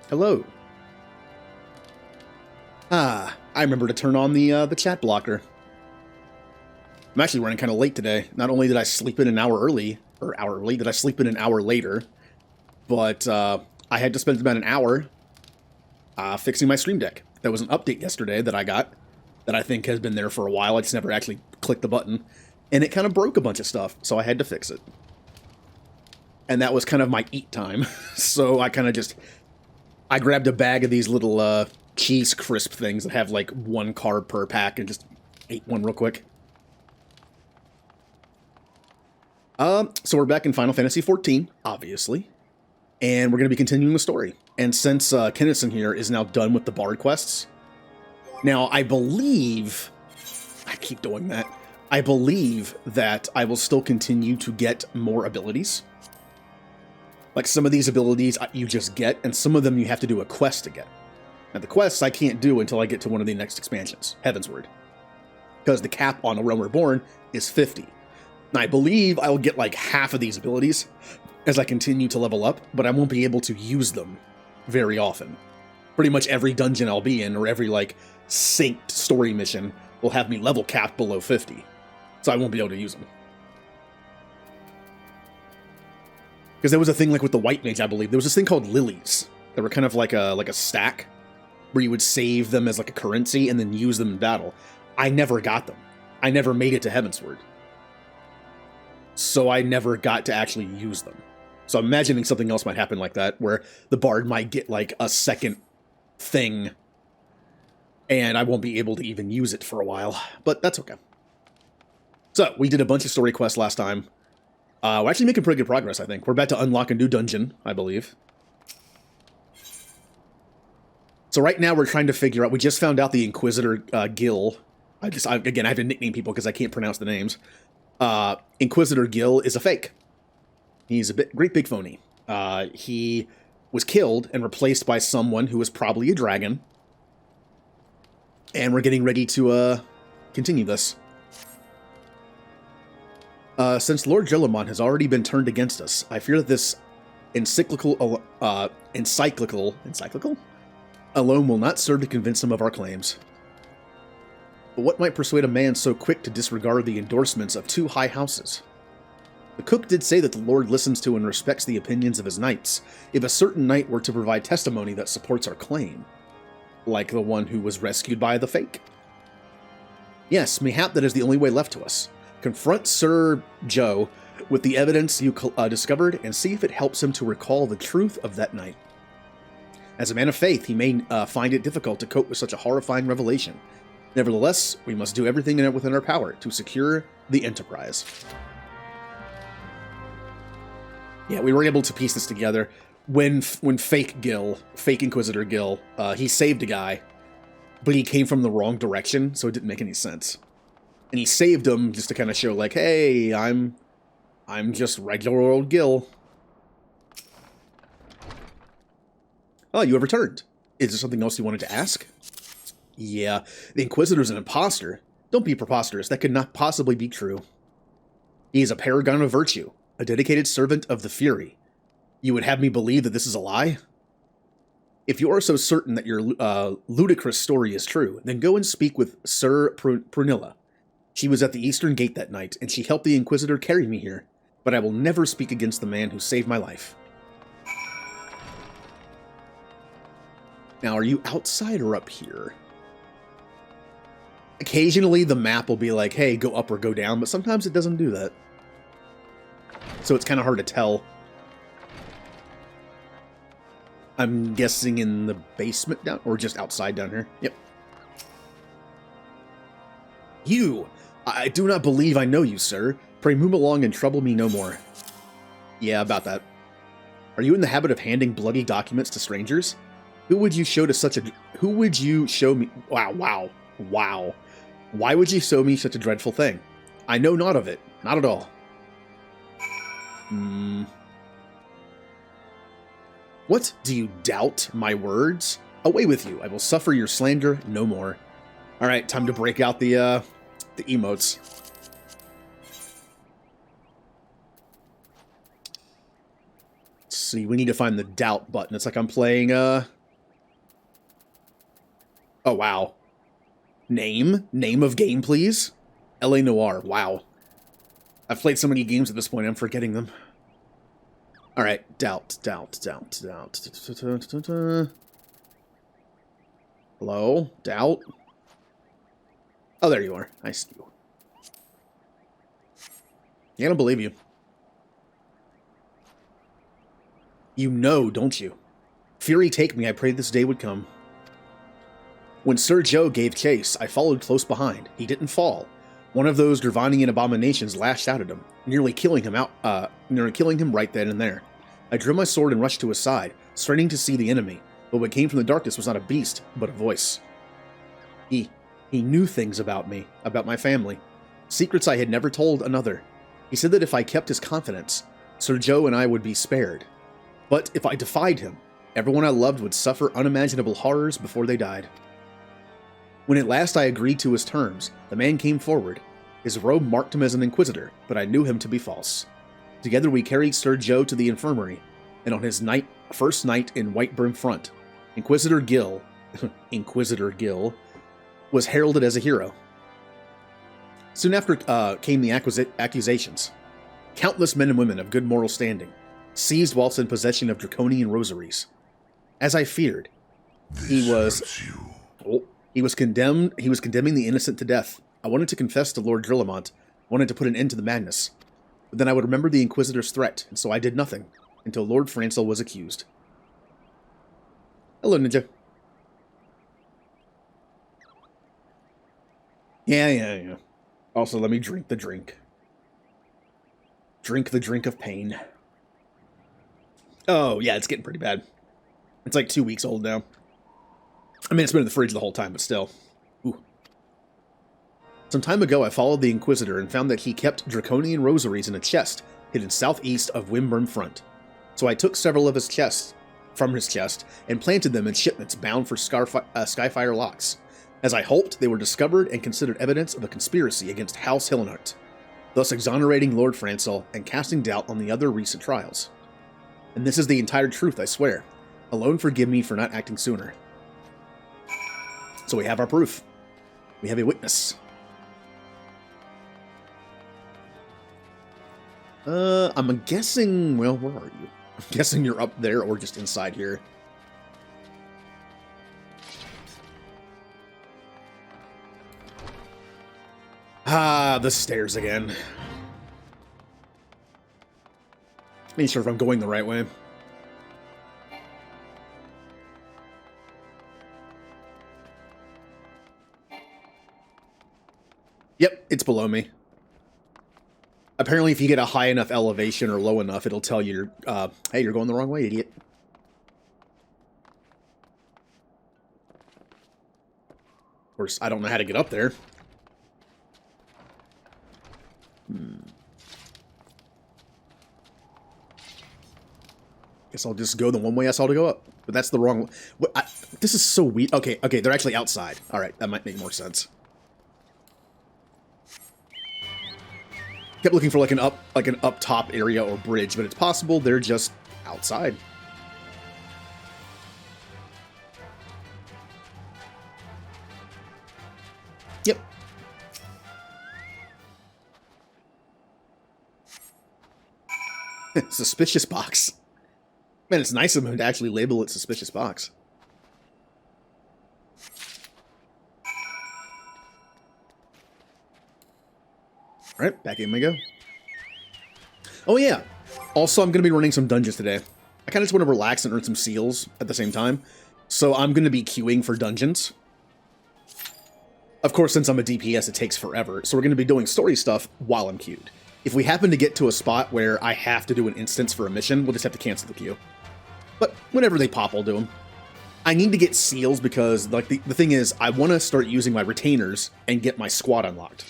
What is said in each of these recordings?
Hello. I remember to turn on the chat blocker. I'm actually running kind of late today. Not only did I sleep in an hour early, did I sleep in an hour later, but I had to spend about an hour fixing my Stream Deck. There was an update yesterday that I got that I think has been there for a while. I just never actually clicked the button, and it kind of broke a bunch of stuff, so I had to fix it. And that was kind of my eat time. So I kind of I grabbed a bag of these little cheese crisp things that have like 1 carb per pack and just ate one real quick. So we're back in Final Fantasy XIV, obviously, and we're going to be continuing the story. And since Kennison here is now done with the Bard quests, now I believe, I keep doing that, I believe that I will still continue to get more abilities. Like some of these abilities you just get, and some of them you have to do a quest to get. Now the quests I can't do until I get to one of the next expansions, Heavensward, because the cap on A Realm Reborn is 50. And I believe I will get like half of these abilities as I continue to level up, but I won't be able to use them very often. Pretty much every dungeon I'll be in, or every like synced story mission, will have me level capped below 50. So I won't be able to use them. Because there was a thing like with the White Mage, I believe. There was this thing called lilies. That were kind of like a stack, where you would save them as like a currency and then use them in battle. I never got them. I never made it to Heavensward. So I never got to actually use them. So I'm imagining something else might happen like that, where the Bard might get like a second thing, and I won't be able to even use it for a while. But that's okay. So we did a bunch of story quests last time. We're actually making pretty good progress, I think. We're about to unlock a new dungeon, I believe. So right now we're trying to figure out, we just found out the Inquisitor Gil. Again, I have to nickname people because I can't pronounce the names. Inquisitor Gil is a fake. He's a great big phony. He was killed and replaced by someone who was probably a dragon. And we're getting ready to continue this. Since Lord Jelomon has already been turned against us, I fear that this encyclical alone will not serve to convince him of our claims. But what might persuade a man so quick to disregard the endorsements of 2 high houses? The cook did say that the Lord listens to and respects the opinions of his knights, if a certain knight were to provide testimony that supports our claim, like the one who was rescued by the fake. Yes, mayhap that is the only way left to us. Confront Sir Joe with the evidence you discovered and see if it helps him to recall the truth of that night. As a man of faith, he may find it difficult to cope with such a horrifying revelation. Nevertheless, we must do everything within our power to secure the Enterprise. Yeah, we were able to piece this together. When fake Inquisitor Gil, he saved a guy, but he came from the wrong direction, so it didn't make any sense. And he saved him just to kind of show, like, hey, I'm just regular old Gil. Oh, you have returned. Is there something else you wanted to ask? Yeah, the Inquisitor's an imposter. Don't be preposterous. That could not possibly be true. He is a paragon of virtue, a dedicated servant of the Fury. You would have me believe that this is a lie? If you are so certain that your ludicrous story is true, then go and speak with Sir Prunilla. She was at the Eastern Gate that night, and she helped the Inquisitor carry me here. But I will never speak against the man who saved my life. Now, are you outside or up here? Occasionally, the map will be like, hey, go up or go down, but sometimes it doesn't do that. So it's kind of hard to tell. I'm guessing in the basement down, or just outside down here. Yep. You! I do not believe I know you, sir. Pray move along and trouble me no more. Yeah, about that. Are you in the habit of handing bloody documents to strangers? Who would you show me? Wow. Why would you show me such a dreadful thing? I know not of it. Not at all. What? Do you doubt my words? Away with you. I will suffer your slander no more. Alright, time to break out the emotes. Let's see, we need to find the doubt button. It's like I'm playing Oh, wow. Name? Name of game, please? L.A. Noire. Wow. I've played so many games at this point, I'm forgetting them. Alright, doubt. Hello? Doubt? Oh, there you are. I see you. I don't believe you. You know, don't you? Fury take me, I prayed this day would come. When Sir Joe gave chase, I followed close behind. He didn't fall. One of those Gravanian abominations lashed out at him, nearly killing him right then and there. I drew my sword and rushed to his side, straining to see the enemy, but what came from the darkness was not a beast, but a voice. He knew things about me, about my family, secrets I had never told another. He said that if I kept his confidence, Sir Joe and I would be spared. But if I defied him, everyone I loved would suffer unimaginable horrors before they died. When at last I agreed to his terms, the man came forward. His robe marked him as an inquisitor, but I knew him to be false. Together we carried Sir Joe to the infirmary, and on his first night in Whitebrim Front, Inquisitor Gil was heralded as a hero. Soon after came the accusations. Countless men and women of good moral standing, seized whilst in possession of draconian rosaries. As I feared, he was condemning the innocent to death. I wanted to confess to Lord Drillamont, wanted to put an end to the madness. But then I would remember the Inquisitor's threat, and so I did nothing, until Lord Francel was accused. Hello, Ninja. Yeah. Also, let me drink the drink. Drink the drink of pain. Oh, yeah, it's getting pretty bad. It's like 2 weeks old now. I mean, it's been in the fridge the whole time, but still. Ooh. Some time ago, I followed the Inquisitor and found that he kept draconian rosaries in a chest hidden southeast of Wimburn Front. So I took several of his chests from his chest and planted them in shipments bound for Skyfire locks. As I hoped, they were discovered and considered evidence of a conspiracy against House Hillenhart, thus exonerating Lord Francel and casting doubt on the other recent trials. And this is the entire truth, I swear. Alone forgive me for not acting sooner. So we have our proof. We have a witness. I'm guessing, well, where are you? I'm guessing you're up there or just inside here. Ah, the stairs again. Make sure if I'm going the right way. Yep, it's below me. Apparently, if you get a high enough elevation or low enough, it'll tell you, hey, you're going the wrong way, idiot. Of course, I don't know how to get up there. Guess I'll just go the one way I saw to go up. But that's the wrong way. This is so weird. Okay, they're actually outside. All right, that might make more sense. Kept looking for like an up top area or bridge, but it's possible they're just outside. Yep. Suspicious box. Man, it's nice of them to actually label it suspicious box. Alright, back in we go. Oh yeah, also I'm going to be running some dungeons today. I kind of just want to relax and earn some seals at the same time. So I'm going to be queuing for dungeons. Of course, since I'm a DPS, it takes forever. So we're going to be doing story stuff while I'm queued. If we happen to get to a spot where I have to do an instance for a mission, we'll just have to cancel the queue. But whenever they pop, I'll do them. I need to get seals because like the thing is, I want to start using my retainers and get my squad unlocked.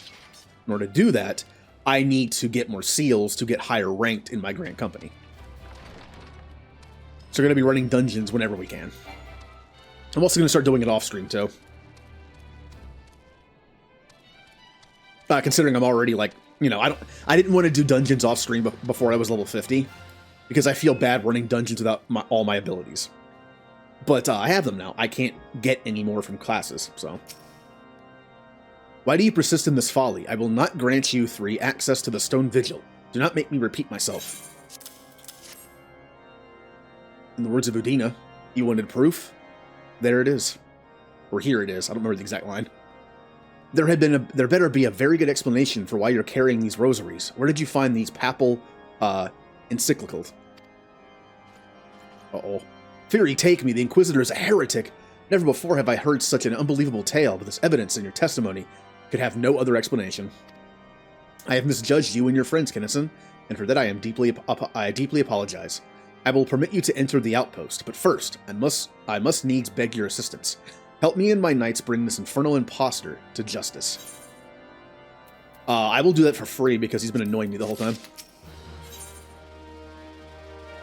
In order to do that, I need to get more seals to get higher ranked in my Grand Company. So we're going to be running dungeons whenever we can. I'm also going to start doing it off stream too. Considering I'm already like, you know, I didn't want to do dungeons off stream before I was level 50 because I feel bad running dungeons without all my abilities. But I have them now. I can't get any more from classes, so. Why do you persist in this folly? I will not grant you 3 access to the Stone Vigil. Do not make me repeat myself. In the words of Udina, you wanted proof? There it is. Or here it is. I don't remember the exact line. There better be a very good explanation for why you're carrying these rosaries. Where did you find these papal encyclicals? Uh-oh. Fury take me, the Inquisitor is a heretic. Never before have I heard such an unbelievable tale, but this evidence in your testimony could have no other explanation. I have misjudged you and your friends, Kinnison, and for that I deeply apologize. I will permit you to enter the outpost, but first, I must needs beg your assistance. Help me and my knights bring this infernal imposter to justice. I will do that for free because he's been annoying me the whole time.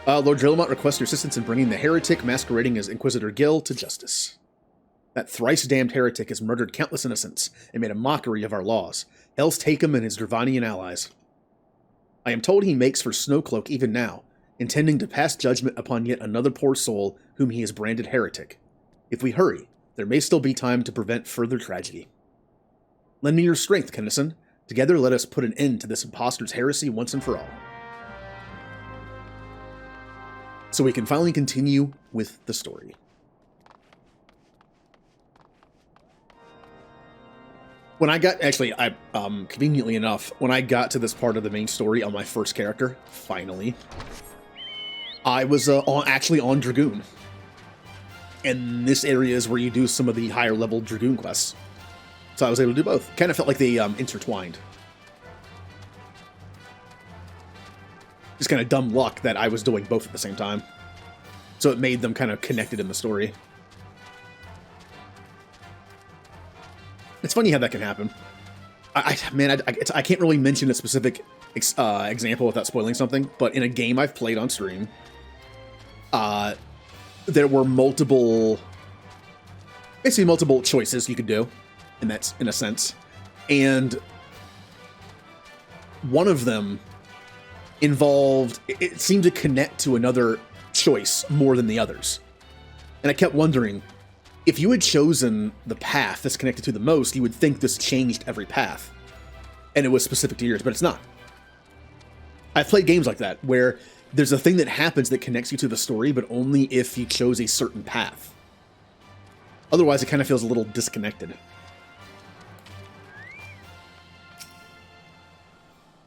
Lord Drillamont requests your assistance in bringing the heretic masquerading as Inquisitor Gil to justice. That thrice-damned heretic has murdered countless innocents and made a mockery of our laws. Hell's take him and his Dravanian allies. I am told he makes for Snowcloak even now, intending to pass judgment upon yet another poor soul whom he has branded heretic. If we hurry, there may still be time to prevent further tragedy. Lend me your strength, Kinnison. Together let us put an end to this impostor's heresy once and for all. So we can finally continue with the story. When I got, conveniently enough, when I got to this part of the main story on my first character, finally, I was actually on Dragoon. And this area is where you do some of the higher level Dragoon quests. So I was able to do both. Kind of felt like they intertwined. Just kind of dumb luck that I was doing both at the same time. So it made them kind of connected in the story. It's funny how that can happen. I can't really mention a specific example without spoiling something, but in a game I've played on stream, there were multiple choices you could do, and that's in a sense, and one of them involved, it seemed to connect to another choice more than the others. And I kept wondering, if you had chosen the path that's connected to the most, you would think this changed every path. And it was specific to yours, but it's not. I've played games like that, where there's a thing that happens that connects you to the story, but only if you chose a certain path. Otherwise, it kind of feels a little disconnected.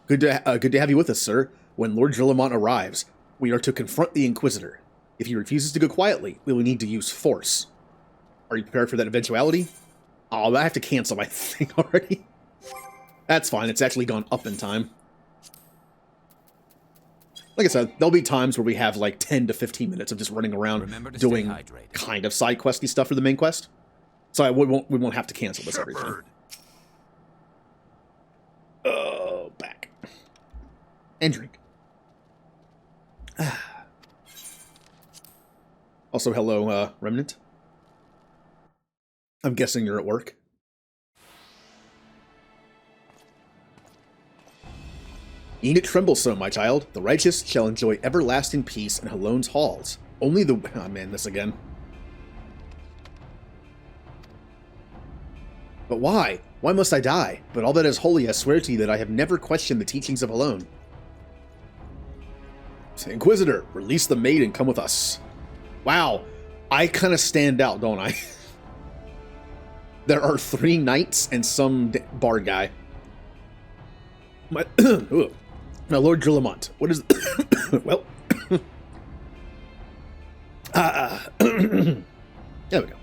Good to have you with us, sir. When Lord Drillamont arrives, we are to confront the Inquisitor. If he refuses to go quietly, we will need to use force. Are you prepared for that eventuality? Oh, I have to cancel my thing already. That's fine, it's actually gone up in time. Like I said, there'll be times where we have like 10 to 15 minutes of just running around doing kind of side questy stuff for the main quest. So we won't have to cancel this everything. Oh, back. And drink. Also, hello, Remnant. I'm guessing you're at work. You need it tremble so, my child. The righteous shall enjoy everlasting peace in Halone's halls. Only the... Oh, man, this again. But why? Why must I die? But all that is holy, I swear to you that I have never questioned the teachings of Halone. Inquisitor, release the maid and come with us. Wow, I kind of stand out, don't I? There are 3 knights and some bard guy. My Lord Drillamont, what is... well... there we go.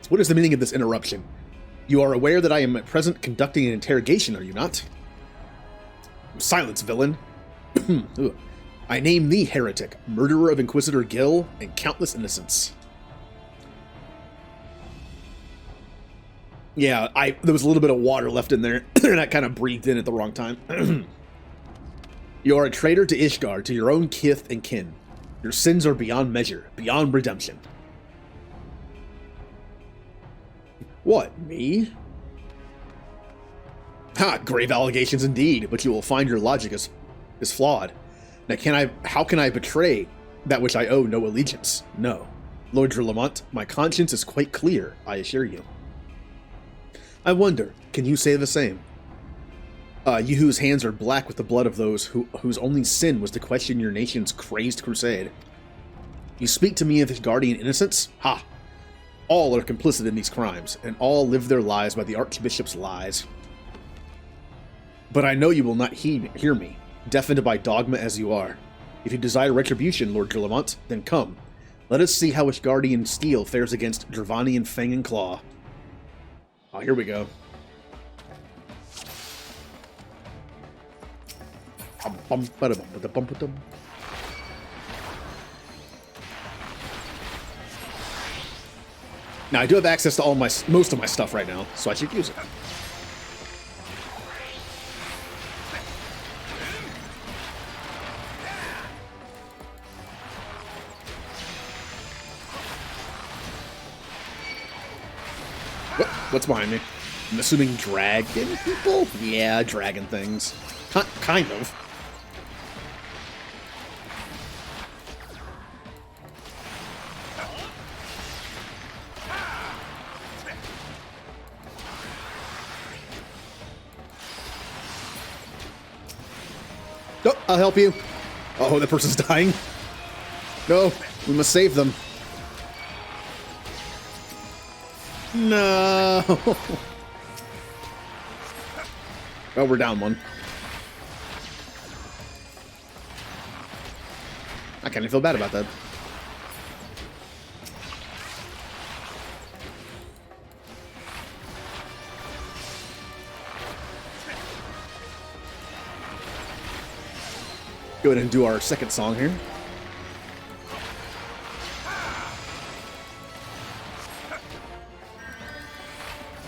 What is the meaning of this interruption? You are aware that I am at present conducting an interrogation, are you not? Silence, villain. I name thee heretic, murderer of Inquisitor Gil, and countless innocents. Yeah, there was a little bit of water left in there, and I kind of breathed in at the wrong time. You are a traitor to Ishgard, to your own kith and kin. Your sins are beyond measure, beyond redemption. What, me? Ha, grave allegations indeed, but you will find your logic is flawed. Now how can I betray that which I owe no allegiance? No, Lord Drillamont, my conscience is quite clear, I assure you. I wonder, can you say the same? You whose hands are black with the blood of those whose only sin was to question your nation's crazed crusade. You speak to me of his guardian innocence? Ha! All are complicit in these crimes, and all live their lives by the Archbishop's lies. But I know you will not hear me, deafened by dogma as you are. If you desire retribution, Lord Drillamont, then come. Let us see how Ishgardian steel fares against Dravanian fang and claw. Oh, here we go. Now I do have access to most of my stuff right now, so I should use it. What's behind me? I'm assuming dragon people? Yeah, dragon things. Kind of. Oh, I'll help you. Oh, that person's dying. No, we must save them. No. Oh, we're down one. I kind of feel bad about that. Go ahead and do our second song here.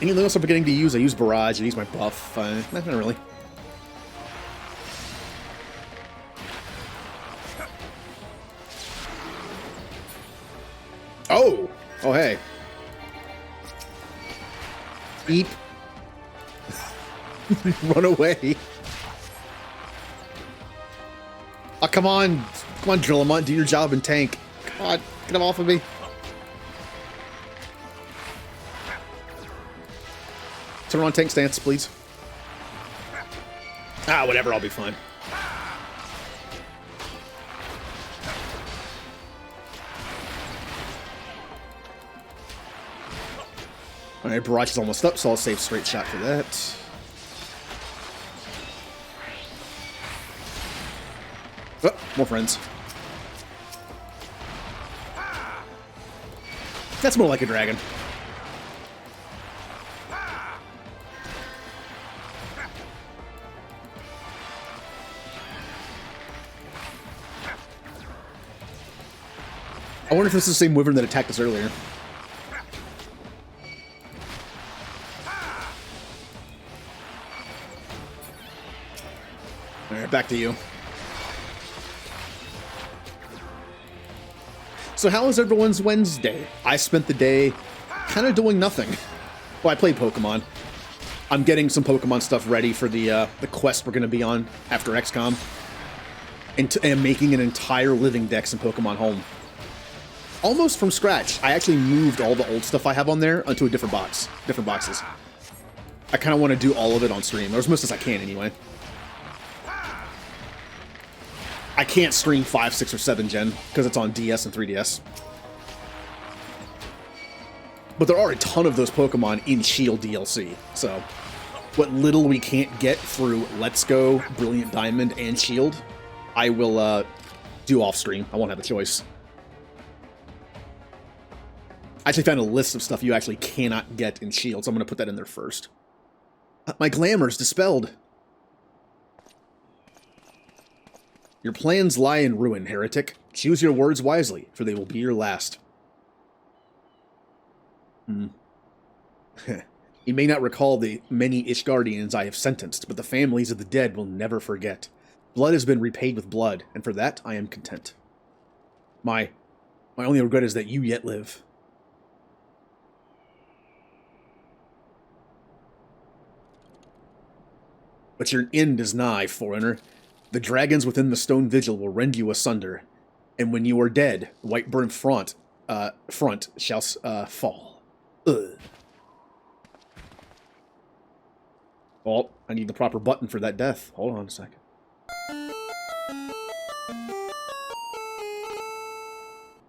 Anything else I'm forgetting to use? I use Barrage, I use my buff. Not really. Oh! Oh, hey. Eep. Run away. Oh, come on. Come on, Drillamont. Do your job and tank. Come on. Get him off of me. Turn on tank stance, please. Ah, whatever. I'll be fine. Alright, Barrage is almost up, so I'll save straight shot for that. Oh, more friends. That's more like a dragon. I wonder if this is the same wyvern that attacked us earlier. Alright, back to you. So how was everyone's Wednesday? I spent the day kind of doing nothing. Well, I played Pokemon. I'm getting some Pokemon stuff ready for the quest we're going to be on after XCOM. And making an entire living dex in Pokemon Home. Almost from scratch. I actually moved all the old stuff I have on there onto a different box. Different boxes. I kind of want to do all of it on stream, or as much as I can anyway. I can't stream 5, 6, or 7 gen, because it's on DS and 3DS. But there are a ton of those Pokemon in Shield DLC, so what little we can't get through Let's Go, Brilliant Diamond, and Shield, I will do off stream. I won't have a choice. I actually found a list of stuff you actually cannot get in Shield, so I'm going to put that in there first. My glamour's dispelled. Your plans lie in ruin, heretic. Choose your words wisely, for they will be your last. You may not recall the many Ishgardians I have sentenced, but the families of the dead will never forget. Blood has been repaid with blood, and for that I am content. My only regret is that you yet live. But your end is nigh, foreigner. The dragons within the stone vigil will rend you asunder, and when you are dead, Whiteburn Front front shall fall. Ugh. Well, I need the proper button for that death. Hold on a second.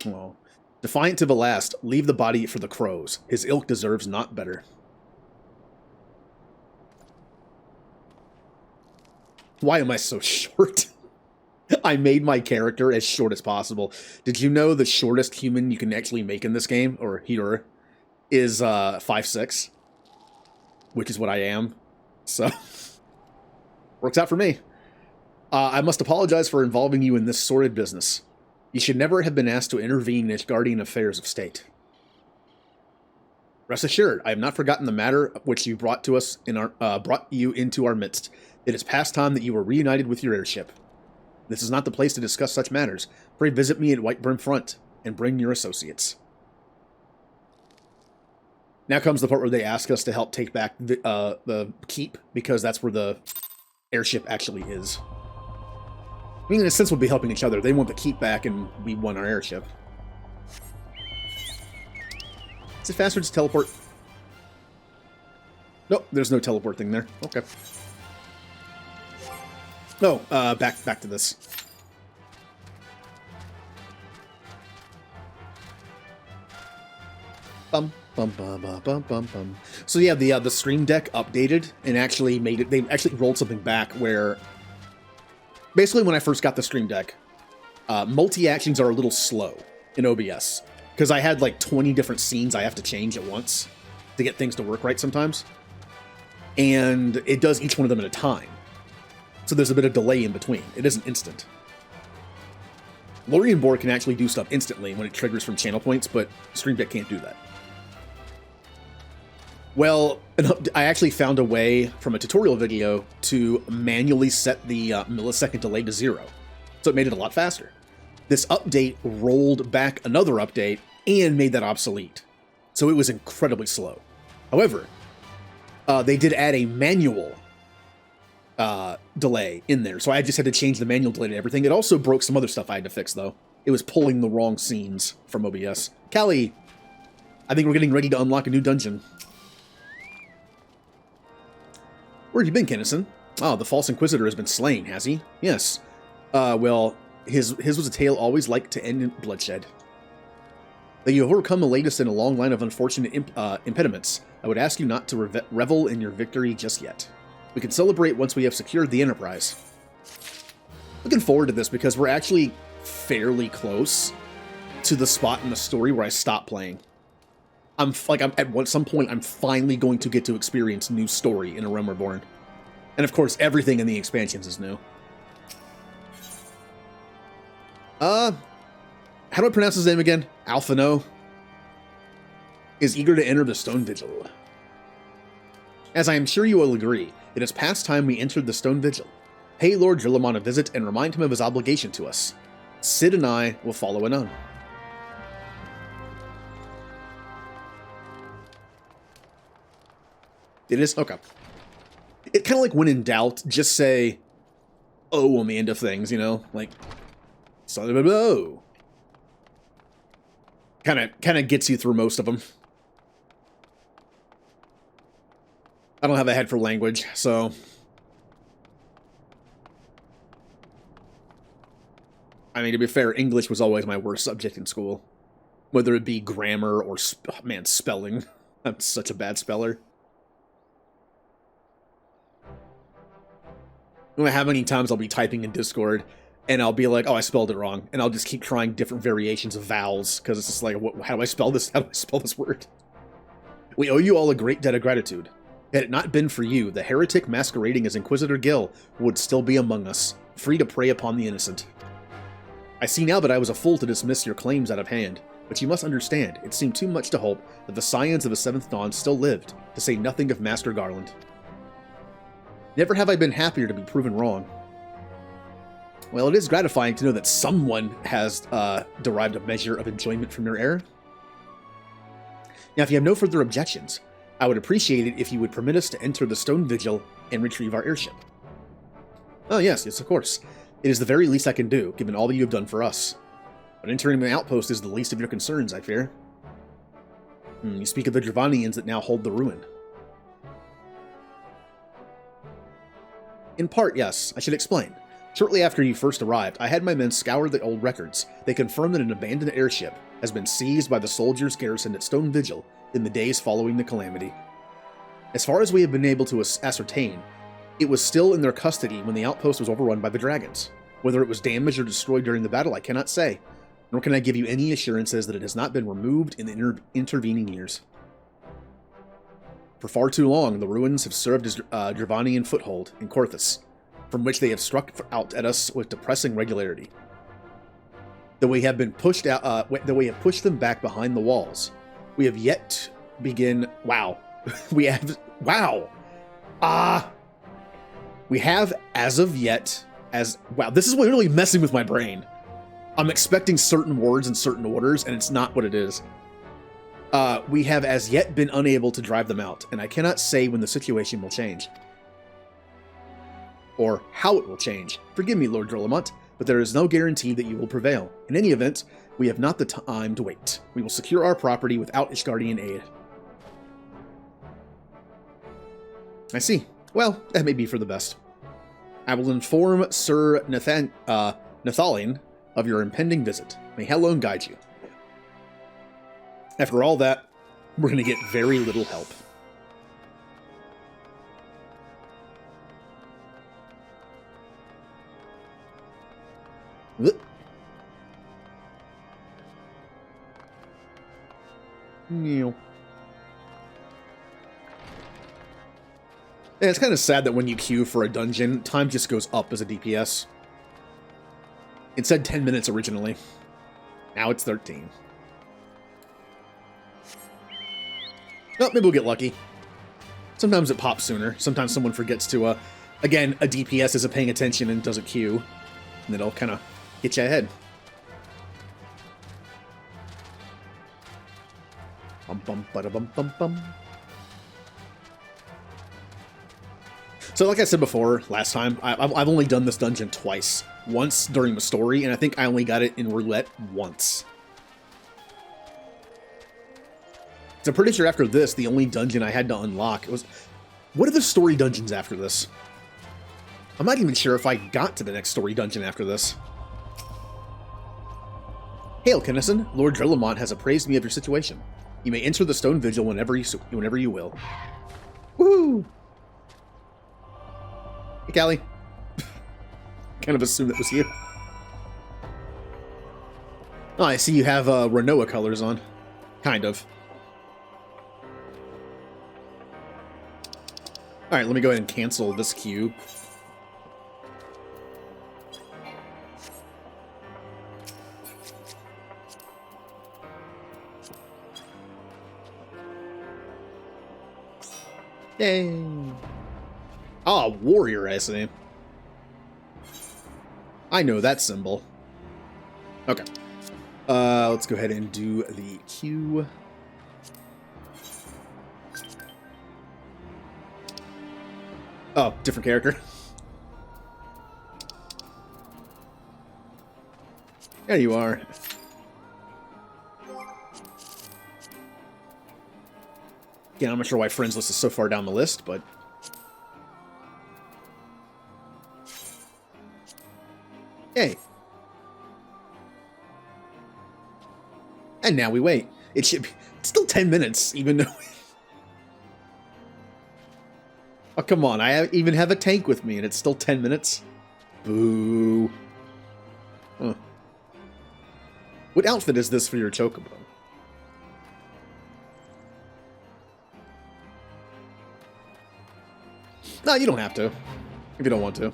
Oh. Defiant to the last, leave the body for the crows. His ilk deserves not better. Why am I so short? I made my character as short as possible. Did you know the shortest human you can actually make in this game, or here, is 5'6", which is what I am. So, works out for me. I must apologize for involving you in this sordid business. You should never have been asked to intervene in guardian affairs of state. Rest assured, I have not forgotten the matter which you brought to us in our brought you into our midst. It is past time that you were reunited with your airship. This is not the place to discuss such matters. Pray visit me at Whiteburn Front and bring your associates. Now comes the part where they ask us to help take back the keep, because that's where the airship actually is. I mean, in a sense, we'll be helping each other. They want the keep back, and we won our airship. Is it faster to teleport? Nope, there's no teleport thing there. Okay. No, back to this. Bum. So yeah, the Stream Deck updated and actually made it. They actually rolled something back where, basically, when I first got the Stream Deck, multi-actions are a little slow in OBS because I had like 20 different scenes I have to change at once to get things to work right sometimes, and it does each one of them at a time. So there's a bit of delay in between. It isn't instant. Lorien Board can actually do stuff instantly when it triggers from channel points, but Stream Deck can't do that. Well, I actually found a way from a tutorial video to manually set the millisecond delay to 0. So it made it a lot faster. This update rolled back another update and made that obsolete. So it was incredibly slow. However, they did add a manual delay in there. So I just had to change the manual delay to everything. It also broke some other stuff I had to fix, though. It was pulling the wrong scenes from OBS. Callie, I think we're getting ready to unlock a new dungeon. Where have you been, Kennison? Oh, the false inquisitor has been slain, has he? Yes. Well, his was a tale always like to end in bloodshed. Though you have overcome the latest in a long line of unfortunate impediments, I would ask you not to revel in your victory just yet. We can celebrate once we have secured the Enterprise. Looking forward to this because we're actually fairly close to the spot in the story where I stopped playing. I'm at some point I'm finally going to get to experience new story in A Realm Reborn. And of course, everything in the expansions is new. How do I pronounce his name again? Alphino is eager to enter the Stone Vigil. As I am sure you will agree, it is past time we entered the Stone Vigil. Pay Lord Drillamon a visit and remind him of his obligation to us. Sid and I will follow anon. It is? Okay. It kind of like when in doubt, just say, oh, on the end of things, you know? Like, oh. Kind of gets you through most of them. I don't have a head for language, so... I mean, to be fair, English was always my worst subject in school. Whether it be grammar or, spelling. I'm such a bad speller. I don't know how many times I'll be typing in Discord, and I'll be like, oh, I spelled it wrong. And I'll just keep trying different variations of vowels, because it's just like, how do I spell this? How do I spell this word? We owe you all a great debt of gratitude. Had it not been for you, the heretic masquerading as Inquisitor Gil would still be among us, free to prey upon the innocent. I see now that I was a fool to dismiss your claims out of hand, but you must understand, it seemed too much to hope that the scions of the Seventh Dawn still lived, to say nothing of Master Garland. Never have I been happier to be proven wrong. Well, it is gratifying to know that someone has derived a measure of enjoyment from your error. Now, if you have no further objections, I would appreciate it if you would permit us to enter the Stone Vigil and retrieve our airship. Oh yes, of course. It is the very least I can do, given all that you have done for us. But entering the outpost is the least of your concerns, I fear. You speak of the Dravanians that now hold the ruin. In part, yes. I should explain. Shortly after you first arrived, I had my men scour the old records. They confirmed that an abandoned airship has been seized by the soldiers garrisoned at Stone Vigil in the days following the calamity. As far as we have been able to ascertain, it was still in their custody when the outpost was overrun by the dragons. Whether it was damaged or destroyed during the battle, I cannot say, nor can I give you any assurances that it has not been removed in the intervening years. For far too long, the ruins have served as Dravanian foothold in Korthus, from which they have struck out at us with depressing regularity. Though we have been pushed out, though we have pushed them back behind the walls, we have yet begin. Wow, we have. Wow, we have as of yet as. Wow, this is really messing with my brain. I'm expecting certain words in certain orders, and it's not what it is. We have as yet been unable to drive them out, and I cannot say when the situation will change. Or how it will change. Forgive me, Lord Drollamont, but there is no guarantee that you will prevail. In any event, we have not the time to wait. We will secure our property without Ishgardian aid. I see. Well, that may be for the best. I will inform Sir Nathalin of your impending visit. May Helon guide you. After all that, we're going to get very little help. Yeah, it's kind of sad that when you queue for a dungeon, time just goes up as a DPS. It said 10 minutes originally. Now it's 13. Oh, maybe we'll get lucky. Sometimes it pops sooner. Sometimes someone forgets to, again, a DPS isn't paying attention and does a queue. And it'll kind of get you ahead. Bum bum bada bum bum bum. So like I said before, last time, I've only done this dungeon twice. Once during the story, and I think I only got it in roulette once. So I'm pretty sure after this, the only dungeon I had to unlock was... What are the story dungeons after this? I'm not even sure if I got to the next story dungeon after this. Hail, Kennison. Lord Drollamont has appraised me of your situation. You may enter the Stone Vigil whenever you will. Woohoo! Hey, Callie. Kind of assumed that was you. Oh, I see you have Renoa colors on. Kind of. Alright, let me go ahead and cancel this queue. Yay! Ah, warrior, I see. I know that symbol. Okay. Let's go ahead and do the queue. Oh, different character. There you are. Again, I'm not sure why friends list is so far down the list, but... Yay. And now we wait. It should be... It's still 10 minutes, even though... Oh, come on. I even have a tank with me, and it's still 10 minutes? Boo. Huh. What outfit is this for your chocobo? No, you don't have to. If you don't want to.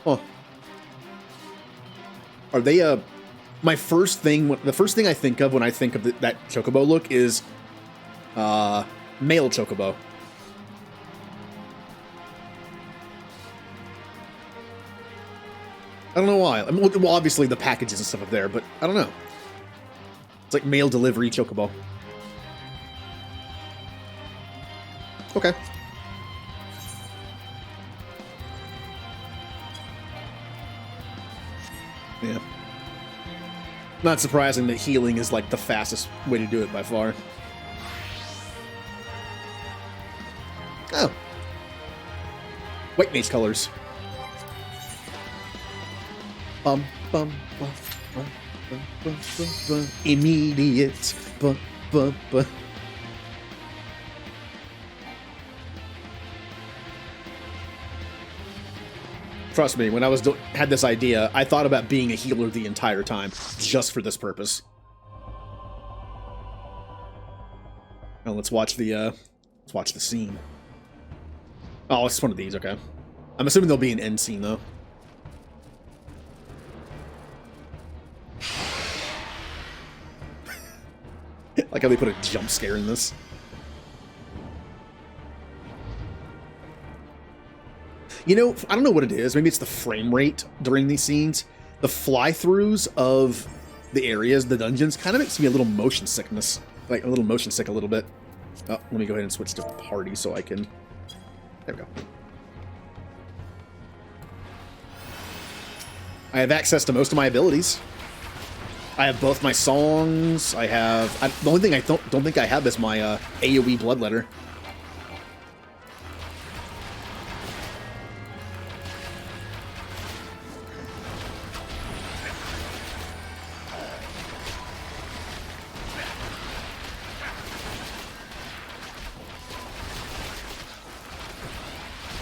Huh. Are they, my first thing, the first thing I think of when I think of that chocobo look is, male chocobo. I don't know why. I mean, well, obviously the packages and stuff up there, but I don't know. It's like mail delivery chocobo. Okay. Yeah. Not surprising that healing is like the fastest way to do it by far. Oh. White mage colors. Bum, bum, bum, bum, bum, bum, bum, bum. Immediate. Bum, bum, bum. Trust me, when I had this idea, I thought about being a healer the entire time, just for this purpose. Now let's watch the scene. Oh, it's one of these, okay. I'm assuming there'll be an end scene, though. Like how they put a jump scare in this. You know, I don't know what it is. Maybe it's the frame rate during these scenes. The fly-throughs of the areas, the dungeons, kind of makes me a little motion sickness. Like, a little motion sick a little bit. Oh, let me go ahead and switch to party so I can... There we go. I have access to most of my abilities. I have both my songs. I have... the only thing I don't think I have is my AoE Bloodletter.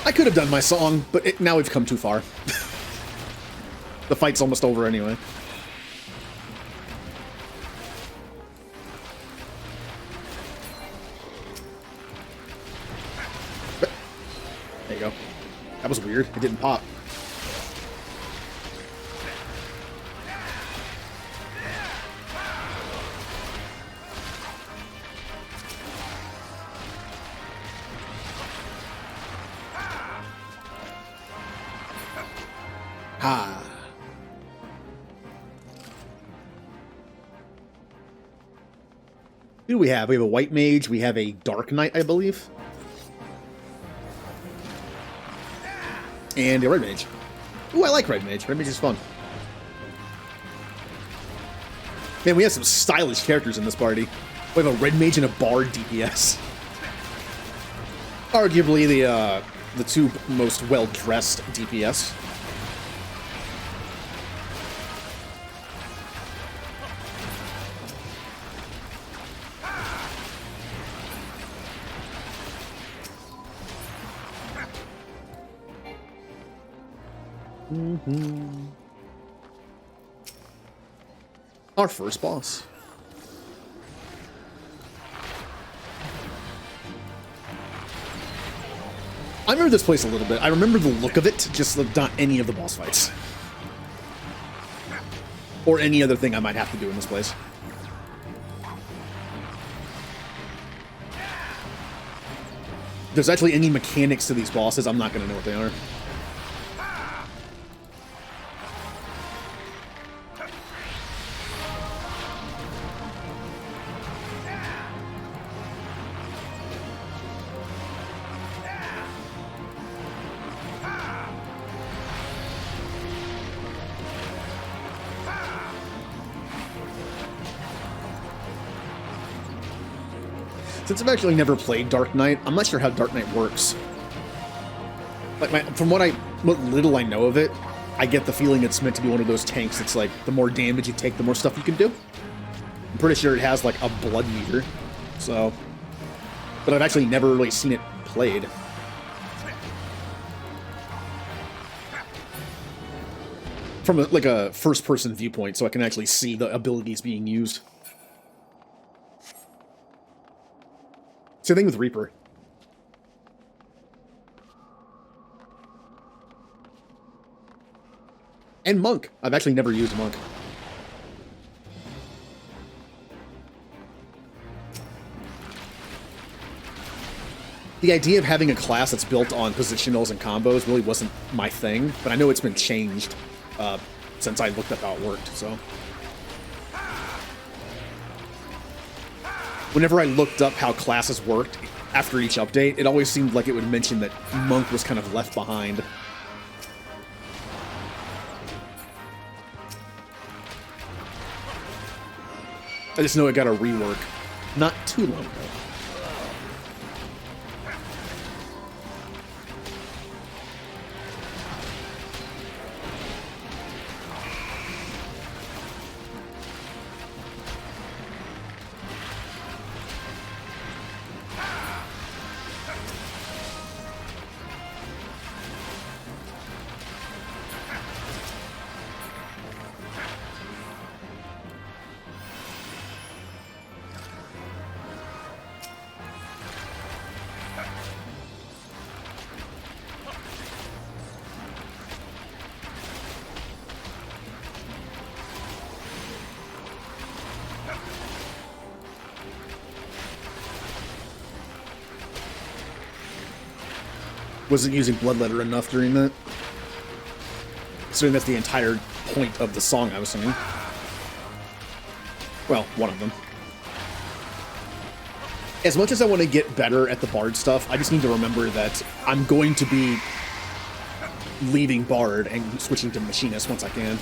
I could have done my song, but now we've come too far. The fight's almost over anyway. There you go. That was weird. It didn't pop. Ha. Who do we have? We have a white mage. We have a dark knight, I believe. And a red mage. Ooh, I like red mage. Red mage is fun. Man, we have some stylish characters in this party. We have a red mage and a bard DPS. Arguably the two most well-dressed DPS. Our first boss. I remember this place a little bit. I remember the look of it, just not any of the boss fights. Or any other thing I might have to do in this place. If there's actually any mechanics to these bosses, I'm not going to know what they are. Since I've actually never played Dark Knight, I'm not sure how Dark Knight works. Like from what little I know of it, I get the feeling it's meant to be one of those tanks that's like, the more damage you take, the more stuff you can do. I'm pretty sure it has like a blood meter, so... But I've actually never really seen it played. From a first-person viewpoint, so I can actually see the abilities being used. Same thing with Reaper. And Monk. I've actually never used Monk. The idea of having a class that's built on positionals and combos really wasn't my thing, but I know it's been changed since I looked up how it worked, so... Whenever I looked up how classes worked after each update, it always seemed like it would mention that Monk was kind of left behind. I just know it got a rework not too long ago. Wasn't using Bloodletter enough during that. So that's the entire point of the song I was singing. Well, one of them. As much as I want to get better at the Bard stuff, I just need to remember that I'm going to be leaving Bard and switching to Machinist once I can.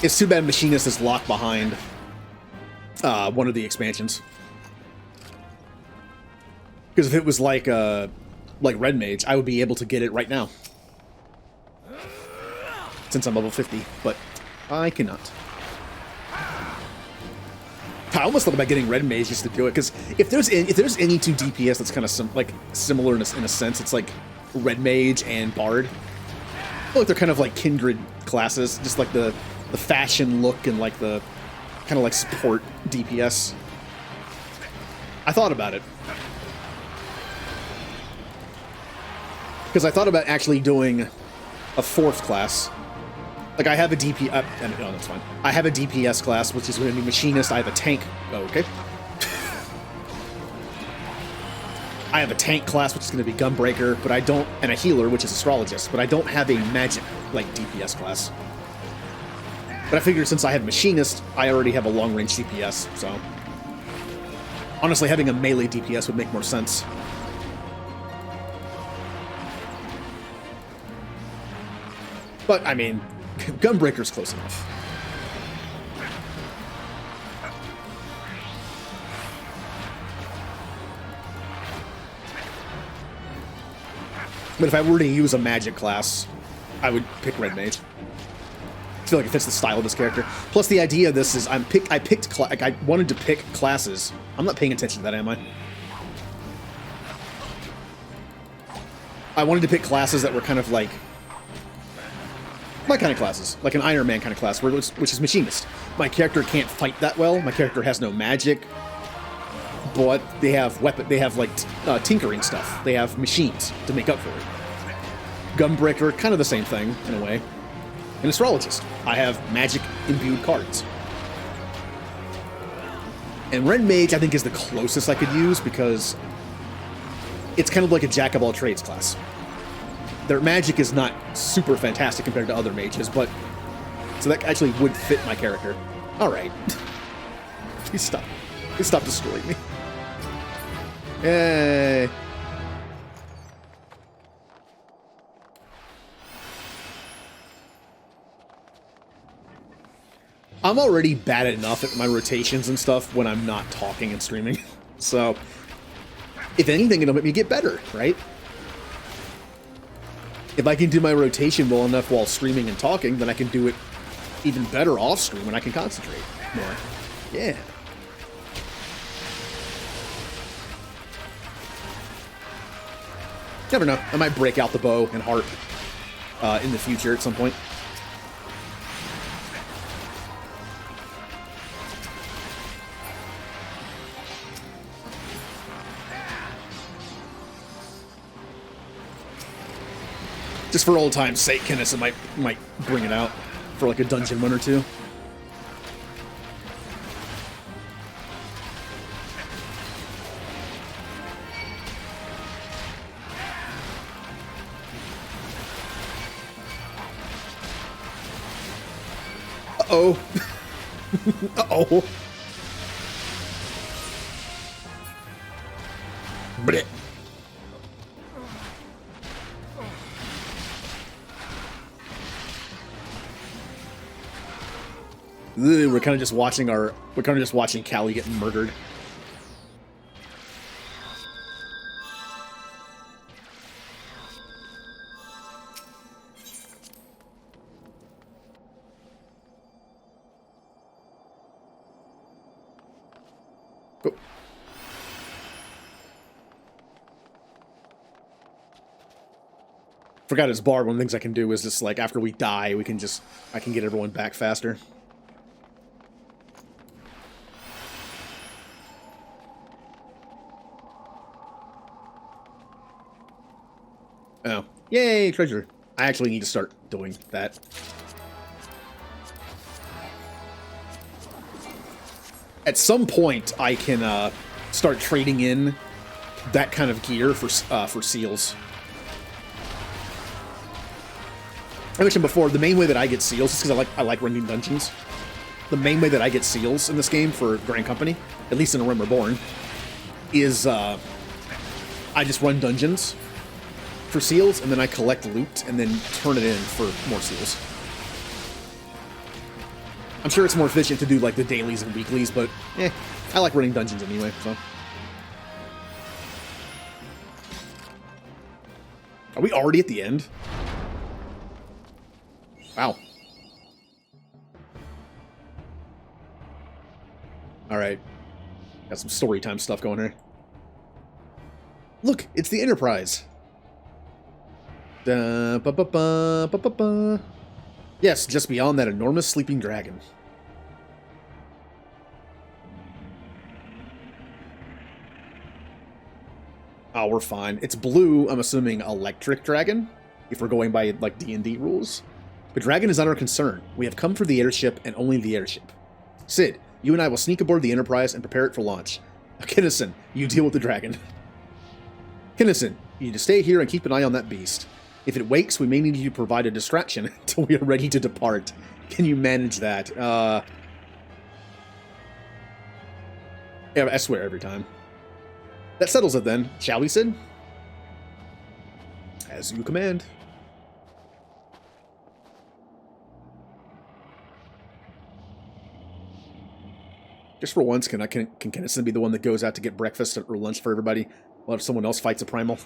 It's too bad Machinist is locked behind one of the expansions. Because if it was like Red Mage, I would be able to get it right now. Since I'm level 50, but I cannot. I almost thought about getting Red Mage just to do it, because if there's any two DPS that's kind of similar in a sense, it's like Red Mage and Bard. I feel like they're kind of like kindred classes, just like the fashion look and like the kind of like support DPS. I thought about it. Because I thought about actually doing a fourth class. Like I have a DPS, no, that's fine. I have a DPS class, which is going to be Machinist. I have a tank. Oh, okay. I have a tank class, which is going to be Gunbreaker, but I don't, and a healer, which is Astrologist, but I don't have a magic like DPS class. But I figured since I have Machinist, I already have a long-range DPS, so... Honestly, having a melee DPS would make more sense. But, I mean, Gunbreaker's close enough. But if I were to use a magic class, I would pick Red Mage. I feel like it fits the style of this character. Plus, the idea of this is I wanted to pick classes. I'm not paying attention to that, am I? I wanted to pick classes that were kind of like my kind of classes, like an Iron Man kind of class, which is Machinist. My character can't fight that well. My character has no magic, but they have tinkering stuff. They have machines to make up for it. Gunbreaker, kind of the same thing in a way. An Astrologist. I have magic-imbued cards. And Red Mage, I think, is the closest I could use because it's kind of like a jack-of-all-trades class. Their magic is not super fantastic compared to other mages, but... So that actually would fit my character. Alright. Please stop. Please stop destroying me. Yay. I'm already bad enough at my rotations and stuff when I'm not talking and streaming. So, if anything, it'll make me get better, right? If I can do my rotation well enough while streaming and talking, then I can do it even better off stream when I can concentrate more. Yeah. Never know. I might break out the bow and harp in the future at some point. Just for old time's sake, Kennison might bring it out for like a dungeon one or two. Uh-oh. Uh-oh. Blech. We're kind of just watching Callie get murdered. Oh. Forgot his bar. One of the things I can do is just like after we die, I can get everyone back faster. Oh, yay, treasure. I actually need to start doing that. At some point, I can start trading in that kind of gear for seals. I mentioned before, the main way that I get seals is because I like running dungeons. The main way that I get seals in this game for Grand Company, at least in A Realm Reborn, is I just run dungeons for seals, and then I collect loot, and then turn it in for more seals. I'm sure it's more efficient to do, like, the dailies and weeklies, but, I like running dungeons anyway, so. Are we already at the end? Wow. Alright. Got some story time stuff going here. Look, it's the Enterprise! Da, ba, ba, ba, ba, ba, ba. Yes, just beyond that enormous sleeping dragon. Oh, we're fine. It's blue, I'm assuming electric dragon, if we're going by, like, D&D rules. But dragon is not our concern. We have come for the airship and only the airship. Sid, you and I will sneak aboard the Enterprise and prepare it for launch. Kinnison, you deal with the dragon. Kinnison, you need to stay here and keep an eye on that beast. If it wakes, we may need you to provide a distraction until we are ready to depart. Can you manage that? Yeah, I swear every time. That settles it then, shall we, Sid? As you command. Just for once, can Kinnison be the one that goes out to get breakfast or lunch for everybody, while if someone else fights a primal?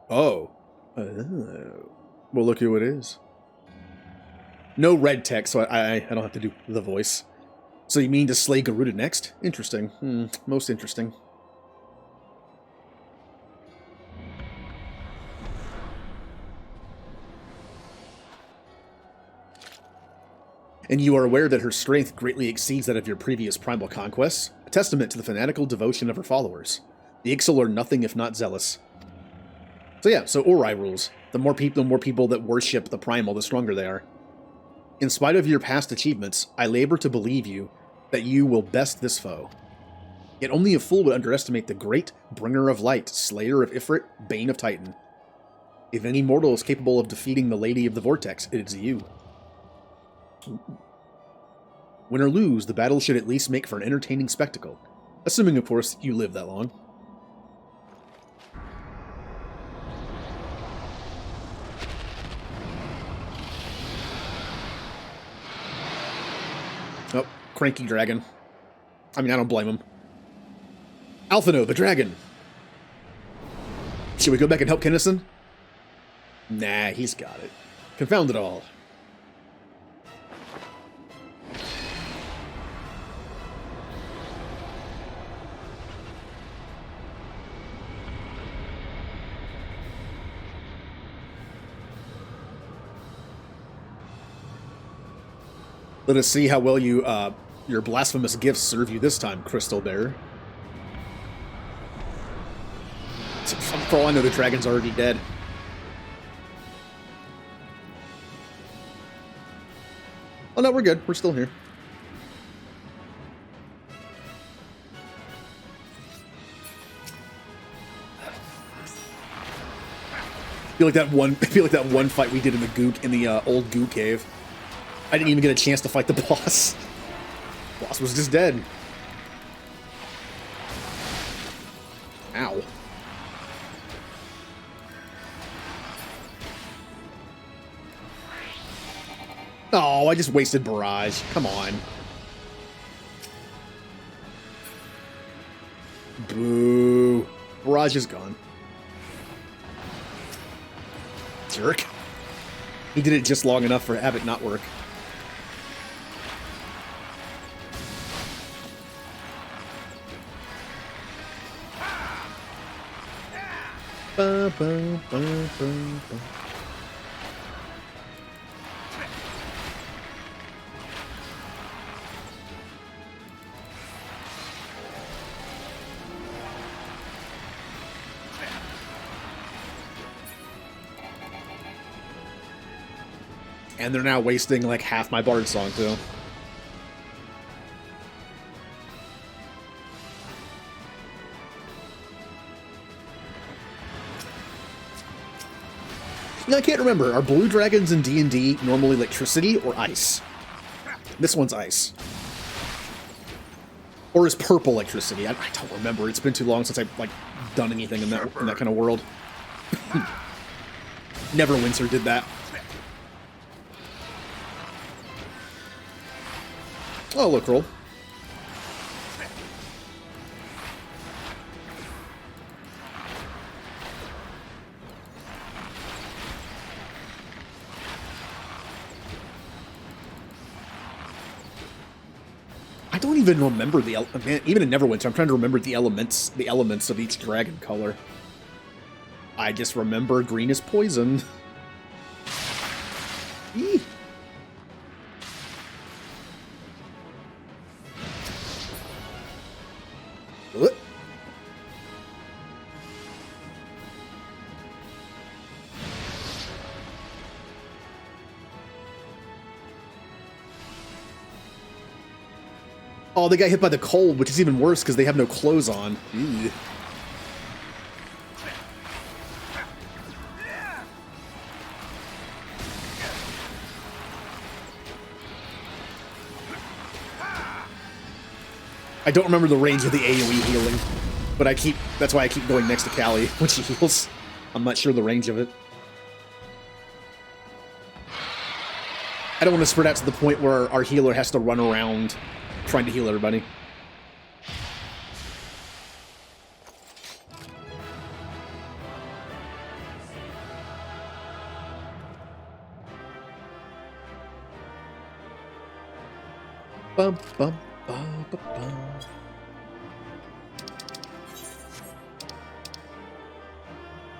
Oh. Well, look who it is. No red text, so I don't have to do the voice. So you mean to slay Garuda next? Interesting. Most interesting. And you are aware that her strength greatly exceeds that of your previous primal conquests, a testament to the fanatical devotion of her followers. The Ixal are nothing if not zealous. So yeah, so Ori rules. The more people that worship the primal, the stronger they are. In spite of your past achievements, I labor to believe you that you will best this foe. Yet only a fool would underestimate the great bringer of light, slayer of Ifrit, bane of Titan. If any mortal is capable of defeating the Lady of the Vortex, it is you. Win or lose, the battle should at least make for an entertaining spectacle. Assuming, of course, you live that long. Oh, cranky dragon. I mean, I don't blame him. Alphino, the dragon! Should we go back and help Kinnison? Nah, he's got it. Confound it all. Let us see how well your blasphemous gifts serve you this time, Crystal Bearer. For all I know, the dragon's already dead. Oh no, we're good. We're still here. I feel like that one fight we did in the old goo cave. I didn't even get a chance to fight the boss. The boss was just dead. Ow. Oh, I just wasted Barrage. Come on. Boo. Barrage is gone. Jerk. He did it just long enough for have it not work. Ba, ba, ba, ba, ba. And they're now wasting like half my Bard song too. I can't remember. Are blue dragons in D&D normally electricity or ice? This one's ice. Or is purple electricity? I don't remember. It's been too long since I've like done anything in that kind of world. Neverwinter did that. Oh, look, roll. I don't even remember the man. Even in Neverwinter, I'm trying to remember the elements of each dragon color. I just remember green is poison. Eee. What? Oh, they got hit by the cold, which is even worse because they have no clothes on. Ew. I don't remember the range of the AoE healing, but that's why I keep going next to Callie when she heals. I'm not sure the range of it. I don't want to spread out to the point where our healer has to run around trying to heal everybody. Bum, bum, bum, bum, bum.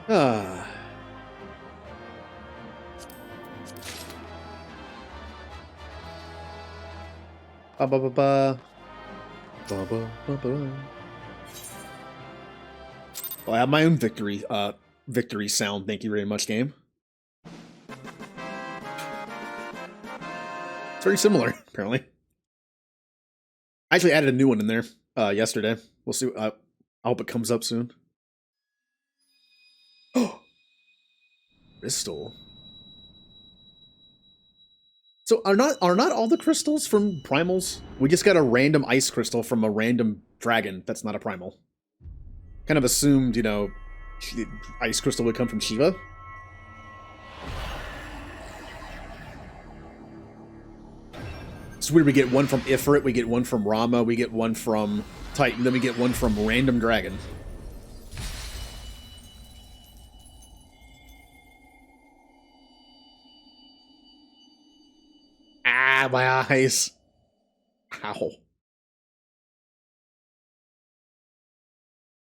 Ah. Ba ba ba ba. Ba ba ba ba. Well, I have my own victory sound. Thank you very much, game. It's very similar, apparently. I actually added a new one in there yesterday. We'll see. I hope it comes up soon. Oh, crystal. So are not all the crystals from primals? We just got a random ice crystal from a random dragon. That's not a primal. Kind of assumed, you know, ice crystal would come from Shiva. It's weird. We get one from Ifrit, we get one from Rama, we get one from Titan, then we get one from random dragon. Ah, my eyes. Ow.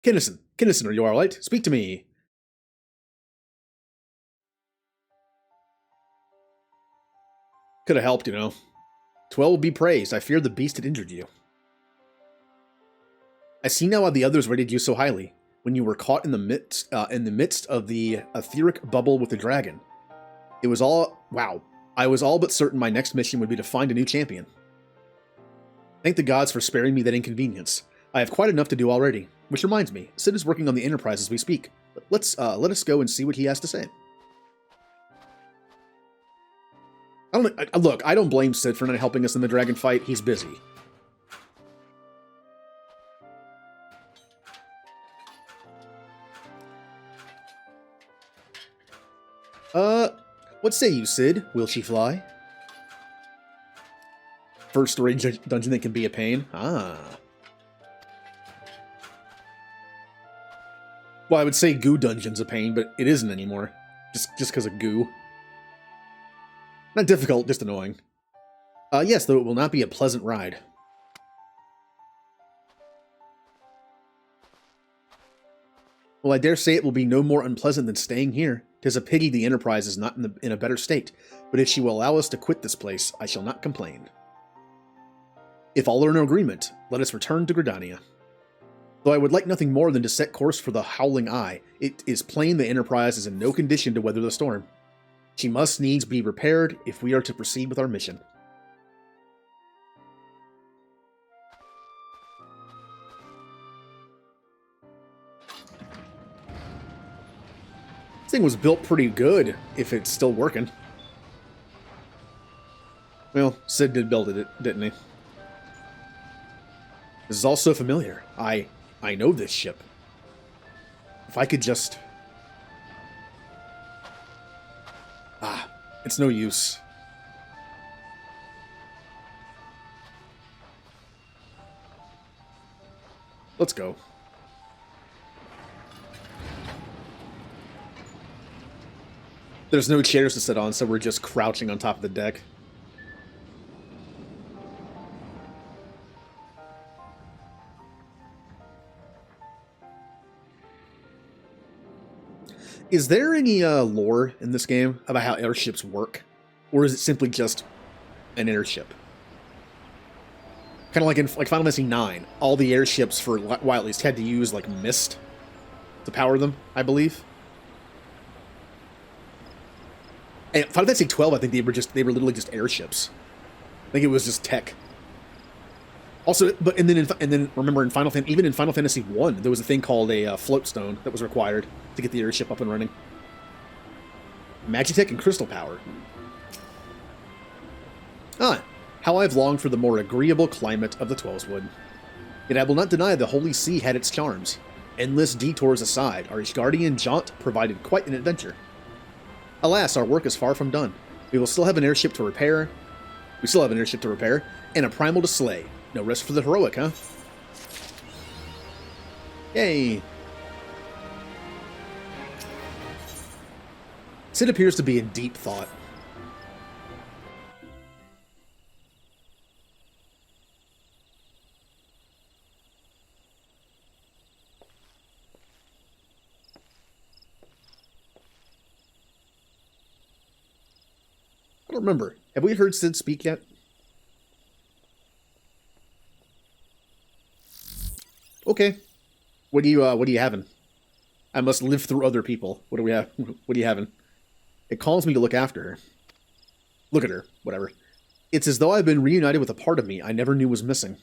Kinnison, are you alright? Speak to me. Could have helped, you know. 12 be praised. I fear the beast had injured you. I see now why the others rated you so highly. When you were caught in the midst of the etheric bubble with the dragon. It was all... Wow. I was all but certain my next mission would be to find a new champion. Thank the gods for sparing me that inconvenience. I have quite enough to do already. Which reminds me, Sid is working on the Enterprise as we speak. Let us go and see what he has to say. Look, I don't blame Sid for not helping us in the dragon fight. He's busy. What say you, Sid? Will she fly? First story dungeon that can be a pain. Ah. Well, I would say goo dungeon's a pain, but it isn't anymore. Just because of goo. Not difficult, just annoying. Yes, though it will not be a pleasant ride. Well, I dare say it will be no more unpleasant than staying here. 'Tis a pity the Enterprise is not in a better state, but if she will allow us to quit this place, I shall not complain. If all are in agreement, let us return to Gridania. Though I would like nothing more than to set course for the Howling Eye, it is plain the Enterprise is in no condition to weather the storm. She must needs be repaired if we are to proceed with our mission. This thing was built pretty good, if it's still working. Well, Sid did build it, didn't he? This is all so familiar. I know this ship. If I could just... it's no use. Let's go. There's no chairs to sit on, so we're just crouching on top of the deck. Is there any lore in this game about how airships work? Or is it simply just an airship? Kind of like in Final Fantasy IX, all the airships, for a while at least, had to use like mist to power them, I believe. And Final Fantasy XII, I think they were literally just airships. I think it was just tech. Also, and then remember in even in Final Fantasy I, there was a thing called a float stone that was required to get the airship up and running. Magitech and crystal power. How I've longed for the more agreeable climate of the Twelveswood. Yet I will not deny the Holy See had its charms. Endless detours aside, our Ishgardian jaunt provided quite an adventure. Alas, our work is far from done. We still have an airship to repair, and a primal to slay. No rest for the heroic, huh? Yay! Sid appears to be in deep thought. I don't remember. Have we heard Sid speak yet? Okay. What are you having? I must live through other people. What do we have? What are you having? It calls me to look after her. Look at her. Whatever. It's as though I've been reunited with a part of me I never knew was missing.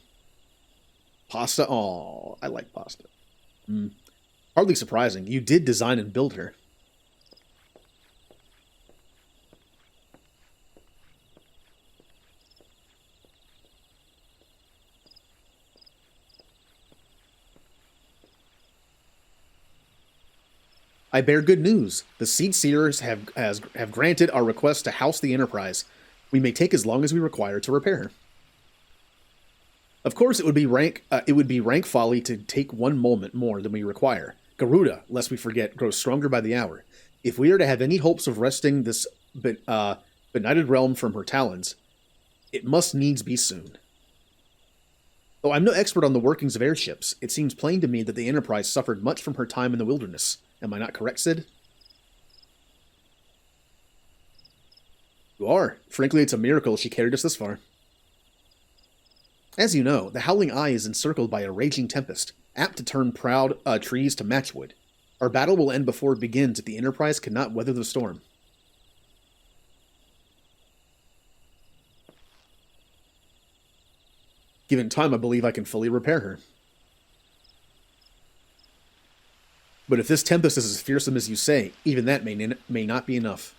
Pasta? Aw, I like pasta. Hardly surprising. You did design and build her. I bear good news. The Seed Seers have granted our request to house the Enterprise. We may take as long as we require to repair her. Of course, it would be rank folly to take one moment more than we require. Garuda, lest we forget, grows stronger by the hour. If we are to have any hopes of wresting this benighted realm from her talons, it must needs be soon. Though I'm no expert on the workings of airships, it seems plain to me that the Enterprise suffered much from her time in the wilderness. Am I not correct, Sid? You are. Frankly, it's a miracle she carried us this far. As you know, the Howling Eye is encircled by a raging tempest, apt to turn proud trees to matchwood. Our battle will end before it begins if the Enterprise cannot weather the storm. Given time, I believe I can fully repair her. But if this tempest is as fearsome as you say, even that may not be enough.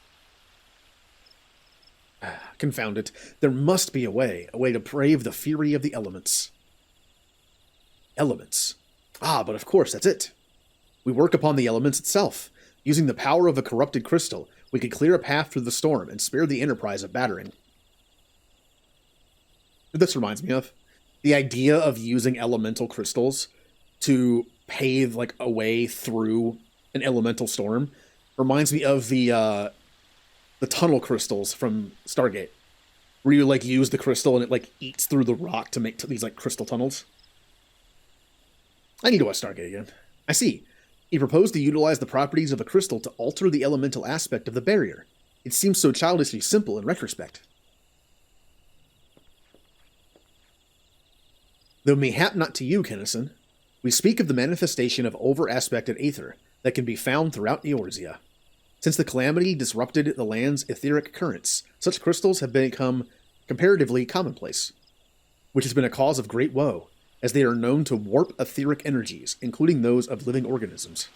Confound it. There must be a way to brave the fury of the elements. Elements. But of course, that's it. We work upon the elements itself. Using the power of a corrupted crystal, we could clear a path through the storm and spare the Enterprise of battering. this reminds me of, the idea of using elemental crystals to pave like a way through an elemental storm reminds me of the tunnel crystals from Stargate, where you like use the crystal and it like eats through the rock to make these like crystal tunnels. I need to watch Stargate again. I see. He proposed to utilize the properties of a crystal to alter the elemental aspect of the barrier. It seems so childishly simple in retrospect. Though mayhap not to you, Kennison, we speak of the manifestation of over-aspected aether that can be found throughout Eorzea. Since the calamity disrupted the land's etheric currents, such crystals have become comparatively commonplace, which has been a cause of great woe, as they are known to warp etheric energies, including those of living organisms.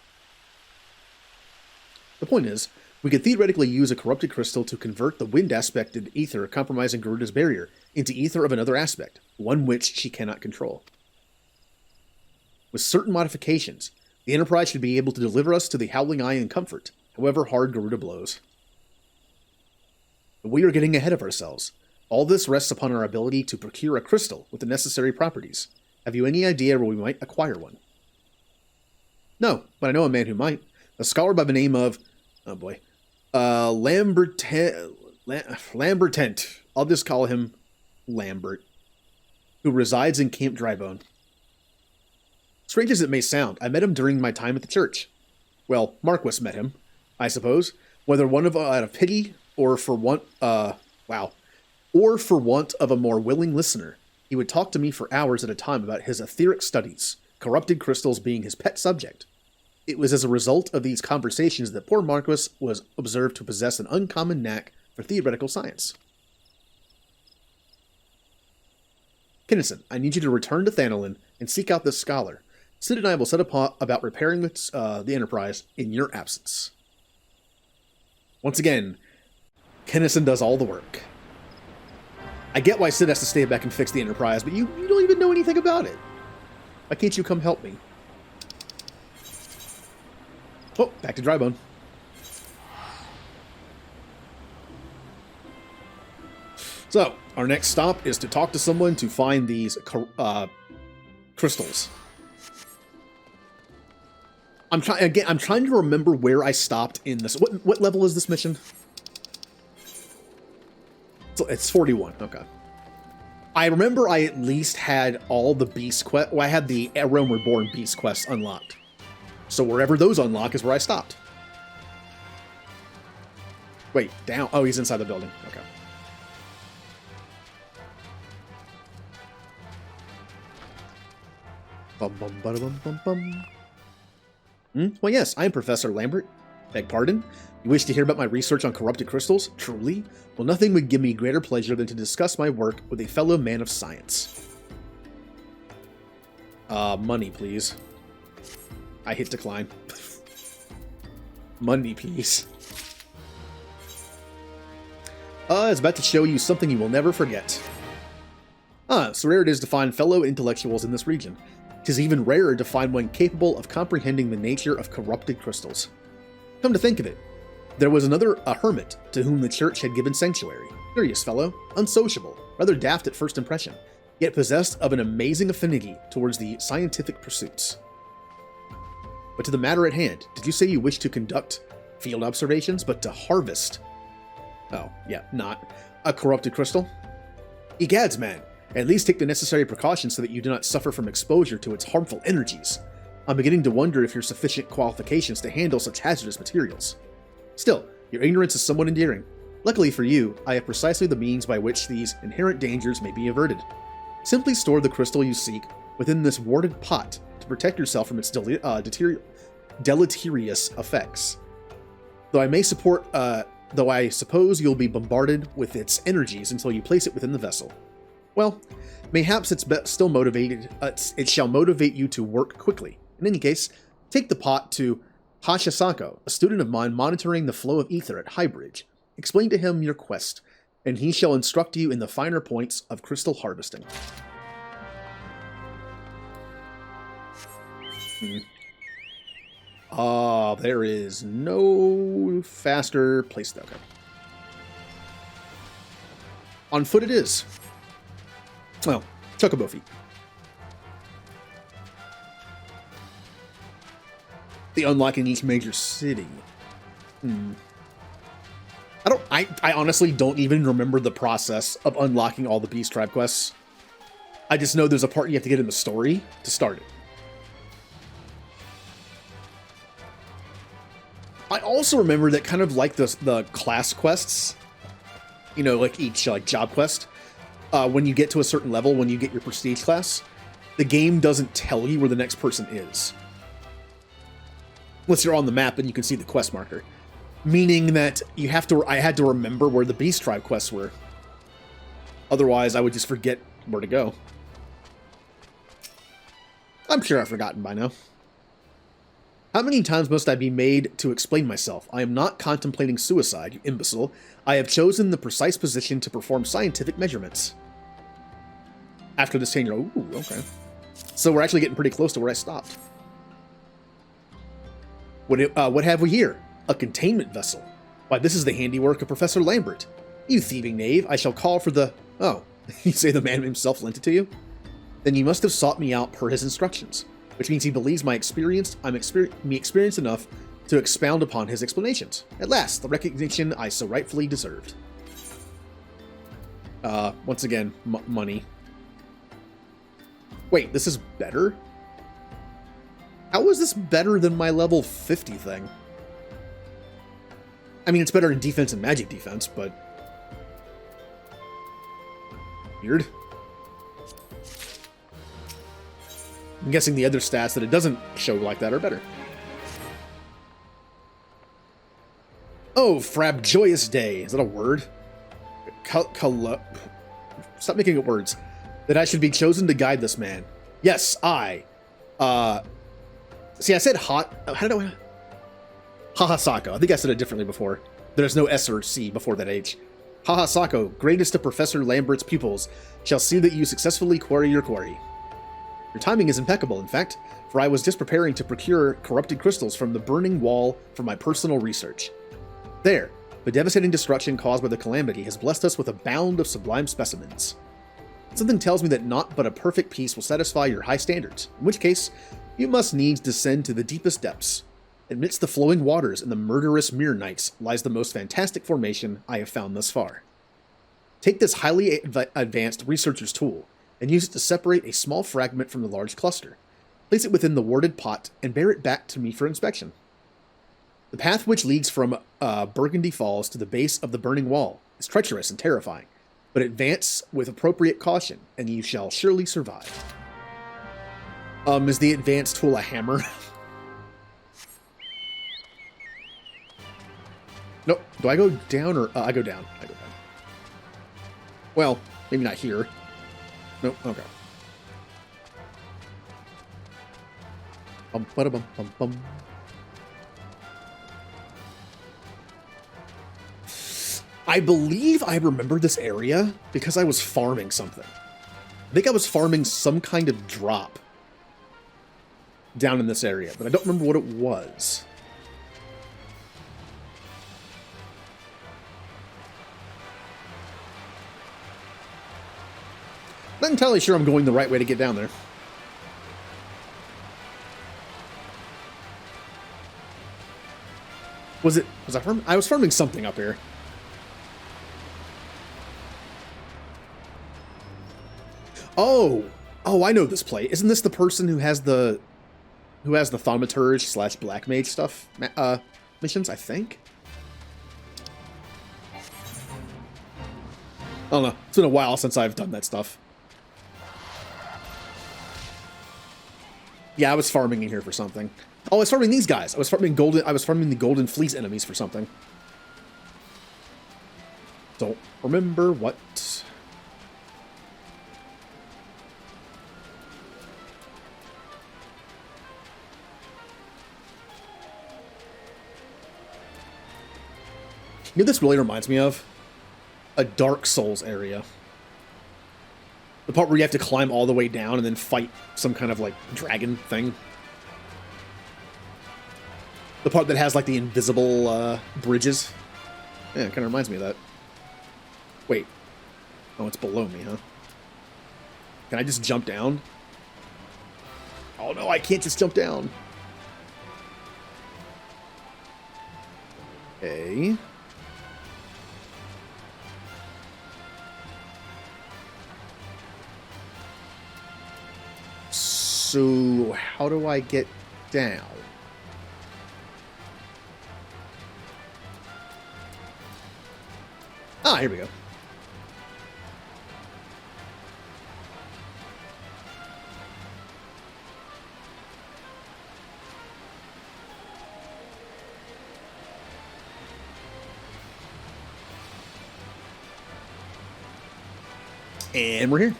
The point is, we could theoretically use a corrupted crystal to convert the wind-aspected ether compromising Garuda's barrier into ether of another aspect, one which she cannot control. With certain modifications, the Enterprise should be able to deliver us to the Howling Eye in comfort, however hard Garuda blows. But we are getting ahead of ourselves. All this rests upon our ability to procure a crystal with the necessary properties. Have you any idea where we might acquire one? No, but I know a man who might. A scholar by the name of... oh boy. Lambertent. I'll just call him Lambert. Who resides in Camp Drybone. Strange as it may sound, I met him during my time at the church. Well, Marquis met him, I suppose. Whether out of pity, or for want... or for want of a more willing listener. He would talk to me for hours at a time about his etheric studies, corrupted crystals being his pet subject. It was as a result of these conversations that poor Marquis was observed to possess an uncommon knack for theoretical science. Kennison, I need you to return to Thanolin and seek out this scholar. Sid and I will set about repairing the Enterprise in your absence. Once again, Kennison does all the work. I get why Sid has to stay back and fix the Enterprise, but you don't even know anything about it. Why can't you come help me? Oh, back to Drybone. So, our next stop is to talk to someone to find these crystals. I'm trying to remember where I stopped in this. What level is this mission? So it's 41. Okay. I remember I at least had all the beast quest. Well, I had the Realm Reborn beast quests unlocked. So wherever those unlock is where I stopped. Wait, down. Oh, he's inside the building. Okay. Bum bum bada bum bum bum. Well, yes, I am Professor Lambert. Beg pardon? You wish to hear about my research on corrupted crystals? Truly? Well, nothing would give me greater pleasure than to discuss my work with a fellow man of science. Money, please. I hit decline. Money, please. I was about to show you something you will never forget. So rare it is to find fellow intellectuals in this region. 'Tis even rarer to find one capable of comprehending the nature of corrupted crystals. Come to think of it, there was a hermit to whom the church had given sanctuary. Curious fellow, unsociable, rather daft at first impression, yet possessed of an amazing affinity towards the scientific pursuits. But to the matter at hand, did you say you wish to conduct field observations, but to harvest? Oh, yeah, not a corrupted crystal? Egads, man, at least take the necessary precautions so that you do not suffer from exposure to its harmful energies. I'm beginning to wonder if you're sufficient qualifications to handle such hazardous materials. Still, your ignorance is somewhat endearing. Luckily for you, I have precisely the means by which these inherent dangers may be averted. Simply store the crystal you seek within this warded pot to protect yourself from its deleterious effects. Though I suppose you'll be bombarded with its energies until you place it within the vessel. Well, mayhaps it shall motivate you to work quickly. In any case, take the pot to Hashasako, a student of mine monitoring the flow of ether at Highbridge. Explain to him your quest, and he shall instruct you in the finer points of crystal harvesting. There is no faster place to go. On foot it is. Well, chocobo feet. The unlocking each major city. I honestly don't even remember the process of unlocking all the Beast Tribe quests. I just know there's a part you have to get in the story to start it. I also remember that kind of like the class quests, you know, like each like job quest, when you get to a certain level, when you get your prestige class, the game doesn't tell you where the next person is. Unless you're on the map and you can see the quest marker. Meaning that I had to remember where the Beast Tribe quests were. Otherwise, I would just forget where to go. I'm sure I've forgotten by now. How many times must I be made to explain myself? I am not contemplating suicide, you imbecile. I have chosen the precise position to perform scientific measurements. After this 10-year, ooh, okay. So we're actually getting pretty close to where I stopped. What have we here? A containment vessel. Why, this is the handiwork of Professor Lambert. You thieving knave, I shall call for the... Oh, you say the man himself lent it to you? Then you must have sought me out per his instructions, which means he believes I'm experienced enough to expound upon his explanations. At last, the recognition I so rightfully deserved. Once again, money. Wait, this is better? How is this better than my level 50 thing? I mean, it's better in defense and magic defense, but... weird. I'm guessing the other stats that it doesn't show like that are better. Oh, Frabjoyous Day. Is that a word? Stop making it words. That I should be chosen to guide this man. Yes, I. See, I said hot. How did I... Hahasako. I think I said it differently before. There's no S or C before that H. Hahasako, greatest of Professor Lambert's pupils, shall see that you successfully query your query. Your timing is impeccable, in fact, for I was just preparing to procure corrupted crystals from the burning wall for my personal research. There, the devastating destruction caused by the calamity has blessed us with a bound of sublime specimens. Something tells me that naught but a perfect peace will satisfy your high standards, in which case, you must needs descend to the deepest depths. Amidst the flowing waters and the murderous mirror nights lies the most fantastic formation I have found thus far. Take this highly advanced researcher's tool, and use it to separate a small fragment from the large cluster. Place it within the warded pot, and bear it back to me for inspection. The path which leads from Burgundy Falls to the base of the burning wall is treacherous and terrifying, but advance with appropriate caution, and you shall surely survive. Is the advanced tool a hammer? Nope. Do I go down or... I go down. I go down. Well, maybe not here. Nope. Okay. Bum. I believe I remember this area because I was farming something. I think I was farming some kind of drop down in this area, but I don't remember what it was. Not entirely sure I'm going the right way to get down there. Was I farming? I was farming something up here. Oh, I know this play. Isn't this the person who has the thaumaturge / black mage stuff missions? I think. I don't know. It's been a while since I've done that stuff. Yeah, I was farming in here for something. Oh, I was farming these guys. I was farming the golden fleece enemies for something. Don't remember what. You know what this really reminds me of? A Dark Souls area. The part where you have to climb all the way down and then fight some kind of, like, dragon thing. The part that has, like, the invisible bridges. Yeah, it kind of reminds me of that. Wait. Oh, it's below me, huh? Can I just jump down? Oh no, I can't just jump down. Okay. So, how do I get down? Ah, here we go. And we're here.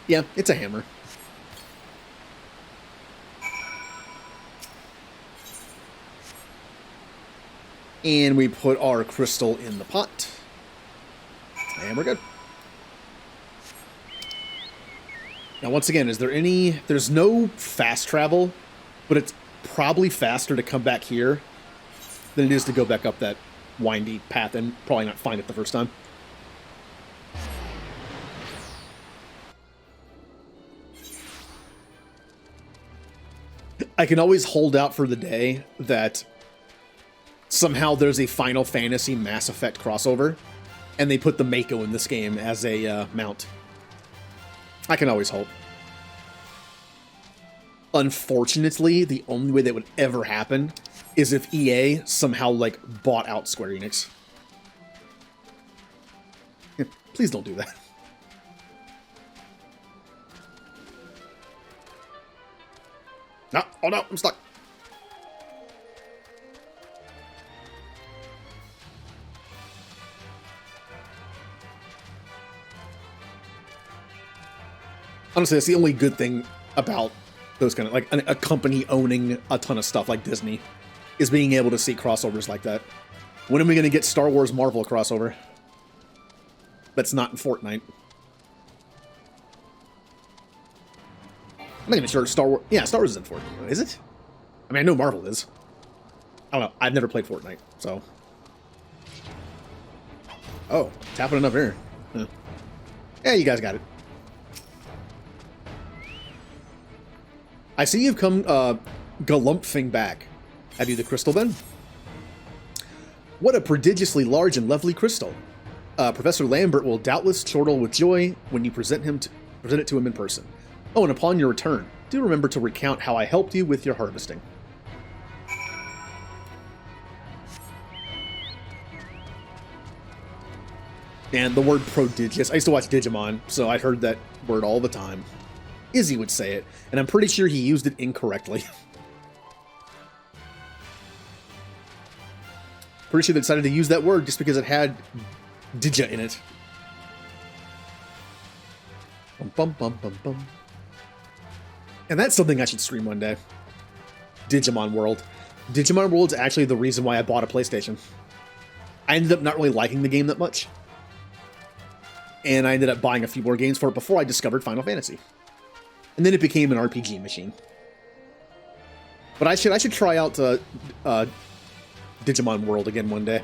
Yeah, it's a hammer. And we put our crystal in the pot. And we're good. Now, once again, is there any... There's no fast travel, but it's probably faster to come back here than it is to go back up that windy path and probably not find it the first time. I can always hold out for the day that somehow there's a Final Fantasy Mass Effect crossover, and they put the Mako in this game as a mount. I can always hope. Unfortunately, the only way that would ever happen is if EA somehow, like, bought out Square Enix. Please don't do that. No, oh no, I'm stuck. Honestly, that's the only good thing about those kind of, like, a company owning a ton of stuff like Disney, is being able to see crossovers like that. When are we going to get Star Wars Marvel crossover? That's not in Fortnite. I'm not even sure Star Wars... Yeah, Star Wars is in Fortnite. Is it? I mean, I know Marvel is. I don't know. I've never played Fortnite, so... Oh, tapping enough here. Huh. Yeah, you guys got it. I see you've come galumphing back. Have you the crystal then? What a prodigiously large and lovely crystal. Professor Lambert will doubtless chortle with joy when you present it to him in person. Oh, and upon your return, do remember to recount how I helped you with your harvesting. And the word prodigious, I used to watch Digimon, so I heard that word all the time. Izzy would say it, and I'm pretty sure he used it incorrectly. Pretty sure they decided to use that word just because it had Dija in it. Bum, bum, bum, bum, bum. And that's something I should stream one day. Digimon World. Digimon World's actually the reason why I bought a PlayStation. I ended up not really liking the game that much. And I ended up buying a few more games for it before I discovered Final Fantasy. And then it became an RPG machine. But I should try out Digimon World again one day.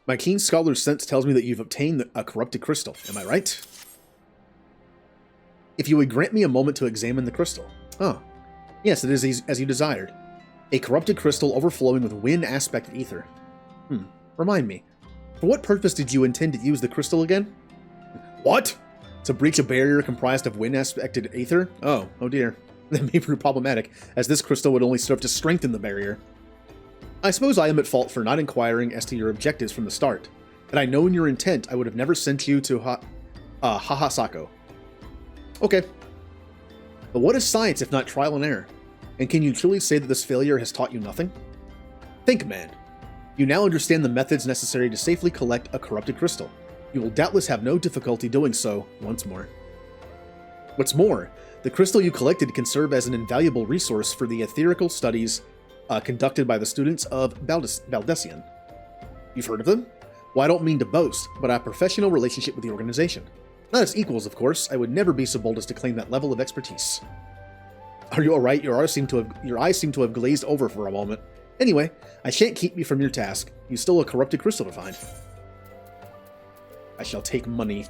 My keen scholar's sense tells me that you've obtained a corrupted crystal. Am I right? If you would grant me a moment to examine the crystal. Oh. Yes, it is as you desired. A corrupted crystal overflowing with wind-aspected ether. Remind me, for what purpose did you intend to use the crystal again? What? To breach a barrier comprised of wind-aspected ether? Oh dear. That may prove problematic, as this crystal would only serve to strengthen the barrier. I suppose I am at fault for not inquiring as to your objectives from the start. Had I known your intent, I would have never sent you to Hahasako. Okay. But what is science if not trial and error? And can you truly say that this failure has taught you nothing? Think, man. You now understand the methods necessary to safely collect a corrupted crystal. You will doubtless have no difficulty doing so once more. What's more, the crystal you collected can serve as an invaluable resource for the etherical studies conducted by the students of Baldessian. You've heard of them? Well, I don't mean to boast, but I have a professional relationship with the organization. Not as equals, of course. I would never be so bold as to claim that level of expertise. Are you alright? Your eyes seem to have glazed over for a moment. Anyway, I shan't keep you from your task. You still a corrupted crystal to find. I shall take money.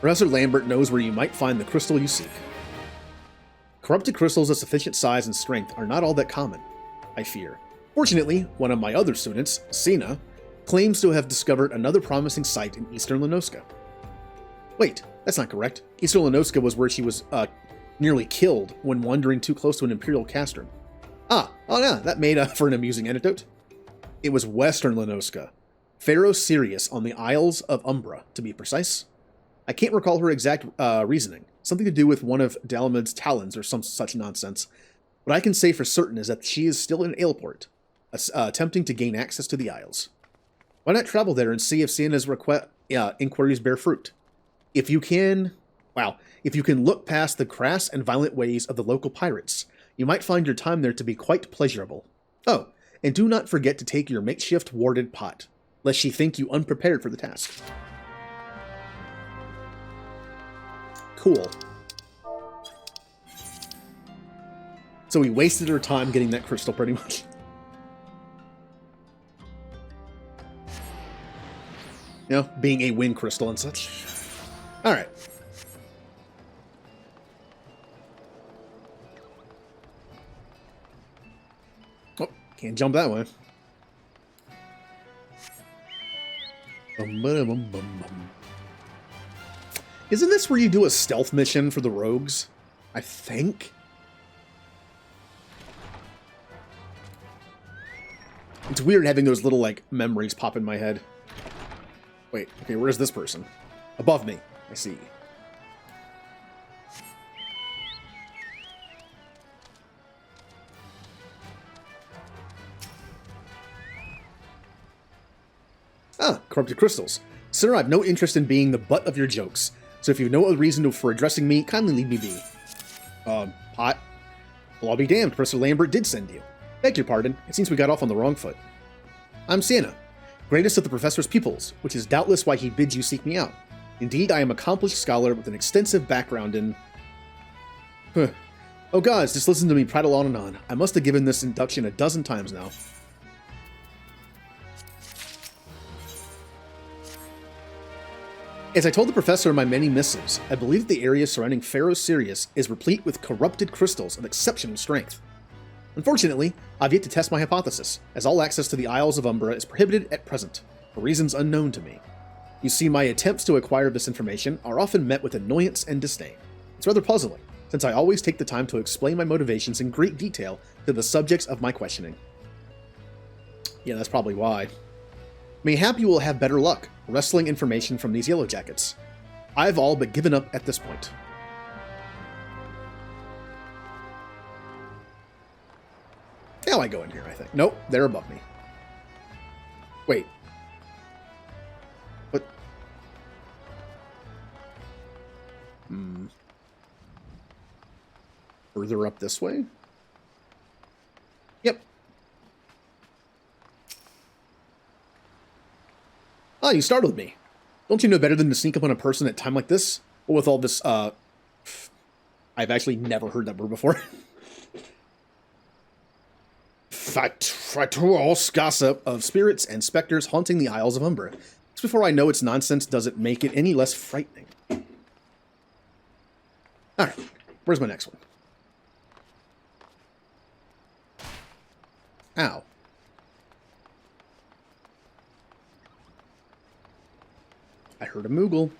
Professor Lambert knows where you might find the crystal you seek. Corrupted crystals of sufficient size and strength are not all that common, I fear. Fortunately, one of my other students, Sina, claims to have discovered another promising site in eastern Lenoska. Wait, that's not correct. Eastern Lenoska was where she was nearly killed when wandering too close to an Imperial castrum. Oh yeah, that made for an amusing anecdote. It was Western Lenoska. Pharaoh Sirius on the Isles of Umbra, to be precise. I can't recall her exact reasoning. Something to do with one of Dalamud's talons or some such nonsense. What I can say for certain is that she is still in Ailport, attempting to gain access to the Isles. Why not travel there and see if Sienna's inquiries bear fruit? If you can look past the crass and violent ways of the local pirates, you might find your time there to be quite pleasurable. Oh, and do not forget to take your makeshift warded pot, lest she think you unprepared for the task. Cool. So we wasted our time getting that crystal, pretty much. You know, being a wind crystal and such. Alright. Oh, can't jump that way. Isn't this where you do a stealth mission for the rogues? I think. It's weird having those little, like, memories pop in my head. Wait, okay, where's this person? Above me. I see. Ah, corrupted crystals. Sir, I've no interest in being the butt of your jokes, so if you have no other reason for addressing me, kindly leave me be. Pot? Well, I'll be damned, Professor Lambert did send you. Beg your pardon, it seems we got off on the wrong foot. I'm Sienna, greatest of the Professor's pupils, which is doubtless why he bids you seek me out. Indeed, I am an accomplished scholar with an extensive background in... Oh gods, just listen to me prattle on and on. I must have given this induction a dozen times now. As I told the professor in my many missives, I believe that the area surrounding Pharaoh Sirius is replete with corrupted crystals of exceptional strength. Unfortunately, I've yet to test my hypothesis, as all access to the Isles of Umbra is prohibited at present, for reasons unknown to me. You see, my attempts to acquire this information are often met with annoyance and disdain. It's rather puzzling, since I always take the time to explain my motivations in great detail to the subjects of my questioning. Yeah, that's probably why. Mayhap you will have better luck wresting information from these yellow jackets. I've all but given up at this point. Now I go in here, I think. Nope, they're above me. Wait. What? Further up this way? Yep. Ah, you startled me. Don't you know better than to sneak up on a person at a time like this? Well, with all this, I've actually never heard that word before. False gossip of spirits and specters haunting the Isles of Umbra. Just before I know its nonsense doesn't make it any less frightening. Alright, where's my next one? Ow. I heard a moogle.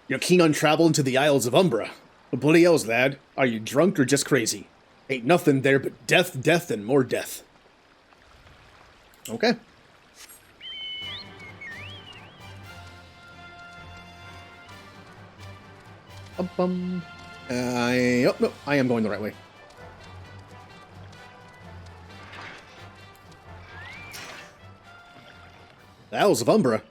You're keen on travel into the Isles of Umbra. What bloody else, lad? Are you drunk or just crazy? Ain't nothing there but death, death, and more death. Okay. Oh, no, I am going the right way. The Isles of Umbra?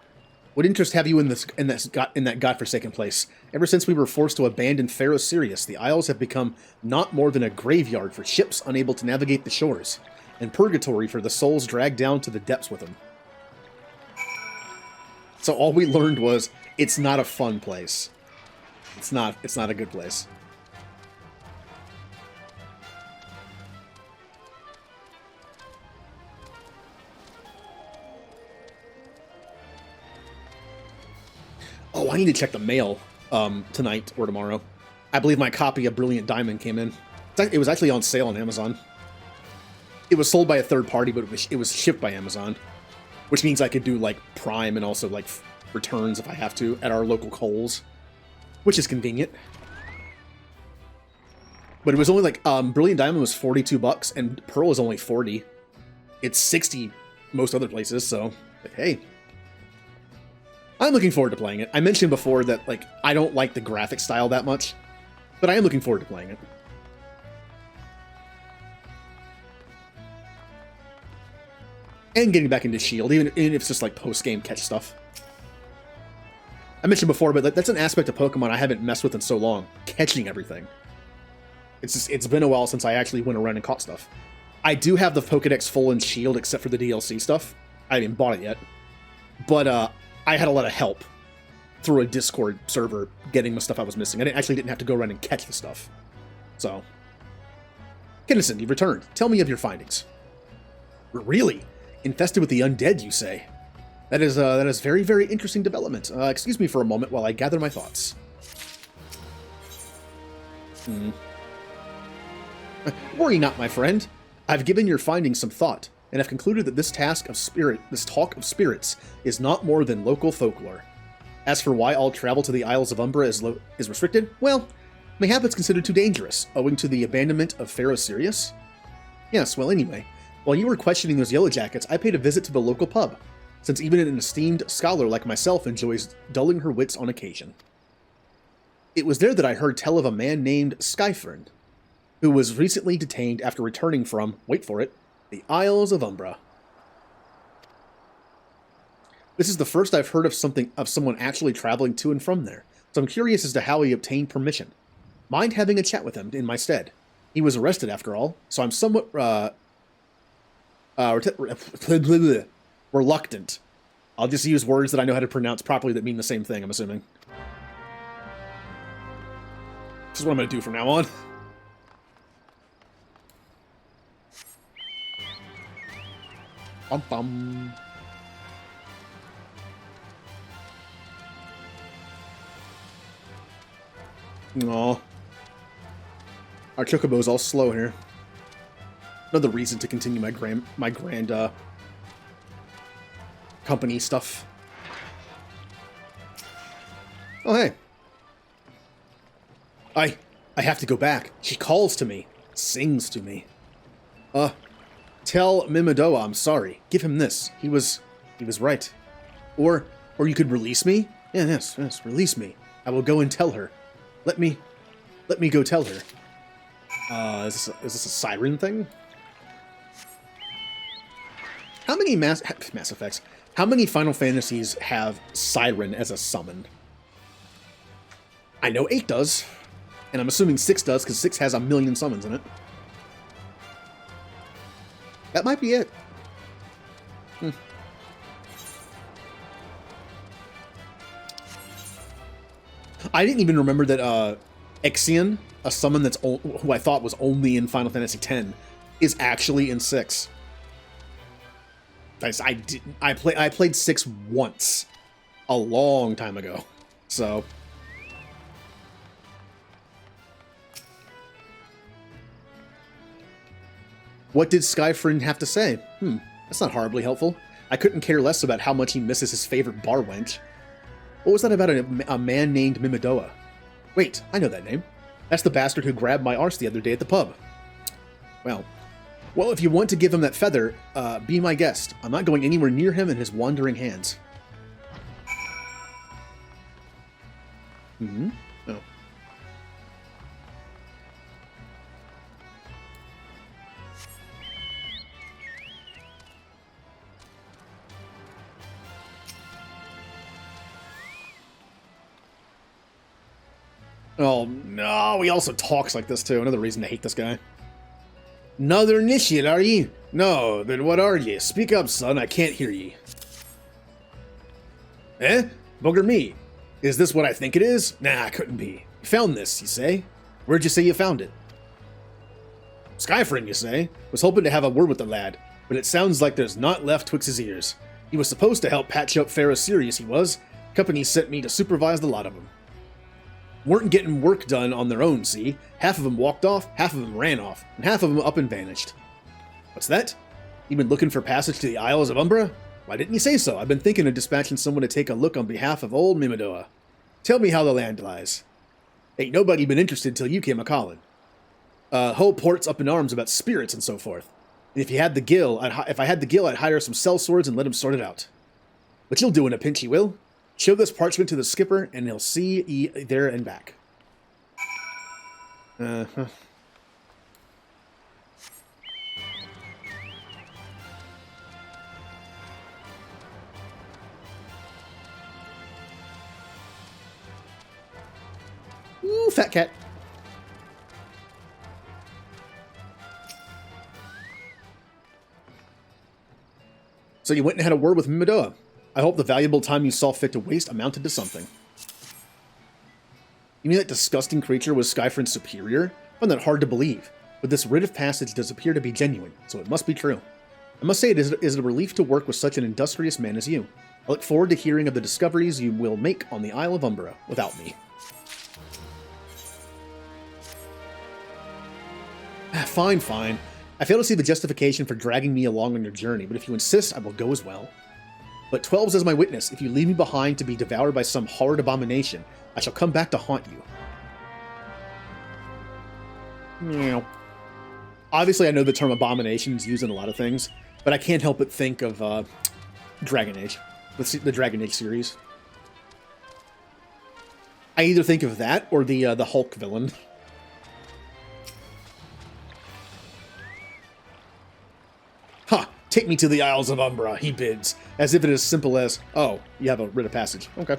What interest have you in that godforsaken place? Ever since we were forced to abandon Pharaoh Sirius, the Isles have become not more than a graveyard for ships unable to navigate the shores, and purgatory for the souls dragged down to the depths with them. So all we learned was it's not a fun place. It's not a good place. Oh, I need to check the mail tonight or tomorrow. I believe my copy of Brilliant Diamond came in. It was actually on sale on Amazon. It was sold by a third party, but it was shipped by Amazon, which means I could do like Prime and also like returns if I have to at our local Kohl's, which is convenient. But it was only like Brilliant Diamond was $42 and Pearl is only $40. It's $60 most other places, so like, hey. I'm looking forward to playing it. I mentioned before that like I don't like the graphic style that much, but I am looking forward to playing it. And getting back into Shield, even if it's just like post-game catch stuff. I mentioned before, but that's an aspect of Pokemon I haven't messed with in so long. Catching everything. It's been a while since I actually went around and caught stuff. I do have the Pokedex full in Shield except for the DLC stuff. I haven't bought it yet. But I had a lot of help through a Discord server getting the stuff I was missing. I actually didn't have to go around and catch the stuff. So. Kinnison, you've returned. Tell me of your findings. Really? Infested with the undead, you say? That is very, very interesting development. Excuse me for a moment while I gather my thoughts. Worry not, my friend. I've given your findings some thought, and have concluded that this talk of spirits is not more than local folklore. As for why all travel to the Isles of Umbra is restricted, well, mayhap it's considered too dangerous, owing to the abandonment of Pharaoh Sirius? Yes, well anyway, while you were questioning those Yellow Jackets, I paid a visit to the local pub, since even an esteemed scholar like myself enjoys dulling her wits on occasion. It was there that I heard tell of a man named Skyfern, who was recently detained after returning from, wait for it, the Isles of Umbra. This is the first I've heard of someone actually traveling to and from there, so I'm curious as to how he obtained permission. Mind having a chat with him in my stead. He was arrested after all, so I'm somewhat reluctant. I'll just use words that I know how to pronounce properly that mean the same thing, I'm assuming. This is what I'm going to do from now on. Bum bum. Aw. Our Chocobo's all slow here. Another reason to continue my grand company stuff. Oh hey. I have to go back. She calls to me. Sings to me. Tell Mimidoa I'm sorry. Give him this. He was right. Or you could release me? Yeah, yes, release me. I will go and tell her. Let me go tell her. Is this a siren thing? How many Mass Effects? How many Final Fantasies have siren as a summon? I know 8 does, and I'm assuming 6 does because 6 has a million summons in it. That might be it. I didn't even remember that Ixion, a summon that's who I thought was only in Final Fantasy X, is actually in 6. I played 6 once, a long time ago, so. What did Skyfriend have to say? That's not horribly helpful. I couldn't care less about how much he misses his favorite bar wench. What was that about a man named Mimidoa? Wait, I know that name. That's the bastard who grabbed my arse the other day at the pub. Well, if you want to give him that feather, be my guest. I'm not going anywhere near him and his wandering hands. Oh. Oh, no, he also talks like this, too. Another reason to hate this guy. Another initiate, are ye? No, then what are ye? Speak up, son, I can't hear ye. Eh? Bugger me. Is this what I think it is? Nah, couldn't be. You found this, you say? Where'd you say you found it? Skyfriend, you say? Was hoping to have a word with the lad, but it sounds like there's naught left twixt his ears. He was supposed to help patch up Pharaoh Sirius, he was. Company sent me to supervise the lot of them. Weren't getting work done on their own, see? Half of them walked off, half of them ran off, and half of them up and vanished. What's that? You been looking for passage to the Isles of Umbra? Why didn't you say so? I've been thinking of dispatching someone to take a look on behalf of old Mimidoa. Tell me how the land lies. Ain't nobody been interested till you came a-calling. Whole port's up in arms about spirits and so forth. And if I had the gill, I'd hire some sellswords and let him sort it out. But you'll do in a pinch, you will. Show this parchment to the skipper, and he'll see ye there and back. Uh-huh. Ooh, fat cat. So you went and had a word with Mimidoa. I hope the valuable time you saw fit to waste amounted to something. You mean that disgusting creature was Skyfriend's superior? I found that hard to believe, but this writ of passage does appear to be genuine, so it must be true. I must say it is a relief to work with such an industrious man as you. I look forward to hearing of the discoveries you will make on the Isle of Umbra without me. Fine, fine. I fail to see the justification for dragging me along on your journey, but if you insist, I will go as well. But 12's as my witness. If you leave me behind to be devoured by some horrid abomination, I shall come back to haunt you. Meow. Obviously, I know the term abomination is used in a lot of things, but I can't help but think of Dragon Age, the Dragon Age series. I either think of that or the Hulk villain. Ha! Take me to the Isles of Umbra, he bids, as if it is simple as, oh, you have a writ of passage. Okay.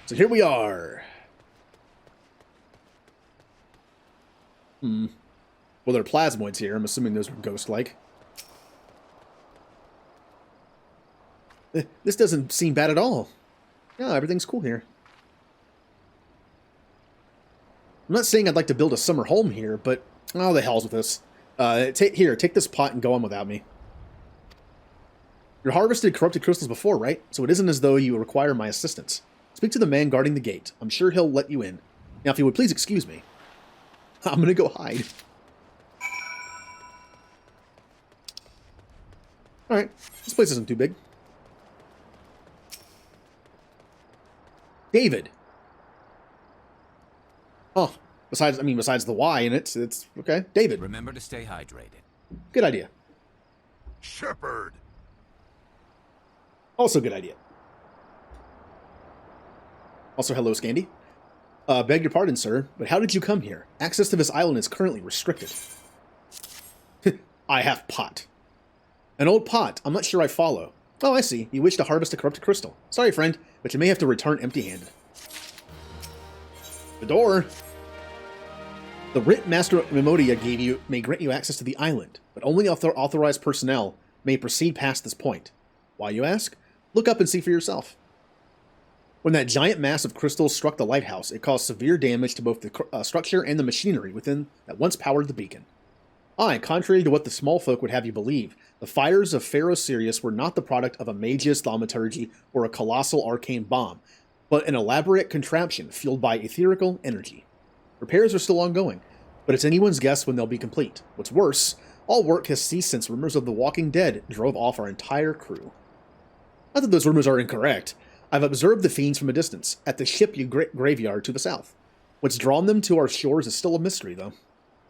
So here we are. Well, there are plasmoids here. I'm assuming those were ghost-like. This doesn't seem bad at all. Yeah, everything's cool here. I'm not saying I'd like to build a summer home here, but oh, the hell's with this. Take this pot and go on without me. You harvested corrupted crystals before, right? So it isn't as though you require my assistance. Speak to the man guarding the gate. I'm sure he'll let you in. Now, if you would please excuse me. I'm gonna go hide. Alright, this place isn't too big. David. Oh, besides the Y in it, it's okay. David. Remember to stay hydrated. Good idea. Shepherd. Also good idea. Also, hello, Scandy. Beg your pardon, sir, but how did you come here? Access to this island is currently restricted. I have pot. An old pot. I'm not sure I follow. Oh, I see. You wish to harvest a corrupted crystal. Sorry, friend, but you may have to return empty-handed. The door. The writ Master Mimodia gave you may grant you access to the island, but only authorized personnel may proceed past this point. Why, you ask? Look up and see for yourself. When that giant mass of crystals struck the lighthouse, it caused severe damage to both the structure and the machinery within that once powered the beacon. Aye, contrary to what the small folk would have you believe, the fires of Pharaoh Sirius were not the product of a mage's thaumaturgy or a colossal arcane bomb, but an elaborate contraption fueled by etherical energy. Repairs are still ongoing, but it's anyone's guess when they'll be complete. What's worse, all work has ceased since rumors of the Walking Dead drove off our entire crew. Not that those rumors are incorrect. I've observed the fiends from a distance, at the graveyard to the south. What's drawn them to our shores is still a mystery, though.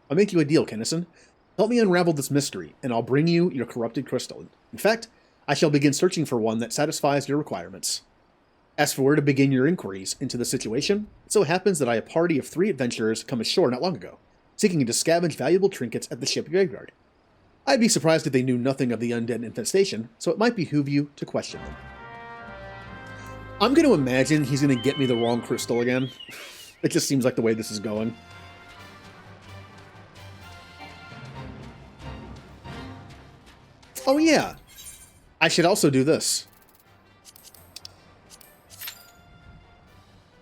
I'll make you a deal, Kennison. Help me unravel this mystery, and I'll bring you your corrupted crystal. In fact, I shall begin searching for one that satisfies your requirements. As for where to begin your inquiries into the situation, it so happens that a party of 3 adventurers come ashore not long ago, seeking to scavenge valuable trinkets at the ship graveyard. I'd be surprised if they knew nothing of the undead infestation, so it might behoove you to question them. I'm going to imagine he's going to get me the wrong crystal again. It just seems like the way this is going. Oh yeah, I should also do this.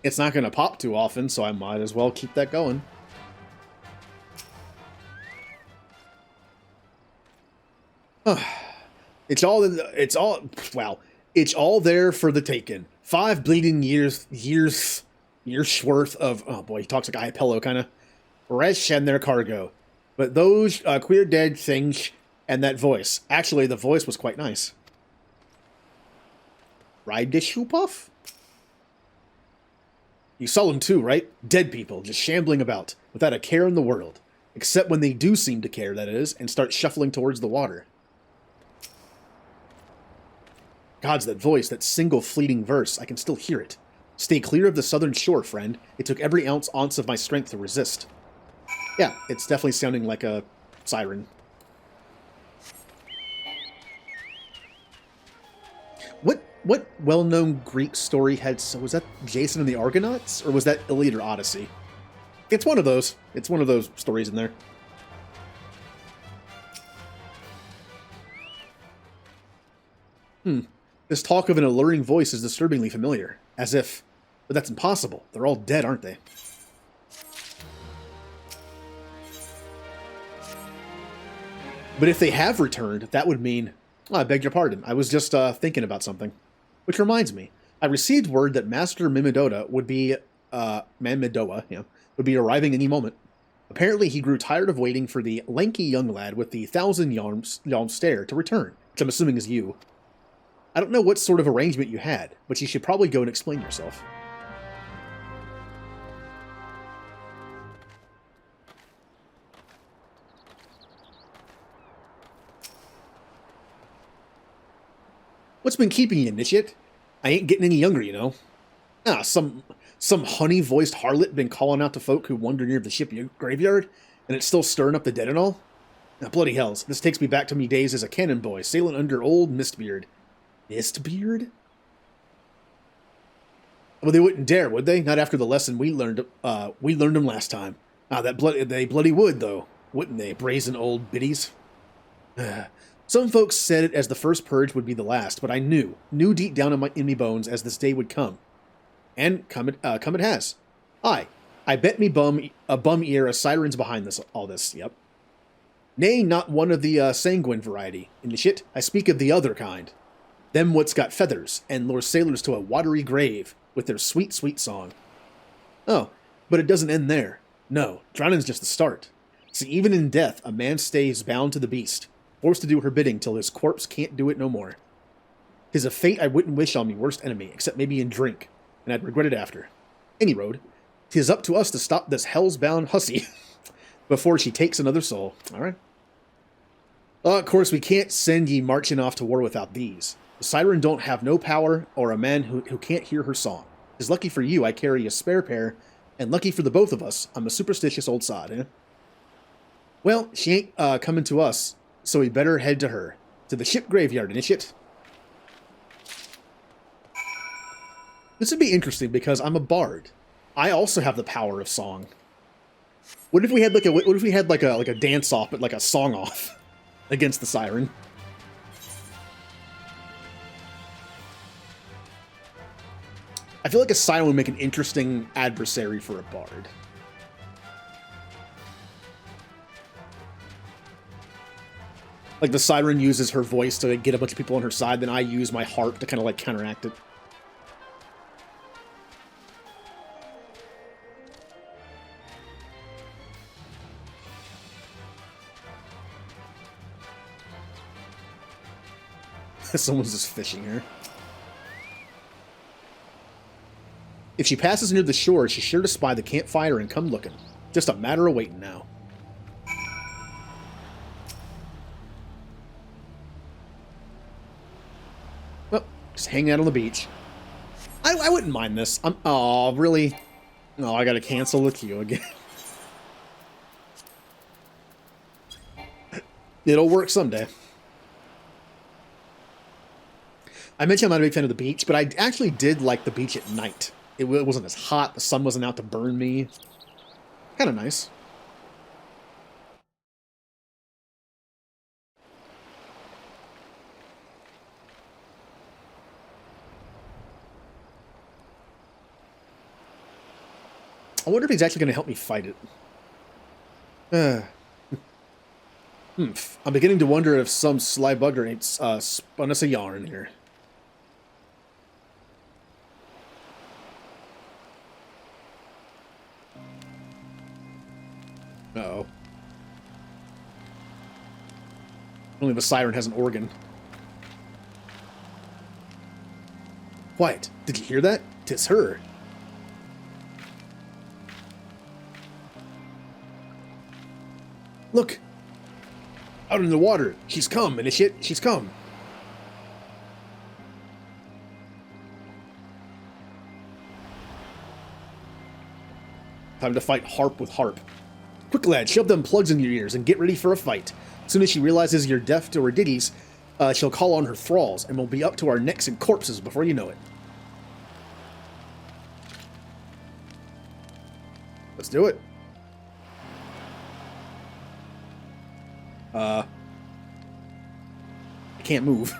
It's not going to pop too often, so I might as well keep that going. It's all there for the taking. 5 bleeding years worth of, oh boy, he talks like a pillow kind of, wresh and their cargo. But those queer dead things and that voice. Actually, the voice was quite nice. Ride the shoe puff? You saw them too, right? Dead people just shambling about without a care in the world. Except when they do seem to care, that is, and start shuffling towards the water. Gods, that voice, that single fleeting verse, I can still hear it. Stay clear of the southern shore, friend. It took every ounce of my strength to resist. Yeah, it's definitely sounding like a siren. What well-known Greek story had... So was that Jason and the Argonauts? Or was that Iliad or Odyssey? It's one of those. It's one of those stories in there. This talk of an alluring voice is disturbingly familiar. As if... But that's impossible. They're all dead, aren't they? But if they have returned, that would mean... Oh, I beg your pardon. I was just thinking about something. Which reminds me. I received word that Master Mimidoda would be... Mamidoa, yeah, would be arriving any moment. Apparently he grew tired of waiting for the lanky young lad with the 1,000-yalm stare to return, which I'm assuming is you. I don't know what sort of arrangement you had, but you should probably go and explain yourself. What's been keeping you, initiate? I ain't getting any younger, you know. Ah, some honey-voiced harlot been calling out to folk who wander near the ship graveyard, and it's still stirring up the dead and all? Now, bloody hells, this takes me back to me days as a cannon boy, sailing under old Mistbeard. Mistbeard? Well, they wouldn't dare, would they? Not after the lesson we learned them last time. Ah, they bloody would, though, wouldn't they, brazen old biddies? Some folks said it as the first purge would be the last, but I knew deep down in me bones as this day would come. And come it has. I bet me bum ear a siren's behind all this, yep. Nay, not one of the sanguine variety. Initiate, I speak of the other kind. Them what's got feathers, and lure sailors to a watery grave, with their sweet, sweet song. Oh, but it doesn't end there. No, drowning's just the start. See, even in death, a man stays bound to the beast, forced to do her bidding till his corpse can't do it no more. 'Tis a fate I wouldn't wish on me worst enemy, except maybe in drink, and I'd regret it after. Any road, 'tis up to us to stop this hell's-bound hussy before she takes another soul. All right. Of course, we can't send ye marching off to war without these. The siren don't have no power, or a man who can't hear her song. 'Tis lucky for you I carry a spare pair, and lucky for the both of us, I'm a superstitious old sod, eh? Well, she ain't coming to us, so we better head to her. To the ship graveyard, initiate. This would be interesting because I'm a bard. I also have the power of song. What if we had like a dance off, but like a song off against the siren? I feel like a siren would make an interesting adversary for a bard. Like the siren uses her voice to get a bunch of people on her side, then I use my harp to kind of like counteract it. Someone's just fishing her. If she passes near the shore, she's sure to spy the campfire and come looking. Just a matter of waiting now. Well, just hanging out on the beach. I wouldn't mind this. Oh, really? No, I gotta cancel the queue again. It'll work someday. I mentioned I'm not a big fan of the beach, but I actually did like the beach at night. It wasn't as hot. The sun wasn't out to burn me. Kind of nice. I wonder if he's actually going to help me fight it. I'm beginning to wonder if some sly bugger ain't spun us a yarn here. Uh-oh. Only the siren has an organ. Quiet. Did you hear that? 'Tis her. Look! Out in the water. She's come, initiate. She's come. Time to fight harp with harp. Quick, lad, shove them plugs in your ears and get ready for a fight. As soon as she realizes you're deaf to her ditties, she'll call on her thralls, and we'll be up to our necks in corpses before you know it. Let's do it. I can't move.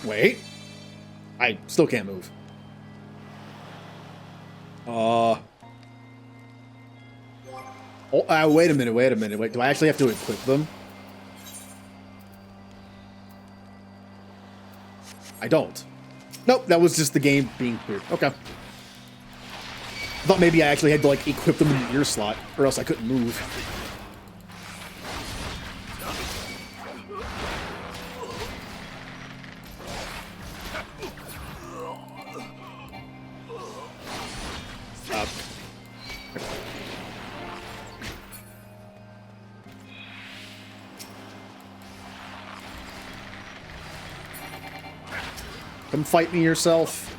Wait. I still can't move. Oh, wait a minute. Wait, do I actually have to equip them? I don't. Nope, that was just the game being weird. Okay. I thought maybe I actually had to, like, equip them in the ear slot, or else I couldn't move. Come fight me yourself.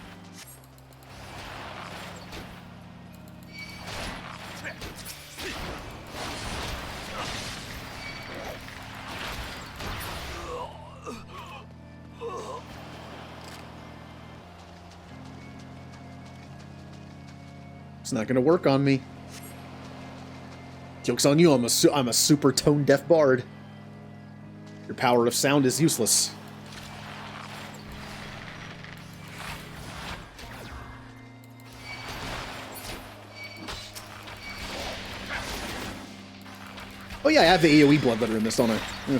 It's not going to work on me. Joke's on you, I'm a super tone-deaf bard. Your power of sound is useless. Oh yeah, I have the AoE Bloodletter in this, don't I? Yeah.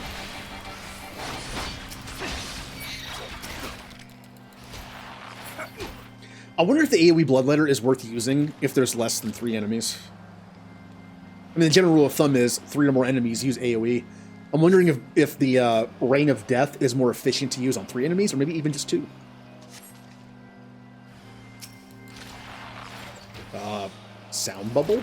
I wonder if the AoE Bloodletter is worth using if there's less than 3 enemies. I mean, the general rule of thumb is 3 or more enemies use AoE. I'm wondering if the Rain of Death is more efficient to use on 3 enemies, or maybe even just 2. Sound Bubble?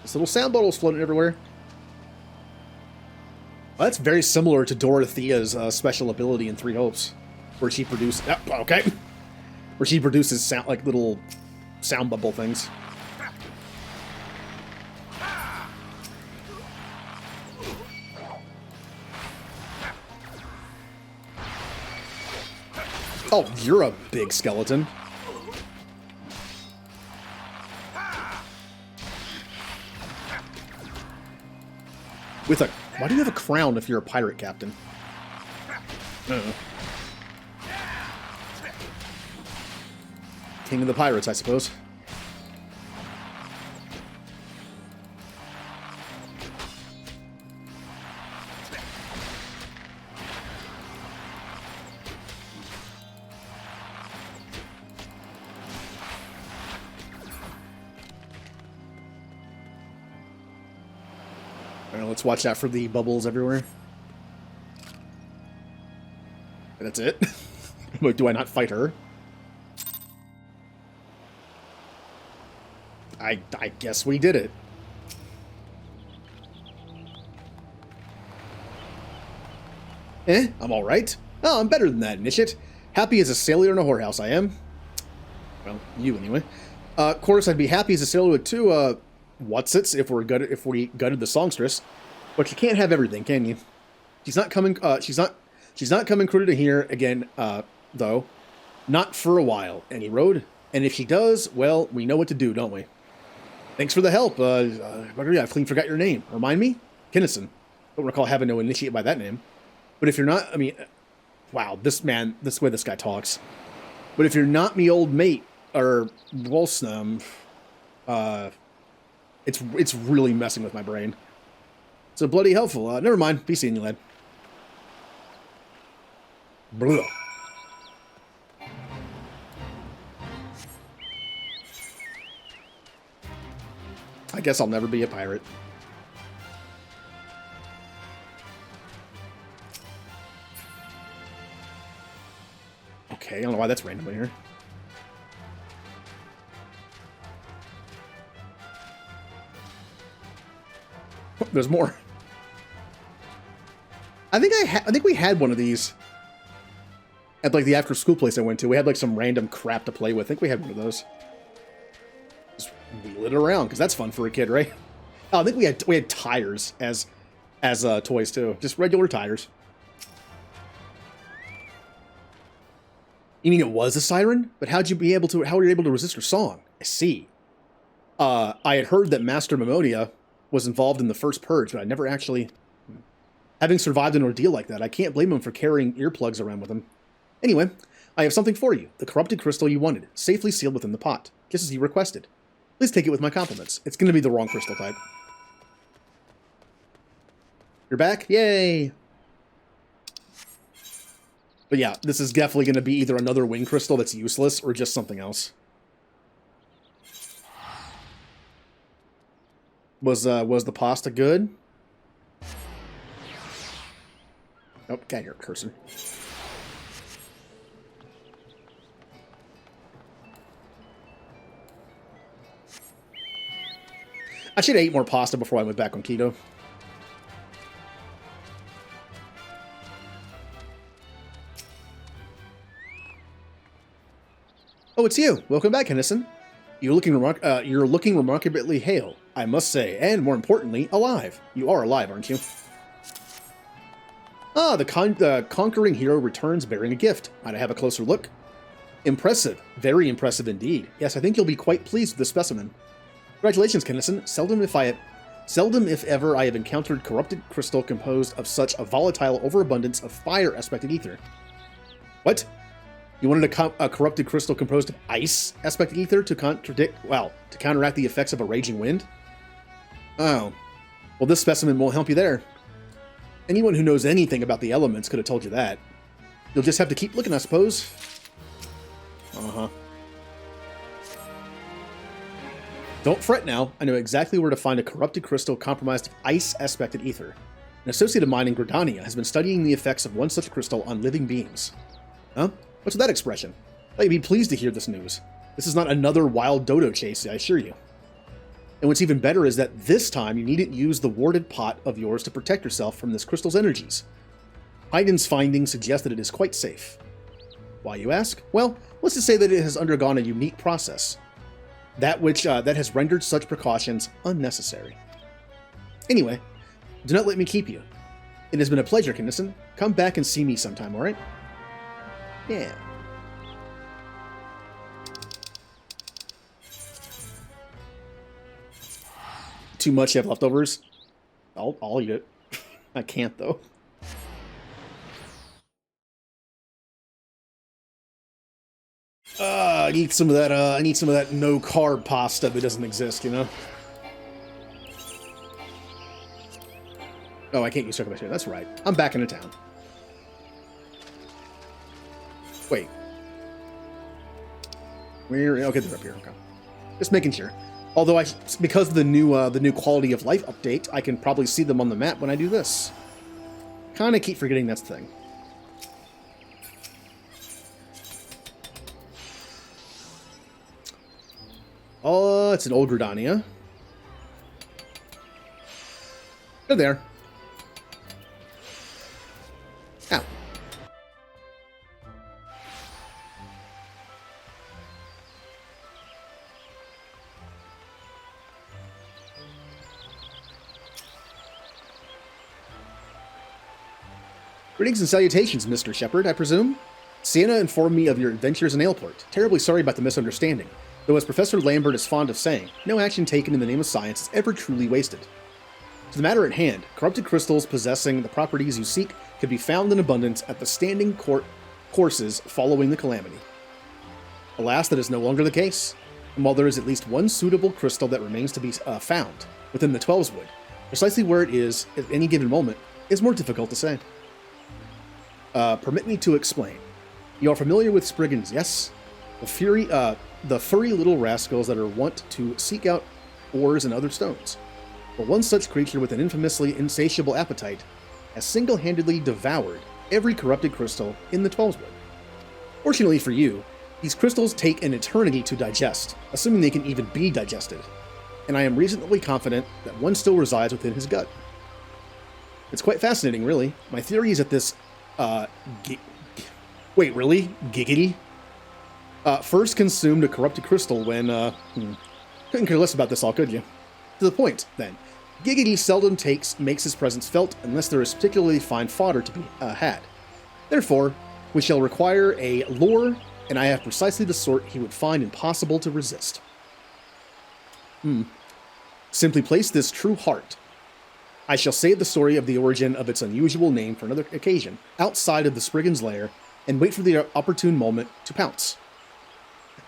This little sound bottle's floating everywhere. Well, that's very similar to Dorothea's special ability in Three Hopes, where she produces where she produces sound like little sound bubble things. Oh, you're a big skeleton. With a... Why do you have a crown if you're a pirate captain? King of the pirates, I suppose. Let's watch out for the bubbles everywhere. That's it? Wait, do I not fight her? I guess we did it. I'm alright. Oh, I'm better than that, Initiate. Happy as a sailor in a whorehouse, I am. Well, you anyway. Of course, I'd be happy as a sailor with 2, whatsits if we gutted the songstress. But you can't have everything, can you? She's not coming. She's not coming critter to here again. Though. Not for a while, any road. And if she does, well, we know what to do, don't we? Thanks for the help. I clean forgot your name. Remind me? Kinnison. Don't recall having no initiate by that name. But if you're not, I mean, wow, this way this guy talks. But if you're not me old mate, or Wolsnum, it's really messing with my brain. So bloody helpful. Never mind. Be seeing you, lad. Blah. I guess I'll never be a pirate. Okay, I don't know why that's randomly here. Oh, there's more. I think we had one of these at like the after school place I went to. We had like some random crap to play with. I think we had one of those. Just wheel it around because that's fun for a kid, right? Oh, I think we had tires as toys too. Just regular tires. You mean it was a siren? But how were you able to resist her song? I see. I had heard that Master Mimonia was involved in the first purge, but I never actually... Having survived an ordeal like that, I can't blame him for carrying earplugs around with him. Anyway, I have something for you. The corrupted crystal you wanted, safely sealed within the pot, just as you requested. Please take it with my compliments. It's going to be the wrong crystal type. You're back? Yay! But yeah, this is definitely going to be either another wing crystal that's useless or just something else. Was the pasta good? Oh, got your cursor. I should have ate more pasta before I went back on keto. Oh, it's you. Welcome back, Henderson. You're looking remarkably hale, I must say, and more importantly, alive. You are alive, aren't you? Ah, the conquering hero returns bearing a gift. Might I have a closer look? Impressive. Very impressive indeed. Yes, I think you'll be quite pleased with the specimen. Congratulations, Kennison. Seldom if ever I have encountered corrupted crystal composed of such a volatile overabundance of fire aspected ether. What? You wanted a corrupted crystal composed of ice aspected ether to counteract the effects of a raging wind? Oh. Well, this specimen won't help you there. Anyone who knows anything about the elements could have told you that. You'll just have to keep looking, I suppose. Uh-huh. Don't fret now. I know exactly where to find a corrupted crystal comprised of ice-aspected ether. An associate of mine in Gridania has been studying the effects of one such crystal on living beings. Huh? What's that expression? I'd be pleased to hear this news. This is not another wild dodo chase, I assure you. And what's even better is that this time you needn't use the warded pot of yours to protect yourself from this crystal's energies. Haydn's findings suggest that it is quite safe. Why, you ask? Well, let's just say that it has undergone a unique process. That has rendered such precautions unnecessary. Anyway, do not let me keep you. It has been a pleasure, Kinnison. Come back and see me sometime, alright? Yeah. Too much, you have leftovers? I'll eat it. I can't, though. I need some of that, no carb pasta that doesn't exist, you know? Oh, I can't use circumvention. That's right. I'm back into town. Wait. Where? Okay, they're up here. Okay. Just making sure. Although because of the new quality of life update, I can probably see them on the map when I do this. Kind of keep forgetting that's the thing. Oh, it's an old Gridania. Go there. Ow. Greetings and salutations, Mr. Shepard, I presume? Sienna informed me of your adventures in Aleport. Terribly sorry about the misunderstanding. Though as Professor Lambert is fond of saying, no action taken in the name of science is ever truly wasted. To the matter at hand, corrupted crystals possessing the properties you seek could be found in abundance at the standing courses following the calamity. Alas, that is no longer the case, and while there is at least one suitable crystal that remains to be found within the Twelveswood, precisely where it is at any given moment is more difficult to say. Permit me to explain. You are familiar with Spriggans, yes? The furry little rascals that are wont to seek out ores and other stones. But one such creature with an infamously insatiable appetite has single-handedly devoured every corrupted crystal in the Twelveswood. Fortunately for you, these crystals take an eternity to digest, assuming they can even be digested, and I am reasonably confident that one still resides within his gut. It's quite fascinating, really. My theory is that this, wait, really? Giggity? First consumed a corrupted crystal when, couldn't care less about this all, could you? To the point, then. Giggity seldom makes his presence felt unless there is particularly fine fodder to be had. Therefore, we shall require a lure, and I have precisely the sort he would find impossible to resist. Simply place this true heart. I shall save the story of the origin of its unusual name for another occasion, outside of the Spriggan's lair, and wait for the opportune moment to pounce.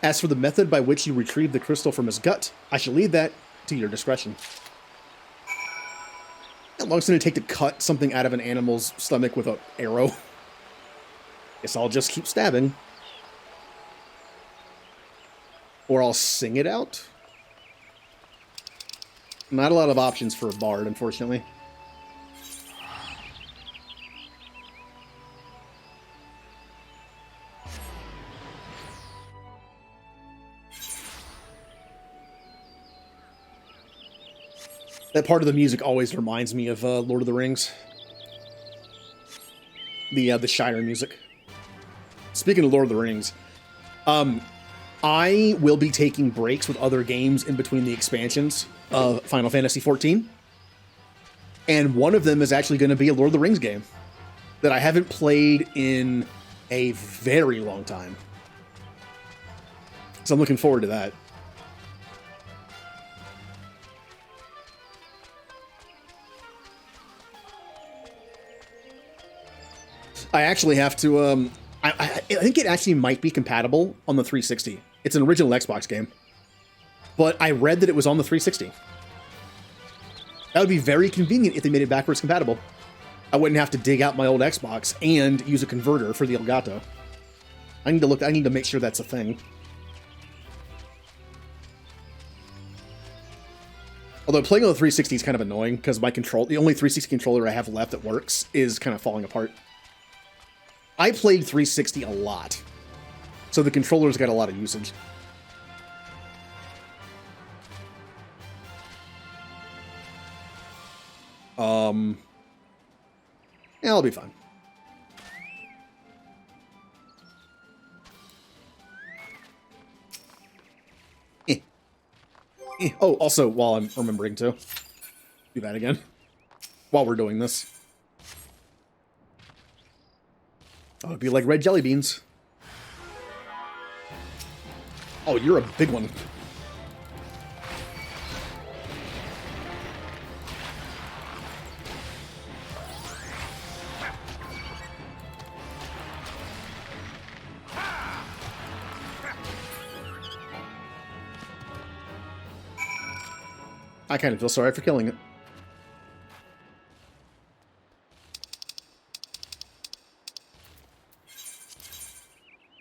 As for the method by which you retrieve the crystal from his gut, I shall leave that to your discretion. How long it's going to take to cut something out of an animal's stomach with an arrow? Guess I'll just keep stabbing. Or I'll sing it out? Not a lot of options for a bard, unfortunately. That part of the music always reminds me of Lord of the Rings. The Shire music. Speaking of Lord of the Rings, I will be taking breaks with other games in between the expansions of Final Fantasy XIV. And one of them is actually going to be a Lord of the Rings game that I haven't played in a very long time. So I'm looking forward to that. I actually have to, I think it actually might be compatible on the 360. It's an original Xbox game. But I read that it was on the 360. That would be very convenient if they made it backwards compatible. I wouldn't have to dig out my old Xbox and use a converter for the Elgato. I need to make sure that's a thing. Although playing on the 360 is kind of annoying because the only 360 controller I have left that works is kind of falling apart. I played 360 a lot, so the controller's got a lot of usage. Yeah, I'll be fine. Oh, also, while I'm remembering to do that again, while we're doing this. Oh, it'd be like red jelly beans. Oh, you're a big one. I kind of feel sorry for killing it.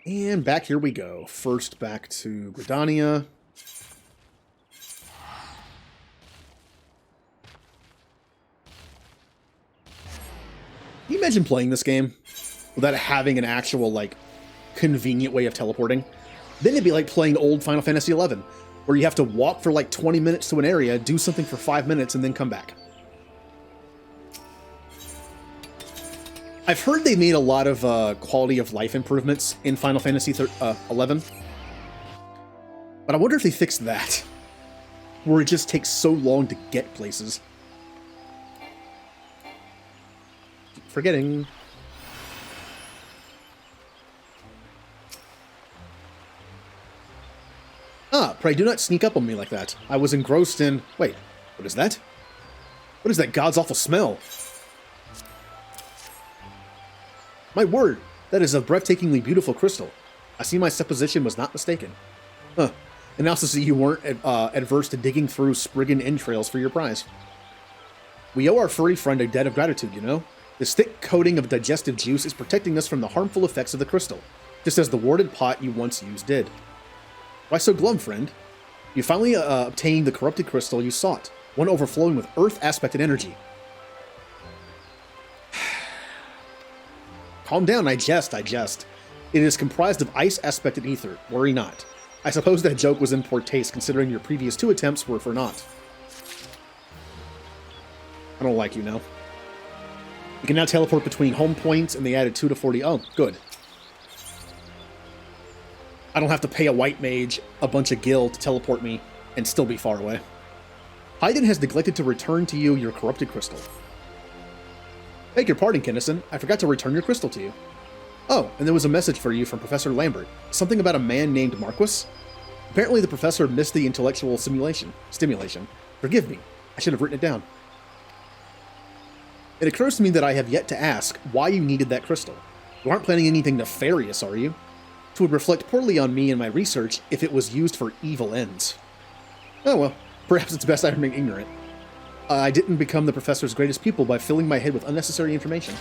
And back here we go. First back to Gridania. Can you imagine playing this game without having an actual, like, convenient way of teleporting? Then it'd be like playing old Final Fantasy XI, where you have to walk for like 20 minutes to an area, do something for 5 minutes, and then come back. I've heard they made a lot of quality of life improvements in Final Fantasy XI, but I wonder if they fixed that, where it just takes so long to get places. Keep forgetting. Ah, pray do not sneak up on me like that. I was engrossed in... Wait, what is that? What is that god's awful smell? My word, that is a breathtakingly beautiful crystal. I see my supposition was not mistaken. Huh. And I also see you weren't adverse to digging through Spriggan entrails for your prize. We owe our furry friend a debt of gratitude, you know? This thick coating of digestive juice is protecting us from the harmful effects of the crystal, just as the warded pot you once used did. Why so glum, friend? You finally obtained the corrupted crystal you sought, one overflowing with earth-aspected energy. Calm down, I jest. It is comprised of ice-aspected ether, worry not. I suppose that joke was in poor taste, considering your previous 2 attempts were for naught. I don't like you now. You can now teleport between home points, and they added 2 to 40. Oh, good. I don't have to pay a white mage a bunch of gil to teleport me and still be far away. Haydn has neglected to return to you your corrupted crystal. Beg your pardon, Kinnison. I forgot to return your crystal to you. Oh, and there was a message for you from Professor Lambert. Something about a man named Marquis? Apparently the professor missed the intellectual stimulation. Forgive me. I should have written it down. It occurs to me that I have yet to ask why you needed that crystal. You aren't planning anything nefarious, are you? It would reflect poorly on me and my research if it was used for evil ends. Oh well, perhaps it's best I remain ignorant. I didn't become the professor's greatest pupil by filling my head with unnecessary information.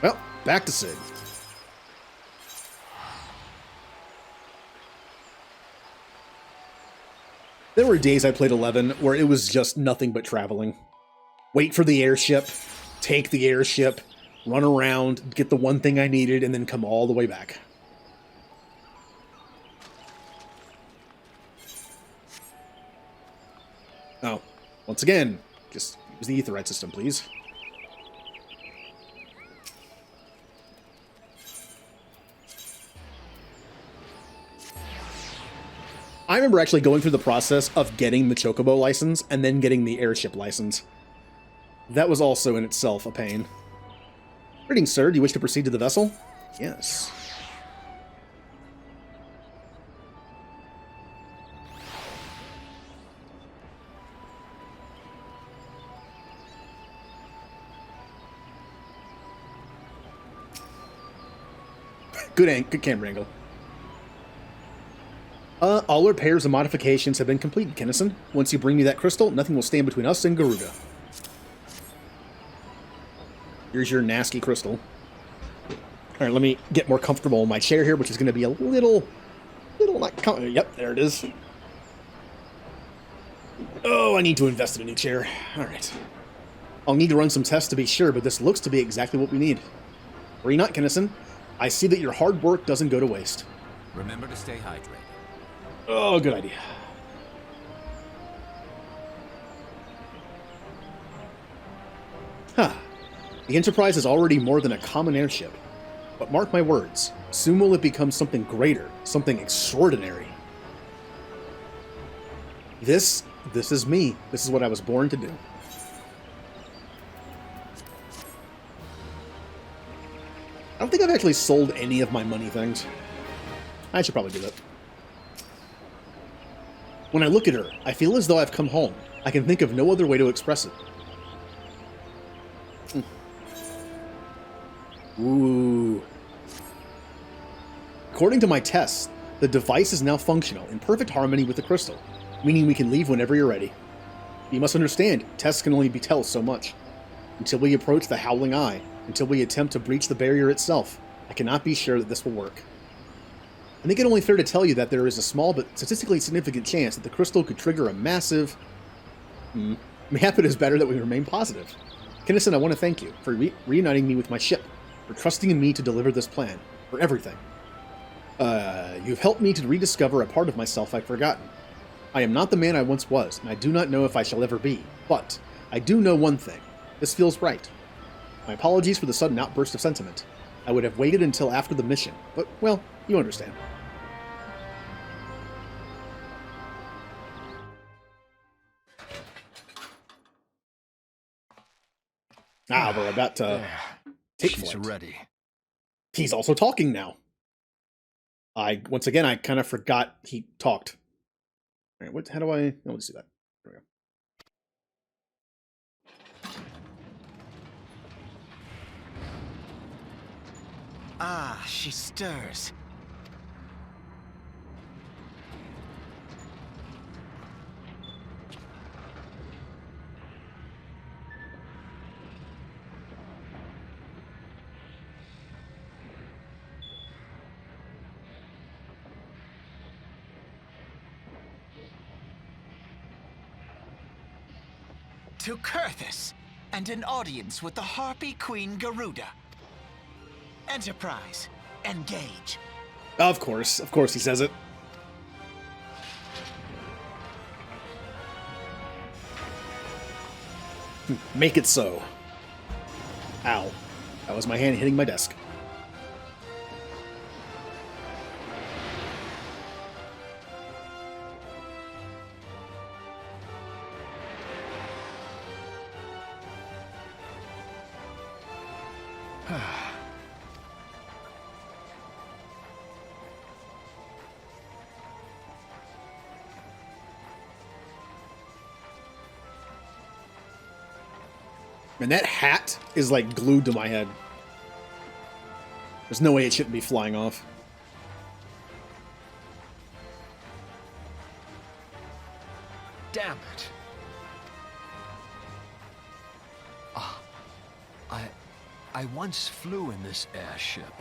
Well, back to Sid. There were days I played 11 where it was just nothing but traveling. Wait for the airship, take the airship, run around, get the one thing I needed, and then come all the way back. Oh, once again, just use the Aetheryte system, please. I remember actually going through the process of getting the Chocobo license and then getting the airship license. That was also in itself a pain. Greetings, sir. Do you wish to proceed to the vessel? Yes. Good camera angle. All repairs and modifications have been completed, Kinnison. Once you bring me that crystal, nothing will stand between us and Garuda. Here's your nasty crystal. Alright, let me get more comfortable in my chair here, which is going to be a little not yep, there it is. Oh, I need to invest in a new chair. Alright. I'll need to run some tests to be sure, but this looks to be exactly what we need. Worry not, Kinnison. I see that your hard work doesn't go to waste. Remember to stay hydrated. Oh, good idea. Huh. The Enterprise is already more than a common airship. But mark my words, soon will it become something greater, something extraordinary. This is me. This is what I was born to do. I don't think I've actually sold any of my money things. I should probably do that. When I look at her, I feel as though I've come home. I can think of no other way to express it. Ooh. According to my tests, the device is now functional, in perfect harmony with the crystal, meaning we can leave whenever you're ready. You must understand, tests can only tell so much. Until we approach the Howling Eye, until we attempt to breach the barrier itself, I cannot be sure that this will work. I think it only fair to tell you that there is a small but statistically significant chance that the crystal could trigger a massive... Mayhap it is better that we remain positive. Kinnison, I want to thank you for reuniting me with my ship, for trusting in me to deliver this plan, for everything. You've helped me to rediscover a part of myself I've forgotten. I am not the man I once was, and I do not know if I shall ever be, but I do know one thing. This feels right. My apologies for the sudden outburst of sentiment. I would have waited until after the mission, but, well, you understand. We're about to take She's flight. ready. He's also talking now. Once again, I kind of forgot he talked. All right, how do I... Oh, let's do that. There we go. Ah, she stirs. To Kurthus, and an audience with the Harpy Queen Garuda. Enterprise, engage. Of course he says it. Make it so. Ow. That was my hand hitting my desk. Man, that hat is like glued to my head. There's no way it shouldn't be flying off. Damn it. Ah, I once flew in this airship,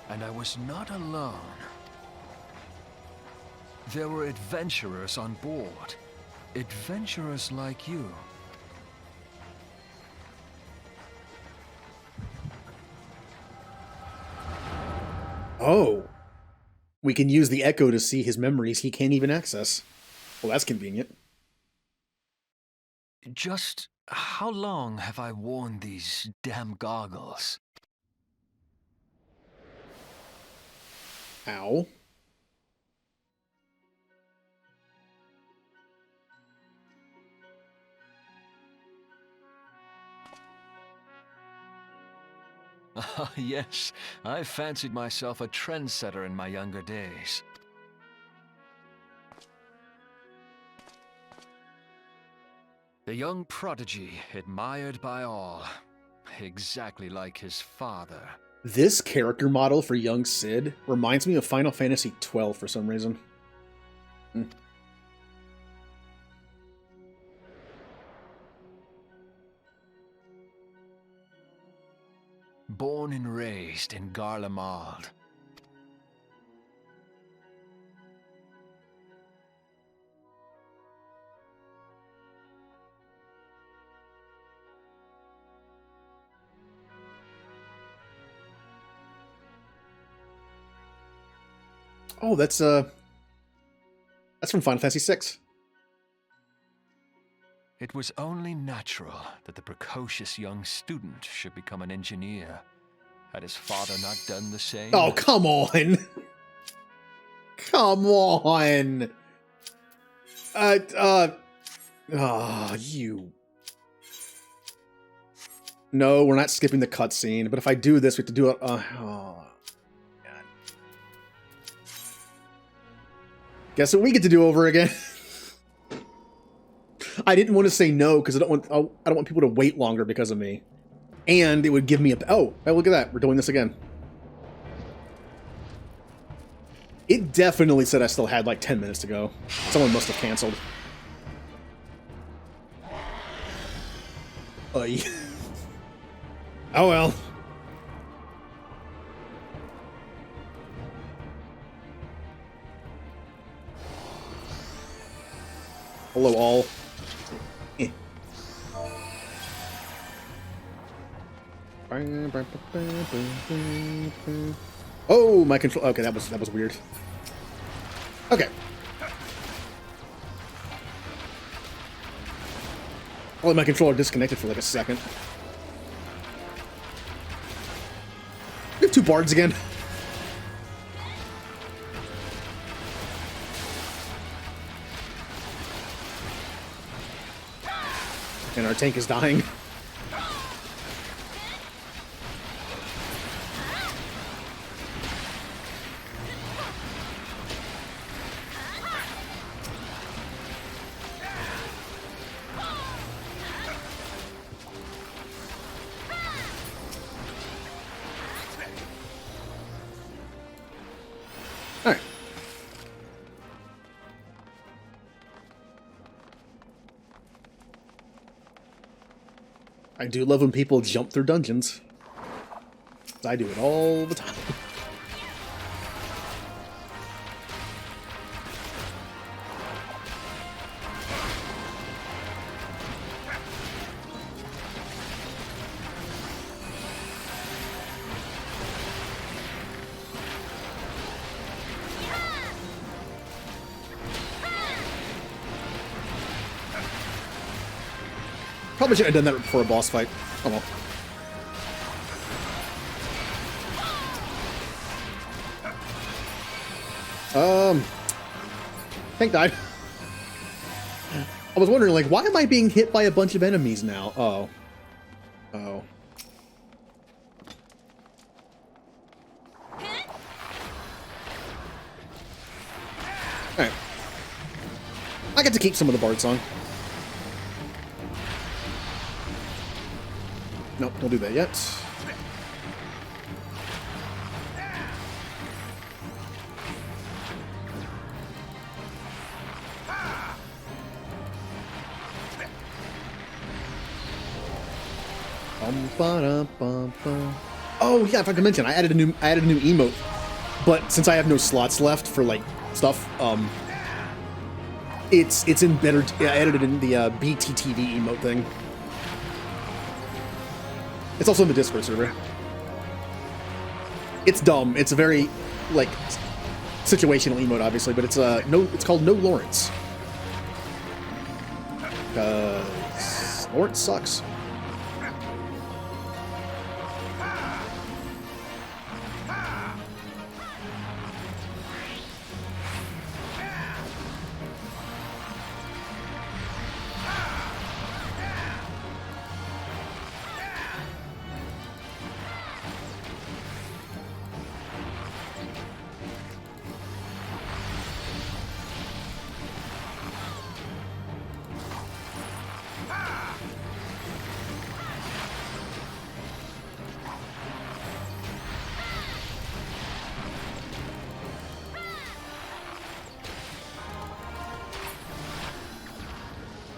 and I was not alone. There were adventurers on board. Adventurers like you. Oh. We can use the Echo to see his memories he can't even access. Well, that's convenient. Just how long have I worn these damn goggles? Ow. Ah, yes, I fancied myself a trendsetter in my younger days. The young prodigy, admired by all, exactly like his father. This character model for young Sid reminds me of Final Fantasy XII for some reason. Born and raised in Garlemald. Oh, that's from Final Fantasy VI. It was only natural that the precocious young student should become an engineer. Had his father not done the same? Oh, come on! Come on! You... No, we're not skipping the cutscene, but if I do this, we have to do it... oh, God. Guess what we get to do over again? I didn't want to say no, because I don't want people to wait longer because of me. And it would give me a... Oh, look at that. We're doing this again. It definitely said I still had like 10 minutes to go. Someone must have canceled. Oy. Oh well. Hello all. Eh. Oh, my control. Okay, that was weird. Okay. Oh, my controller disconnected for like a second. We have two bards again. And our tank is dying. I do love when people jump through dungeons. I do it all the time. Probably should have done that before a boss fight. Oh well. Tank died. I was wondering, like, why am I being hit by a bunch of enemies now? Oh. Oh. Alright. I get to keep some of the Bard song. Nope, don't do that yet. Oh yeah, if I could mention, I added a new emote, but since I have no slots left for like stuff, it's in better. I added it in the BTTV emote thing. It's also in the Discord server. It's dumb. It's a very like situational emote, obviously, but it's it's called No Lawrence. Because Lawrence sucks.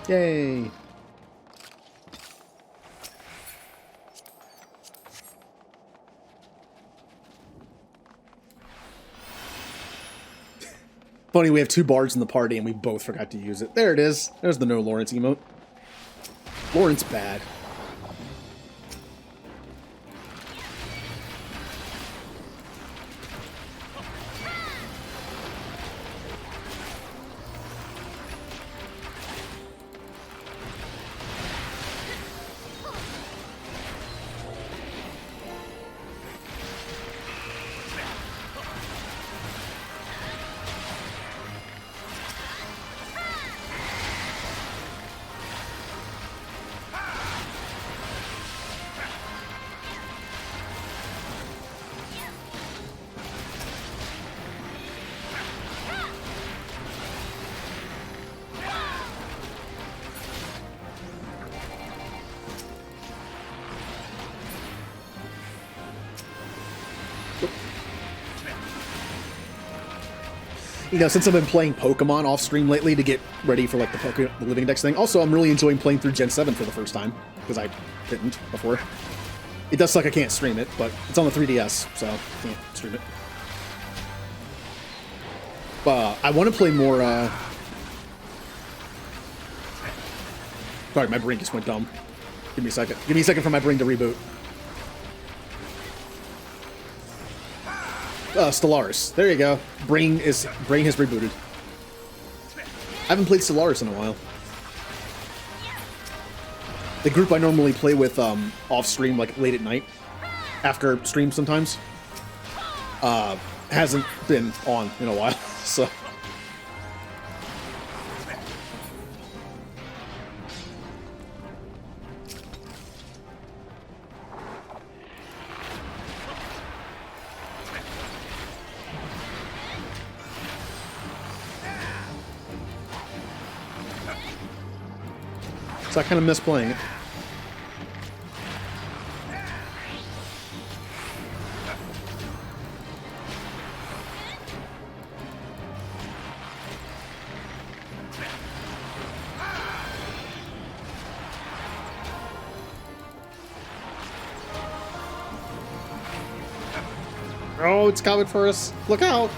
Yay! Funny, we have two bards in the party and we both forgot to use it. There it is. There's the No Lawrence emote. Lawrence bad. You know, since I've been playing Pokemon off stream lately to get ready for like the Living Index thing. Also, I'm really enjoying playing through Gen 7 for the first time because I didn't before. It does suck I can't stream it, but it's on the 3DS, so I can't stream it. I want to play more. Sorry, my brain just went dumb. Give me a second. Give me a second for my brain to reboot. Stellaris. There you go. Brain has rebooted. I haven't played Stellaris in a while. The group I normally play with off stream, like late at night, after stream sometimes, hasn't been on in a while, so. So I kind of miss playing it. Oh, it's coming for us. Look out.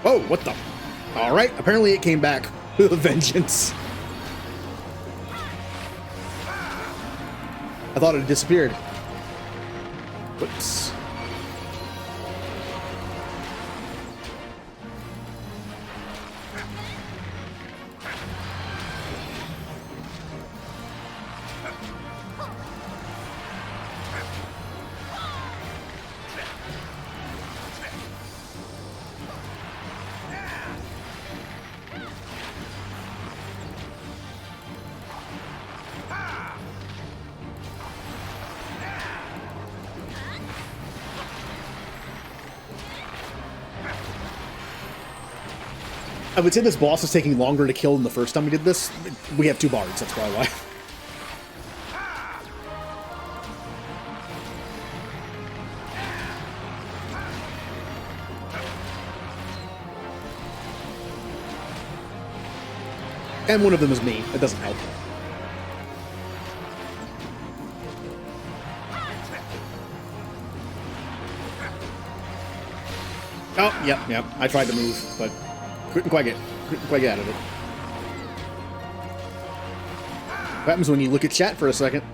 Oh, what the? All right, apparently it came back with a vengeance. I thought it had disappeared. Whoops. I would say this boss is taking longer to kill than the first time we did this. We have 2 bards, that's probably why. And one of them is me. That doesn't help. Oh, yep. I tried to move, but couldn't quite get out of it. What happens when you look at chat for a second?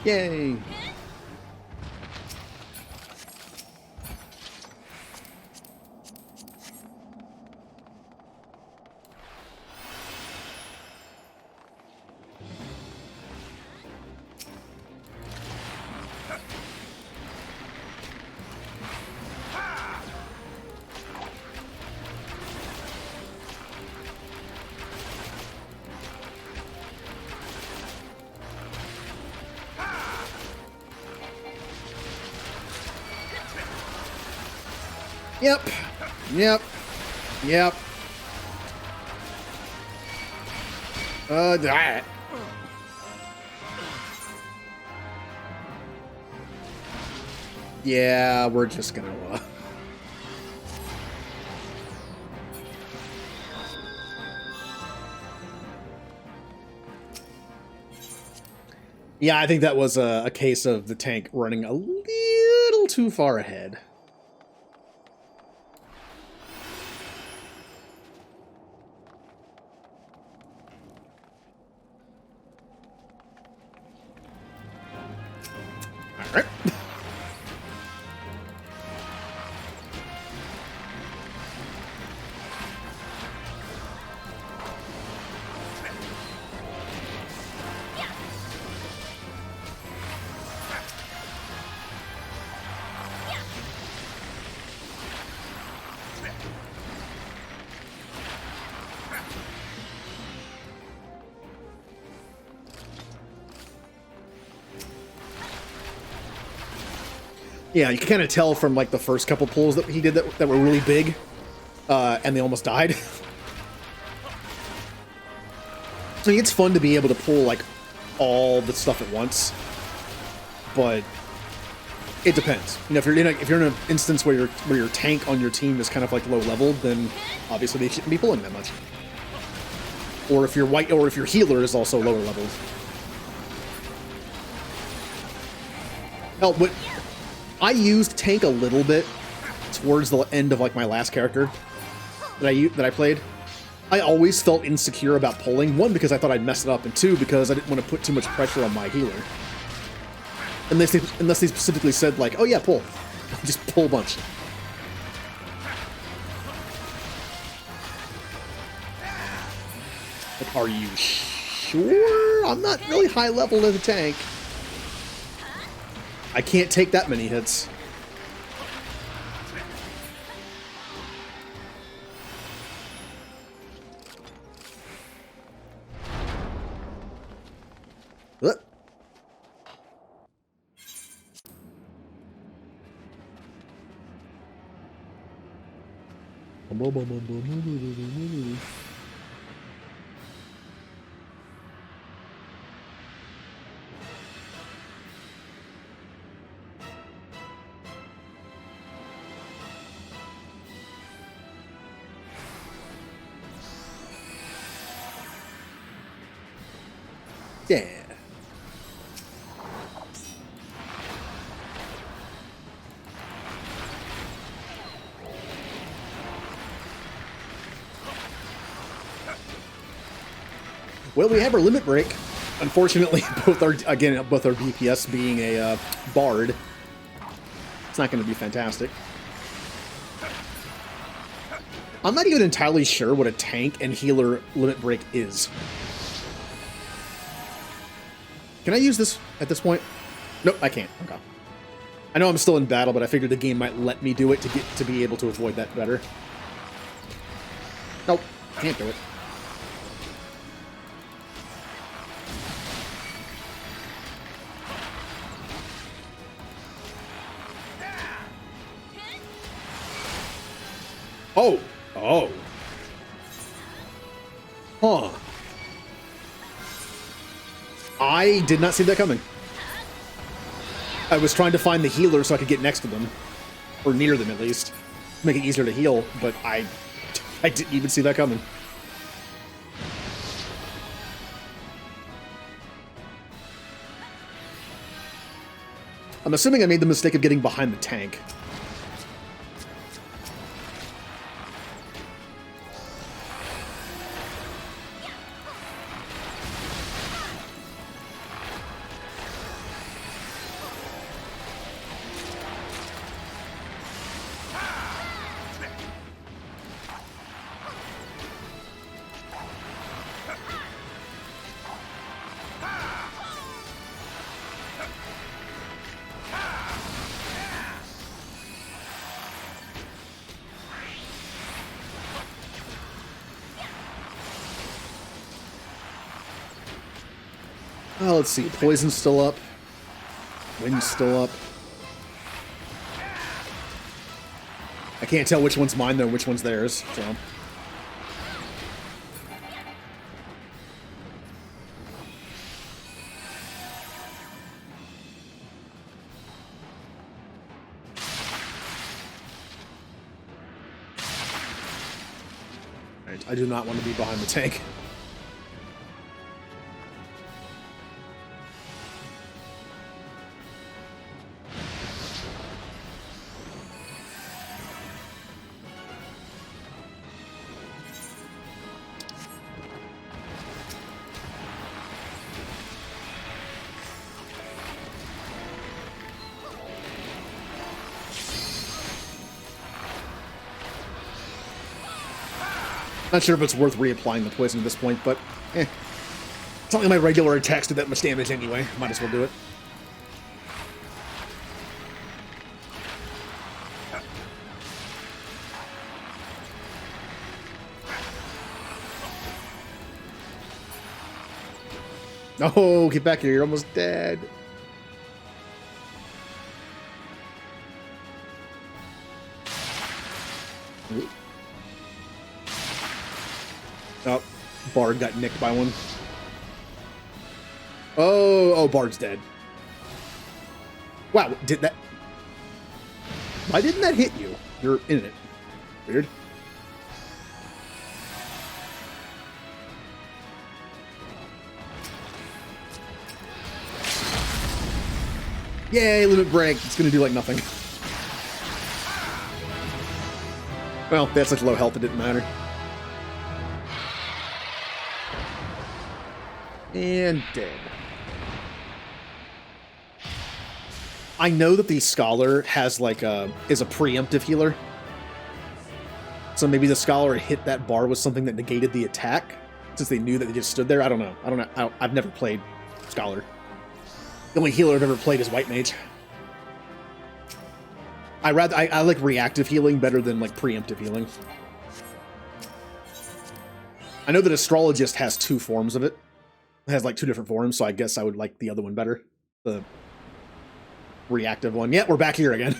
Yay! Yep. That. Yeah, we're just gonna, Yeah, I think that was a case of the tank running a little too far ahead. Alright. Yeah, you can kind of tell from like the first couple pulls that he did that were really big, and they almost died. I mean, it's fun to be able to pull like all the stuff at once, but it depends. You know, if you're in an instance where your tank on your team is kind of like low leveled, then obviously they shouldn't be pulling that much. Or if your healer is also lower leveled. Hell, what I used tank a little bit towards the end of like my last character that I played. I always felt insecure about pulling. 1, because I thought I'd mess it up, and 2, because I didn't want to put too much pressure on my healer. Unless they specifically said like, oh yeah, pull. Just pull a bunch. Like, are you sure? I'm not really high level as a tank. I can't take that many hits. What? Yeah. Well, we have our limit break. Unfortunately, both our DPS being a bard, it's not going to be fantastic. I'm not even entirely sure what a tank and healer limit break is. Can I use this at this point? Nope, I can't. Okay. I know I'm still in battle, but I figured the game might let me do it to be able to avoid that better. Nope, can't do it. Oh! Oh! Huh. I did not see that coming. I was trying to find the healer so I could get next to them. Or near them, at least. Make it easier to heal, but I didn't even see that coming. I'm assuming I made the mistake of getting behind the tank. Oh, let's see. Poison's still up. Wind's still up. I can't tell which one's mine, though, which one's theirs, so... Right, I do not want to be behind the tank. Not sure if it's worth reapplying the poison at this point, but it's not like my regular attacks do that much damage anyway. Might as well do it. Oh, get back here. You're almost dead. Ooh. Oh, Bard got nicked by one. Oh, Bard's dead. Wow, did that... Why didn't that hit you? You're in it. Weird. Yay, limit break. It's gonna do like nothing. Well, they had such low health it didn't matter. And dead. I know that the Scholar has like is a preemptive healer. So maybe the Scholar hit that bar with something that negated the attack, since they knew that they just stood there. I don't know. I've never played Scholar. The only healer I've ever played is White Mage. I like reactive healing better than like preemptive healing. I know that Astrologist has two forms of it. It has like two different forms, so I guess I would like the other one better. The reactive one. Yeah, we're back here again.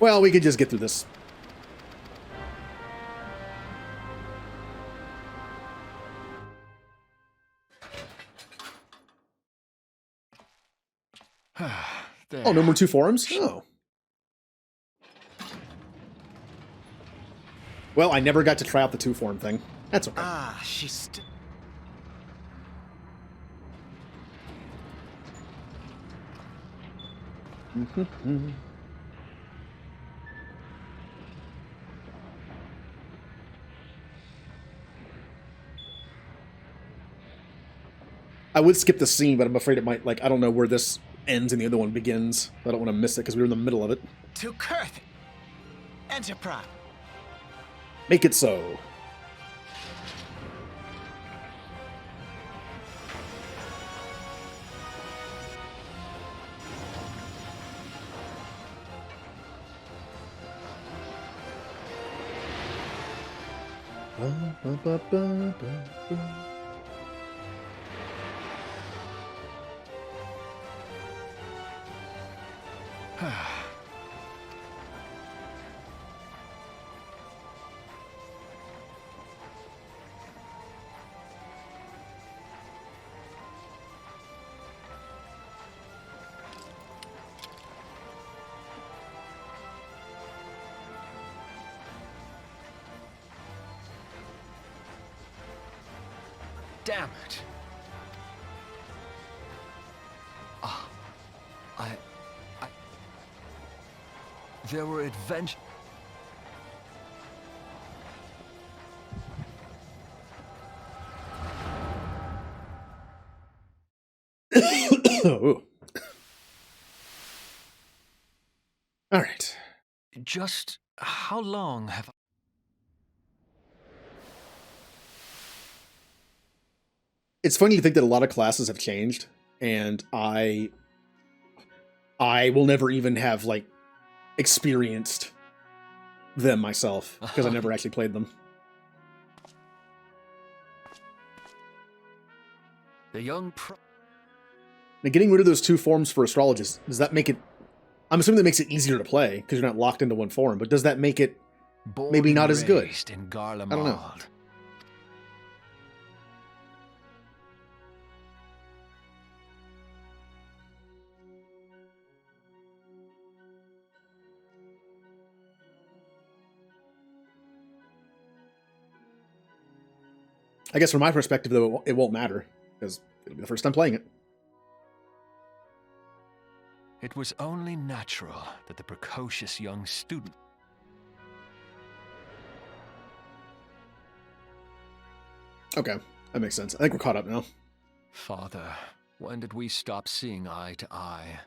Well, we could just get through this. There. Oh, no more 2 forums? Oh. Well, I never got to try out the 2 forum thing. That's okay. Ah, she's I would skip the scene, but I'm afraid it might, like, I don't know where this ends and the other one begins. I don't want to miss it because we were in the middle of it. to Kurth. Enterprise. Make it so. Damn it. Ah, I... There were adventures... Oh. All right. Just how long have I... It's funny to think that a lot of classes have changed, and I will never even have, like, experienced them myself, because I never actually played them. The young Now, getting rid of those 2 forms for astrologists, does that make it... I'm assuming that makes it easier to play, because you're not locked into 1 form, but does that make it maybe not as good? In I don't know. I guess from my perspective, though, it won't matter, because it'll be the first time playing it. It was only natural that the precocious young student... Okay, that makes sense. I think we're caught up now. Father, when did we stop seeing eye to eye?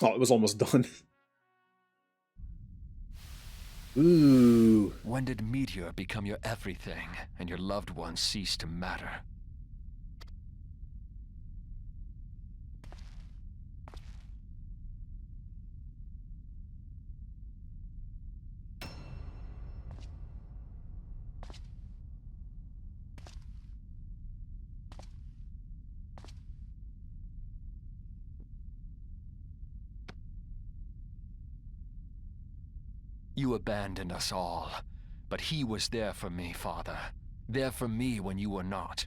Oh, it was almost done. Ooh. When did Meteor become your everything, and your loved ones cease to matter? You abandoned us all, but he was there for me, Father. There for me when you were not.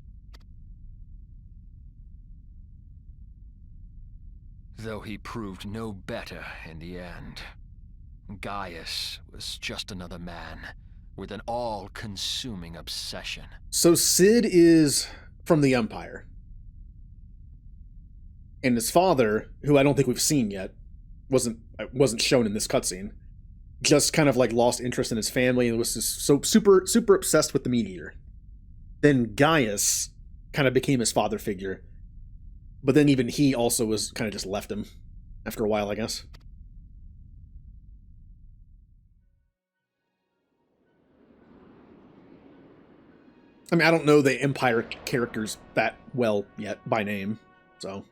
Though he proved no better in the end. Gaius was just another man, with an all-consuming obsession. So Sid is from the Empire. And his father, who I don't think we've seen yet, wasn't shown in this cutscene, just kind of like lost interest in his family and was just so super obsessed with the meteor. Then Gaius kind of became his father figure, but then even he also was kind of just left him after a while, I guess. I mean, I don't know the Empire characters that well yet by name, so.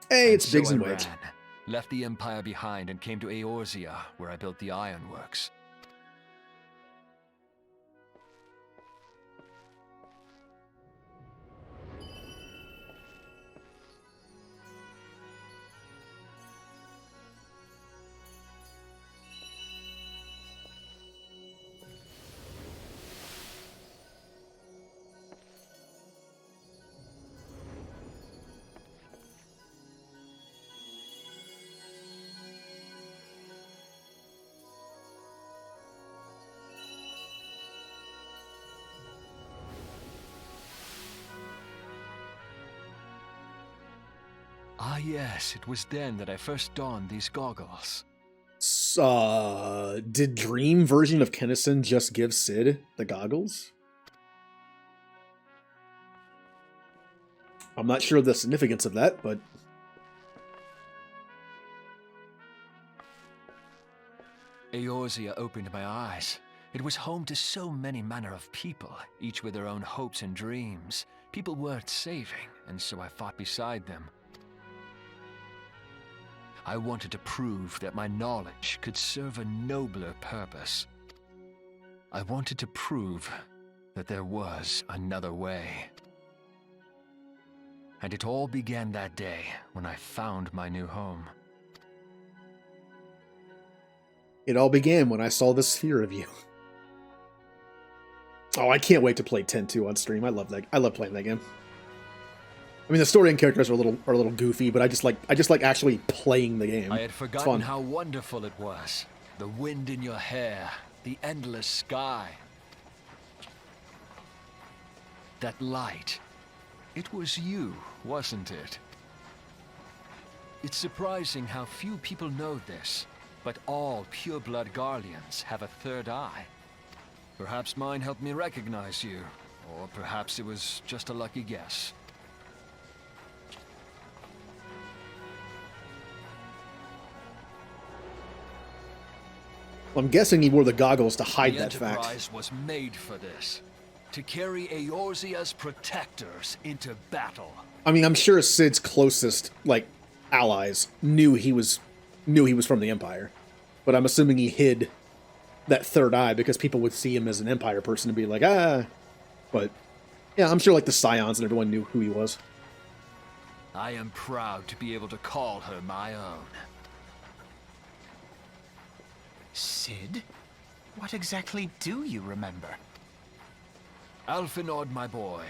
Hey, it's Biggs and Wedge. Left the Empire behind and came to Eorzea, where I built the ironworks. yes, it was then that I first donned these goggles. Did Dream version of Kennison just give Sid the goggles? I'm not sure of the significance of that, but... Eorzea opened my eyes. It was home to so many manner of people, each with their own hopes and dreams. People worth saving, and so I fought beside them. I wanted to prove that my knowledge could serve a nobler purpose. I wanted to prove that there was another way. And it all began that day when I found my new home. It all began when I saw the sphere of you. Oh, I can't wait to play 10-2 on stream. I love that. I love playing that game. I mean, the story and characters are a little goofy, but I just like actually playing the game. I had forgotten how wonderful it was. The wind in your hair, the endless sky. That light. It was you, wasn't it? It's surprising how few people know this, but all pureblood Garleans have a third eye. Perhaps mine helped me recognize you, or perhaps it was just a lucky guess. I'm guessing he wore the goggles to hide that fact. The Enterprise was made for this. To carry Eorzea's protectors into battle. I mean, I'm sure Sid's closest, like, allies knew he was from the Empire. But I'm assuming he hid that third eye because people would see him as an Empire person and be like, ah. But, yeah, I'm sure, like, the Scions and everyone knew who he was. I am proud to be able to call her my own. Sid? What exactly do you remember? Alphinaud, my boy.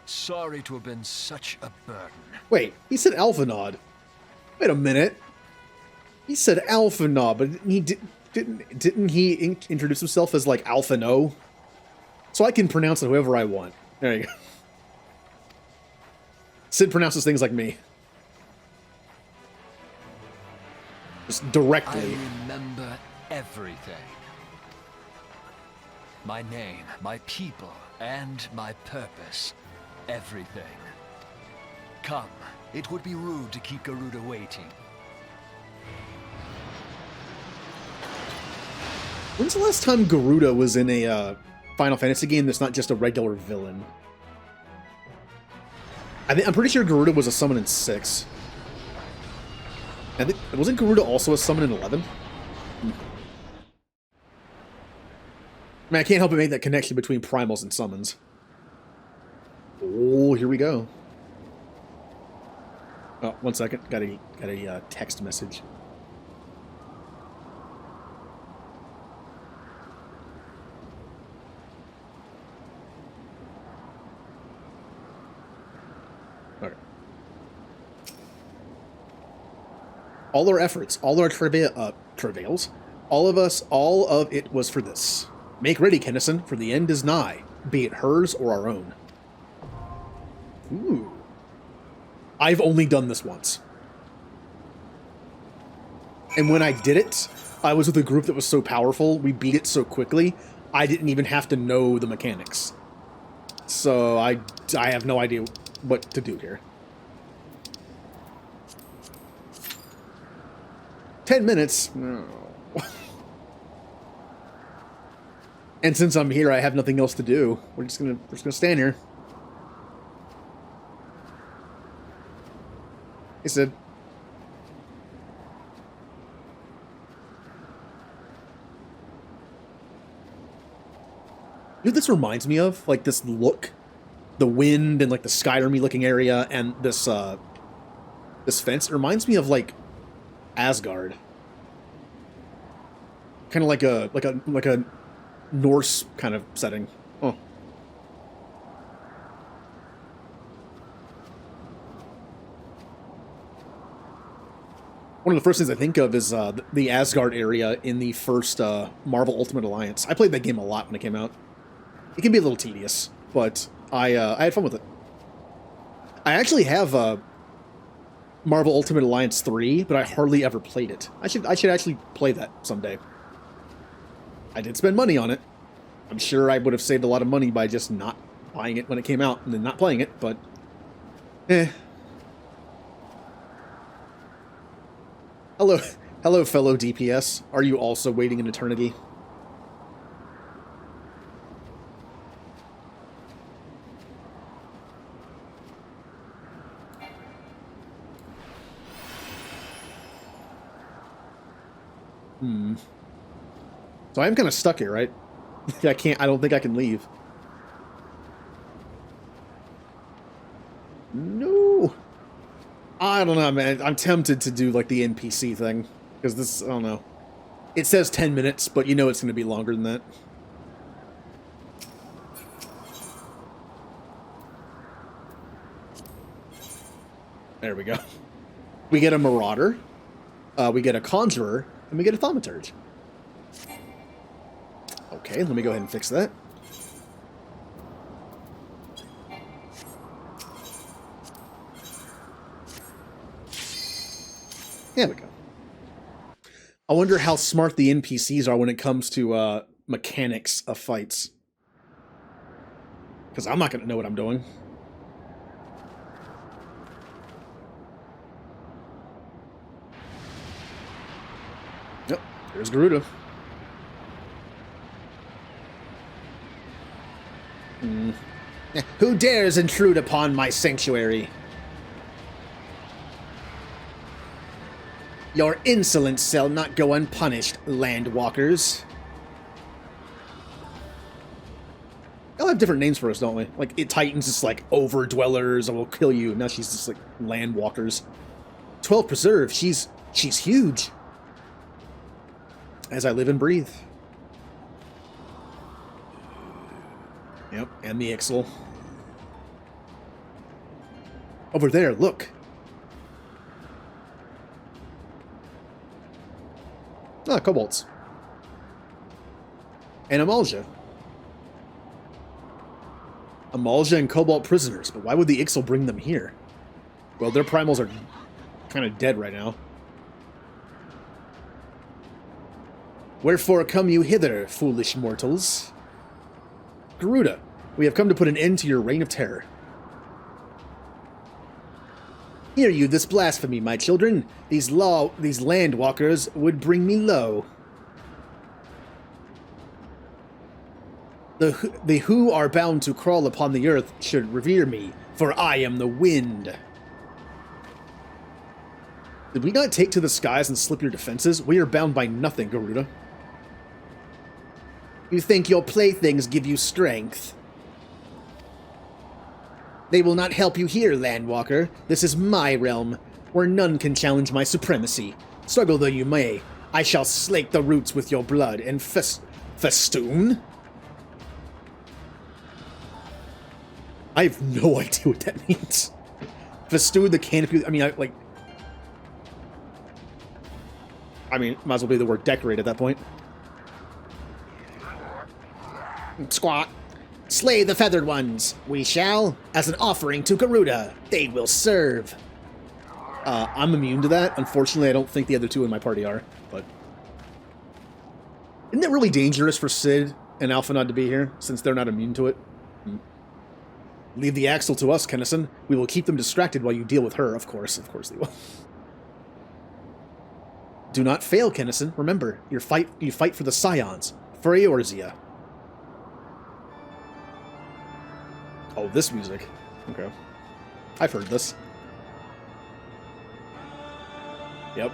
Sorry to have been such a burden. Wait, he said Alphinaud. Wait a minute. He said Alphinaud, but didn't he introduce himself as like Alphino? So I can pronounce it however I want. There you go. Sid pronounces things like me. Just directly. I remember everything. My name, my people, and my purpose. Everything. Come, it would be rude to keep Garuda waiting. When's the last time Garuda was in a Final Fantasy game that's not just a regular villain? I'm pretty sure Garuda was a summon in 6. Wasn't Garuda also a summon in 11? I mean, I can't help but make that connection between primals and summons. Oh, here we go. Oh, 1 second. Got a text message. Okay. All our efforts, all our travails, all of it was for this. Make ready, Kennison, for the end is nigh, be it hers or our own. Ooh. I've only done this once. And when I did it, I was with a group that was so powerful, we beat it so quickly, I didn't even have to know the mechanics. So I have no idea what to do here. 10 minutes? No. And since I'm here, I have nothing else to do. We're just gonna stand here. He said, you know what this reminds me of? Like this look, the wind and like the Skyrim-y looking area and this this fence. It reminds me of like Asgard. Kind of like a Norse kind of setting. Oh. One of the first things I think of is the Asgard area in the first Marvel Ultimate Alliance. I played that game a lot when it came out. It can be a little tedious, but I had fun with it. I actually have Marvel Ultimate Alliance 3, but I hardly ever played it. I should actually play that someday. I did spend money on it. I'm sure I would have saved a lot of money by just not buying it when it came out and then not playing it, but Hello, fellow DPS. Are you also waiting an eternity? So I am kind of stuck here, right? I don't think I can leave. No. I don't know, man. I'm tempted to do like the NPC thing. Because this, I don't know. It says 10 minutes, but you know it's going to be longer than that. There we go. We get a Marauder, we get a Conjurer, and we get a Thaumaturge. Okay, let me go ahead and fix that. There we go. I wonder how smart the NPCs are when it comes to mechanics of fights. Because I'm not going to know what I'm doing. Yep, there's Garuda. Who dares intrude upon my sanctuary? Your insolence shall not go unpunished, landwalkers. They'll have different names for us, don't we? Like, Titan's just like, overdwellers, I will kill you. Now she's just like, landwalkers. 12 Preserve, she's huge. As I live and breathe. Yep, and the Ixal. Over there, look. Ah, kobolds. And Amalja. Amalja and Cobalt prisoners, but why would the Ixal bring them here? Well, their primals are kind of dead right now. Wherefore come you hither, foolish mortals? Garuda, we have come to put an end to your reign of terror. Hear you this blasphemy, my children. These landwalkers would bring me low. The who are bound to crawl upon the earth should revere me, for I am the wind. Did we not take to the skies and slip your defenses? We are bound by nothing, Garuda. You think your playthings give you strength? They will not help you here, Landwalker. This is my realm, where none can challenge my supremacy. Struggle though you may, I shall slake the roots with your blood and festoon? I have no idea what that means. Festoon the canopy, I mean, might as well be the word decorate at that point. Squawk. Slay the feathered ones. We shall, as an offering to Garuda. They will serve. I'm immune to that. Unfortunately, I don't think the other two in my party are, but... Isn't it really dangerous for Sid and Alphanod to be here, since they're not immune to it? Leave the Axle to us, Kennison. We will keep them distracted while you deal with her, of course. Of course they will. Do not fail, Kennison. Remember, you fight for the Scions, for Eorzea. Oh, this music. Okay. I've heard this. Yep.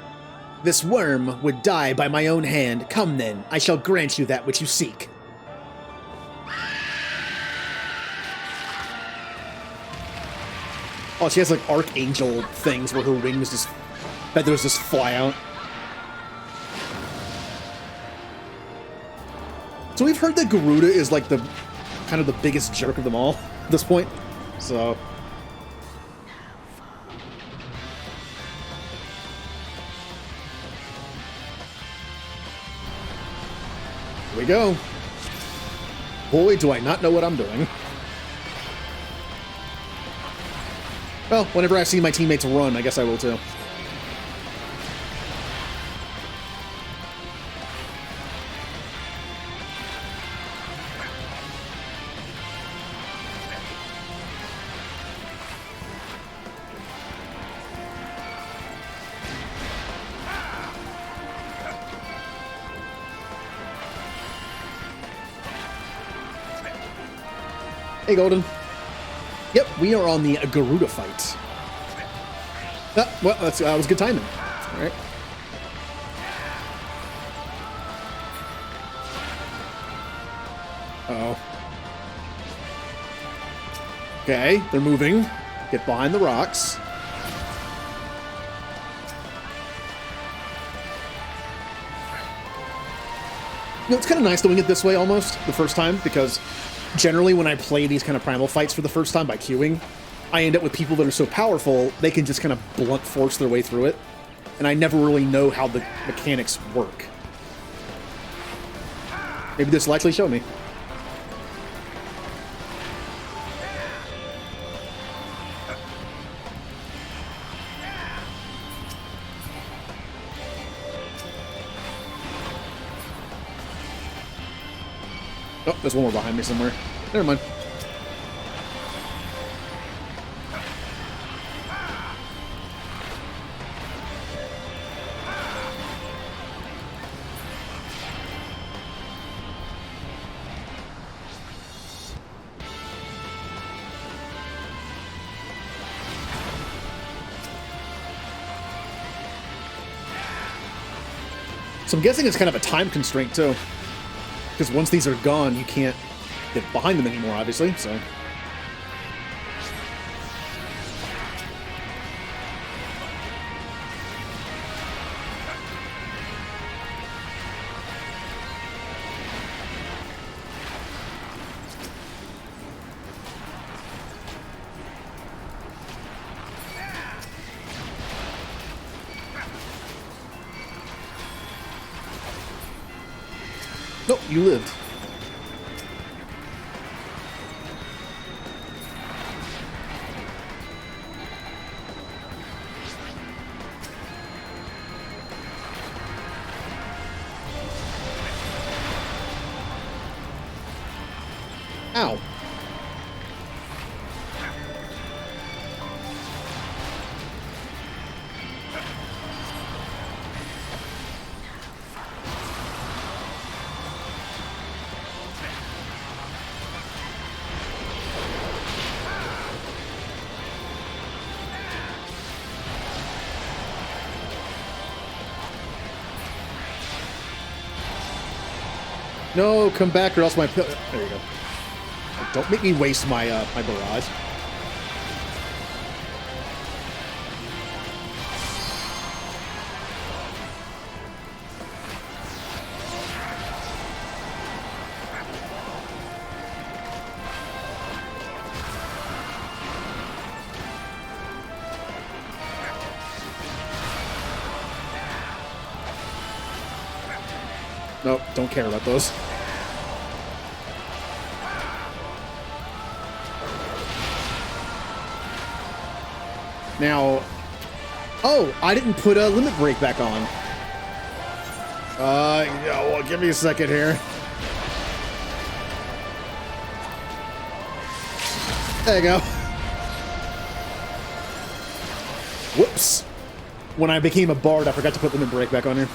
This worm would die by my own hand. Come then, I shall grant you that which you seek. Oh, she has like archangel things where her wings just... feathers just fly out. So we've heard that Garuda is like the... kind of the biggest jerk of them all at this point, so... Here we go. Boy, do I not know what I'm doing. Well, whenever I see my teammates run, I guess I will too. Hey, Golden. Yep, we are on the Garuda fight. Well, that was good timing. All right. Uh-oh. Okay, they're moving. Get behind the rocks. You know, it's kind of nice doing it this way almost, the first time, because generally when I play these kind of primal fights for the first time by queuing, I end up with people that are so powerful, they can just kind of blunt force their way through it. And I never really know how the mechanics work. Maybe this will actually show me. Oh, there's one more behind me somewhere. Never mind. So I'm guessing it's kind of a time constraint too. Because once these are gone, you can't get behind them anymore, obviously, so... Nope, you lived. Ow. No, come back or else my... There you go. Don't make me waste my, my barrage. Nope, don't care about those. Now, oh, I didn't put a limit break back on. Yeah, well, give me a second here. There you go. Whoops. When I became a bard, I forgot to put limit break back on here.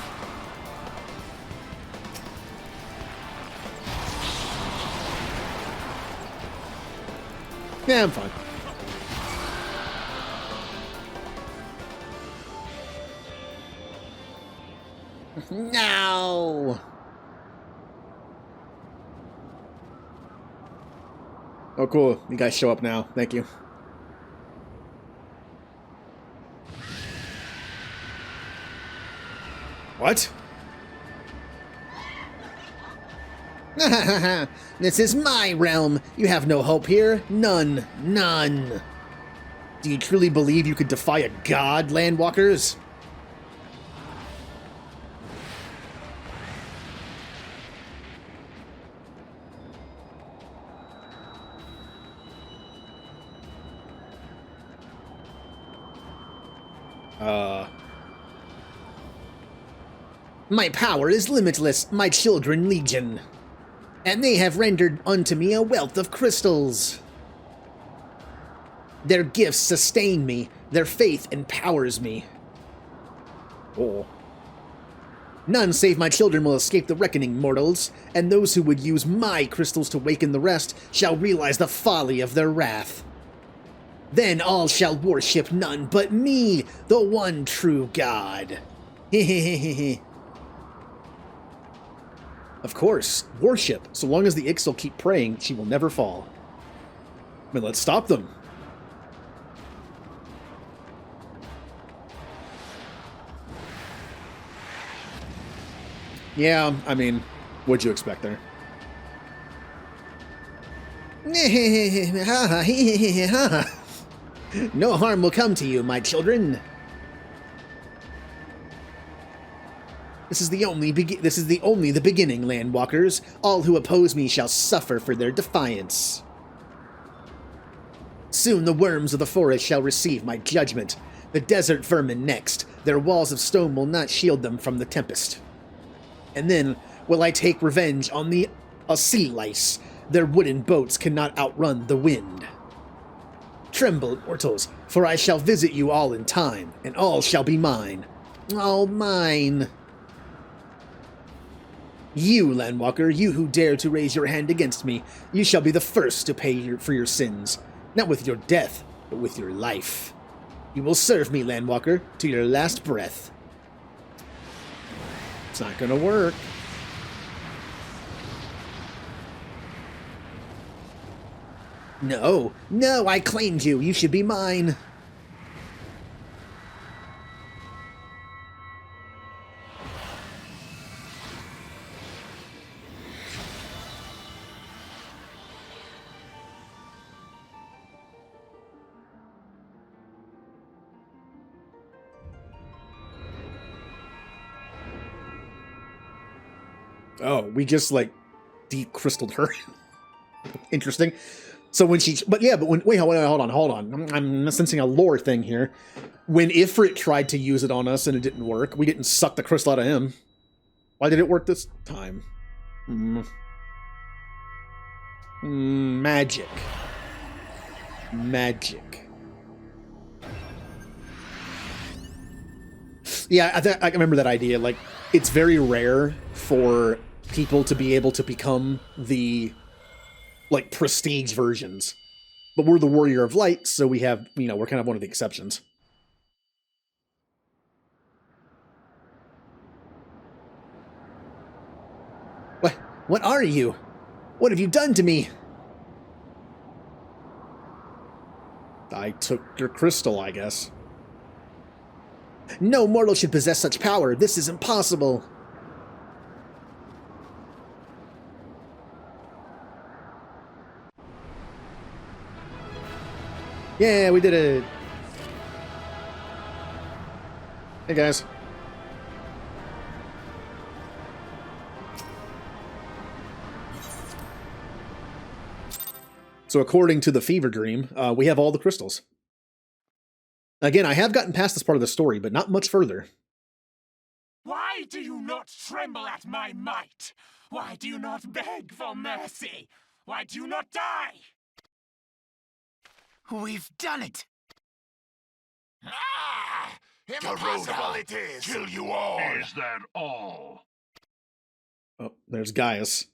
Yeah, I'm fine. No! Oh, cool. You guys show up now. Thank you. What? This is my realm. You have no hope here. None. None. Do you truly believe you could defy a god, landwalkers? My power is limitless, my children legion, and they have rendered unto me a wealth of crystals. Their gifts sustain me, their faith empowers me. Oh. None save my children will escape the reckoning, mortals, and those who would use my crystals to waken the rest shall realize the folly of their wrath. Then all shall worship none but me, the one true God. Hehehehe. Of course, worship. So long as the Ixal keep praying, she will never fall. But let's stop them. Yeah, I mean, what'd you expect there? No harm will come to you, my children. This is the only the beginning, landwalkers. All who oppose me shall suffer for their defiance. Soon the worms of the forest shall receive my judgment. The desert vermin next. Their walls of stone will not shield them from the tempest. And then will I take revenge on the sea lice. Their wooden boats cannot outrun the wind. Tremble, mortals, for I shall visit you all in time, and all shall be mine. All mine. You, landwalker, you who dare to raise your hand against me, you shall be the first to pay for your sins. Not with your death, but with your life. You will serve me, landwalker, to your last breath. It's not gonna work. No, no, I claimed you. You should be mine. Oh, we just, like, decrystalled her. Interesting. So when she... But yeah, but when... Wait, hold on. I'm sensing a lore thing here. When Ifrit tried to use it on us and it didn't work, we didn't suck the crystal out of him. Why did it work this time? Magic. Magic. Yeah, I remember that idea. Like, it's very rare for people to be able to become the, like, prestige versions. But we're the Warrior of Light, so we have, you know, we're kind of one of the exceptions. What are you? What have you done to me? I took your crystal, I guess. No mortal should possess such power. This is impossible. Yeah, we did it. Hey, guys. So according to the fever dream, we have all the crystals. Again, I have gotten past this part of the story, but not much further. Why do you not tremble at my might? Why do you not beg for mercy? Why do you not die? We've done it. Ah! Impossible it is! Kill you all! Is that all? Oh, there's Gaius.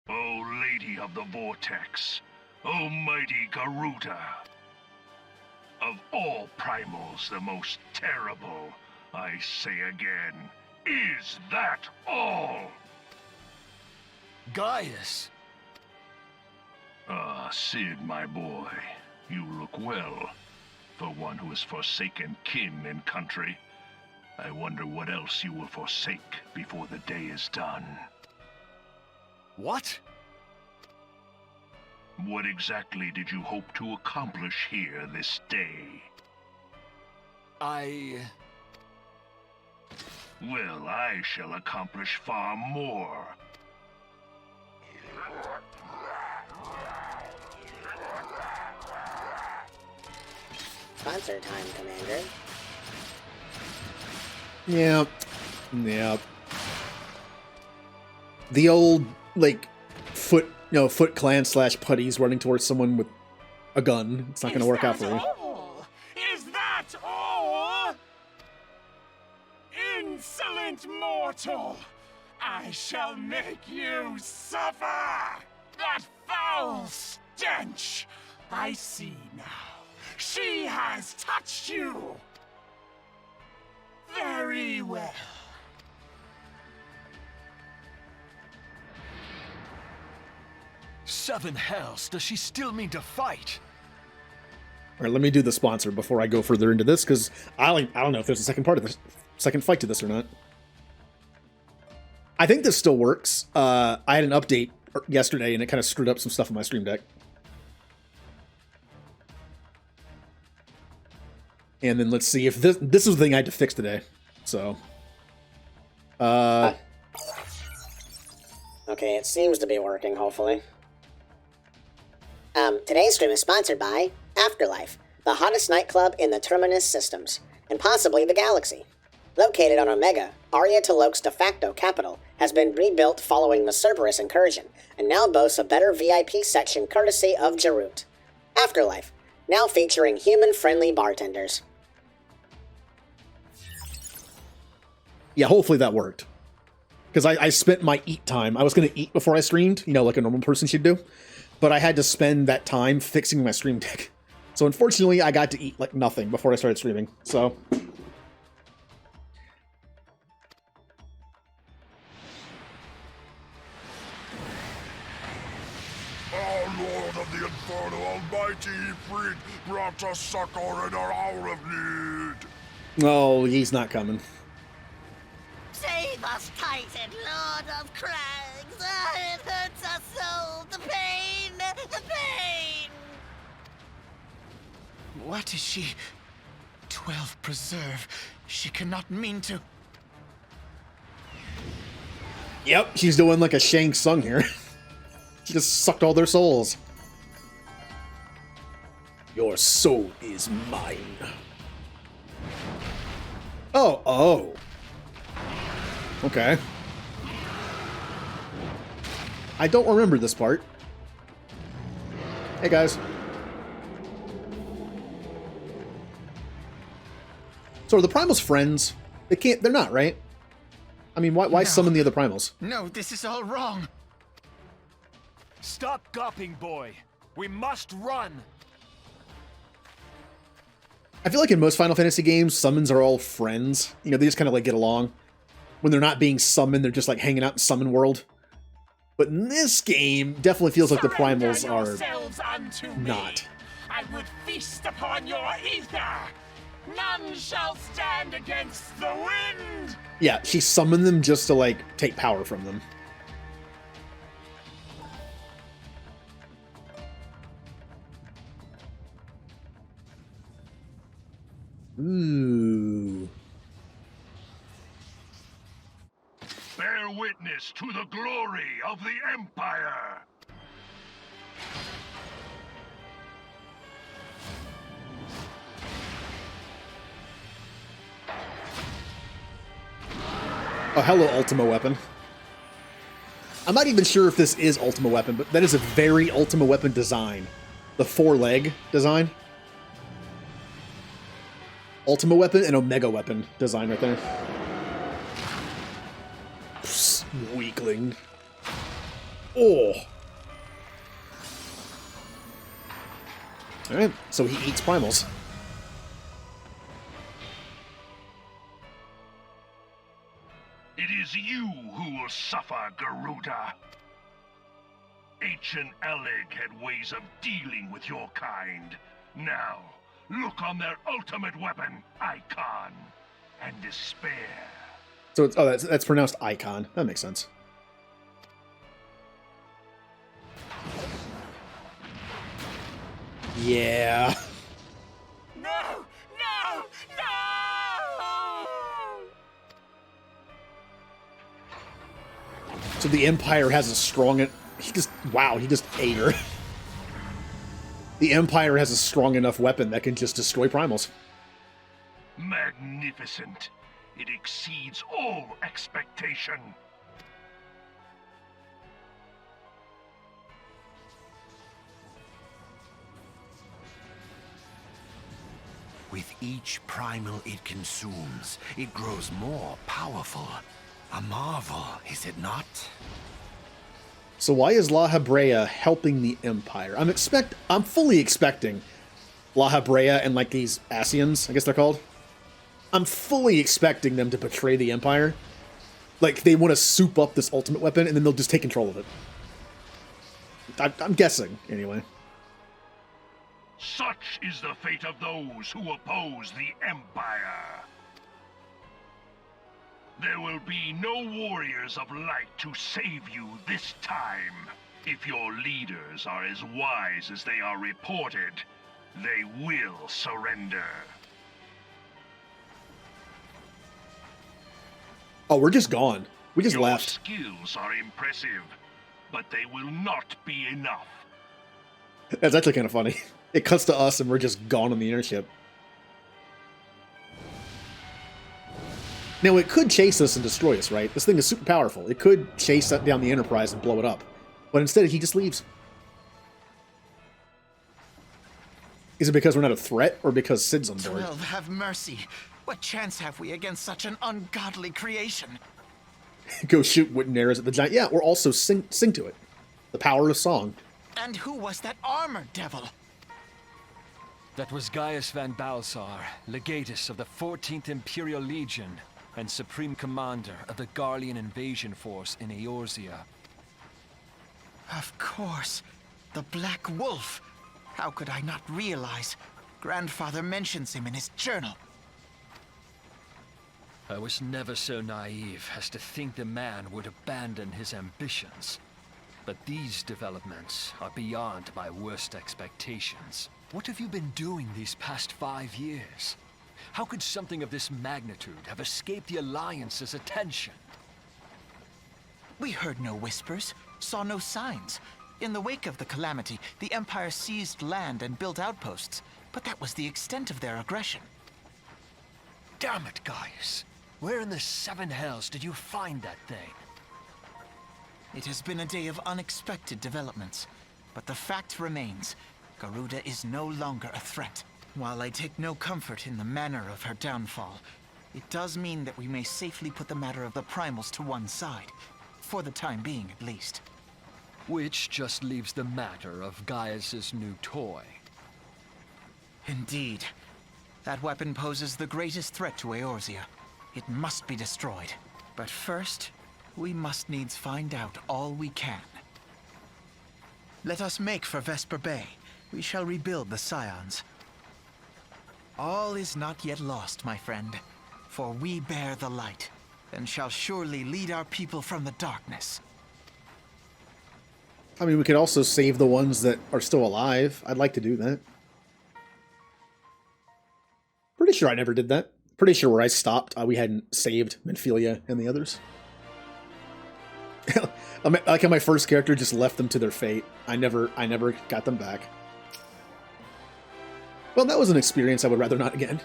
O Lady of the Vortex, O mighty Garuda, of all primals the most terrible, I say again, is that all? Gaius! Ah, Sid, my boy, you look well. For one who has forsaken kin and country, I wonder what else you will forsake before the day is done. What? What exactly did you hope to accomplish here this day? Well, I shall accomplish far more. Sponsor time, Commander. Yeah. Yeah. The old, like, Foot Clan / putties running towards someone with a gun. It's not going to work out for you. All? Is that all? Insolent mortal! I shall make you suffer! That foul stench! I see now. She has touched you! Very well. Seven hells, does she still mean to fight? All right, let me do the sponsor before I go further into this, because I don't know if there's a second part of this, second fight to this or not. I think this still works. I had an update yesterday, and it kind of screwed up some stuff on my Stream Deck. And then let's see if this is the thing I had to fix today. So, okay, it seems to be working, hopefully. Today's stream is sponsored by Afterlife, the hottest nightclub in the Terminus systems, and possibly the galaxy. Located on Omega, Arya T'Lok's de facto capital has been rebuilt following the Cerberus incursion, and now boasts a better VIP section courtesy of Jarut. Afterlife, now featuring human-friendly bartenders. yeah, hopefully that worked. Because I spent my eat time. I was going to eat before I streamed, like a normal person should do. But I had to spend that time fixing my Stream Deck. So unfortunately, I got to eat like nothing before I started streaming. So... Our Lord of the Inferno Almighty Freed brought us succor in our hour of need. Oh, he's not coming. Save us, Titan, Lord of Crags! It hurts us so! The pain! The pain! What is she? 12 preserve. She cannot mean to. Yep, she's doing like a Shang Tsung here. She just sucked all their souls. Your soul is mine. Oh. Okay. I don't remember this part. Hey, guys. So are the Primals friends? They're not, right? I mean, why No. summon the other Primals? No, this is all wrong. Stop gawping, boy. We must run. I feel like in most Final Fantasy games, summons are all friends. They just kind of like get along. When they're not being summoned, they're just like hanging out in Summon World. But in this game, definitely feels like the Surrender Primals are yourselves unto me. not. I would feast upon your ether. None shall stand against the wind. Yeah, she summoned them just to like take power from them. Ooh. Bear witness to the glory of the Empire. Oh, hello, Ultima Weapon. I'm not even sure if this is Ultima Weapon, but that is a very Ultima Weapon design. The 4-leg design. Ultima Weapon and Omega Weapon design right there. Psst, weakling. Oh. Alright, so he eats primals. It is you who will suffer, Garuda. Ancient Alec had ways of dealing with your kind. Now, look on their ultimate weapon, Icon, and despair. So it's that's pronounced icon. That makes sense. Yeah. No! No! No! So the Empire has a strong... He just ate her. The Empire has a strong enough weapon that can just destroy primals. Magnificent. It exceeds all expectation. With each primal it consumes, it grows more powerful. A marvel, is it not? So why is La Habrea helping the Empire? I'm fully expecting La Habrea and like these Asians, I guess they're called. I'm fully expecting them to betray the Empire. Like they want to soup up this ultimate weapon and then they'll just take control of it. I'm guessing, anyway. Such is the fate of those who oppose the Empire. There will be no warriors of light to save you this time. If your leaders are as wise as they are reported, they will surrender. Oh, we're just gone. We just left. Your skills are impressive, but they will not be enough. That's actually kind of funny. It cuts to us and we're just gone on the airship. Now, it could chase us and destroy us, right? This thing is super powerful. It could chase down the Enterprise and blow it up. But instead, he just leaves. Is it because we're not a threat, or because Sid's on board? 12, have mercy. What chance have we against such an ungodly creation? Go shoot wooden arrows at the giant. Yeah, or also sing to it. The power of song. And who was that armored devil? That was Gaius Van Balsar, legatus of the 14th Imperial Legion and Supreme Commander of the Garlean invasion force in Eorzea. Of course. The Black Wolf. How could I not realize? Grandfather mentions him in his journal. I was never so naive as to think the man would abandon his ambitions. But these developments are beyond my worst expectations. What have you been doing these past 5 years? How could something of this magnitude have escaped the Alliance's attention? We heard no whispers, saw no signs. In the wake of the calamity, the Empire seized land and built outposts, but that was the extent of their aggression. Damn it, Gaius! Where in the seven hells did you find that thing? It has been a day of unexpected developments, but the fact remains, Garuda is no longer a threat. While I take no comfort in the manner of her downfall, it does mean that we may safely put the matter of the primals to one side, for the time being at least. Which just leaves the matter of Gaius's new toy. Indeed. That weapon poses the greatest threat to Eorzea. It must be destroyed. But first, we must needs find out all we can. Let us make for Vesper Bay. We shall rebuild the Scions. All is not yet lost, my friend, for we bear the light, and shall surely lead our people from the darkness. I mean, we could also save the ones that are still alive. I'd like to do that. Pretty sure I never did that. Pretty sure where I stopped, we hadn't saved Menphilia and the others. I like how my first character just left them to their fate. I never got them back. Well, that was an experience I would rather not again.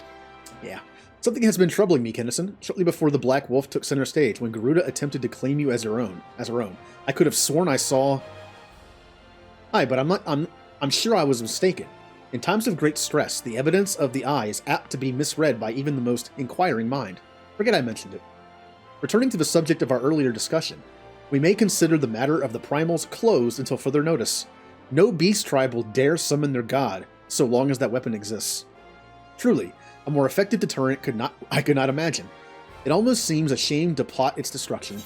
Yeah. Something has been troubling me, Kennison. Shortly before the Black Wolf took center stage, when Garuda attempted to claim you as her own, I could have sworn I saw... Aye, but I'm sure I was mistaken. In times of great stress, the evidence of the eye is apt to be misread by even the most inquiring mind. Forget I mentioned it. Returning to the subject of our earlier discussion, we may consider the matter of the primals closed until further notice. No beast tribe will dare summon their god, so long as that weapon exists. Truly, a more effective deterrent I could not imagine. It almost seems a shame to plot its destruction.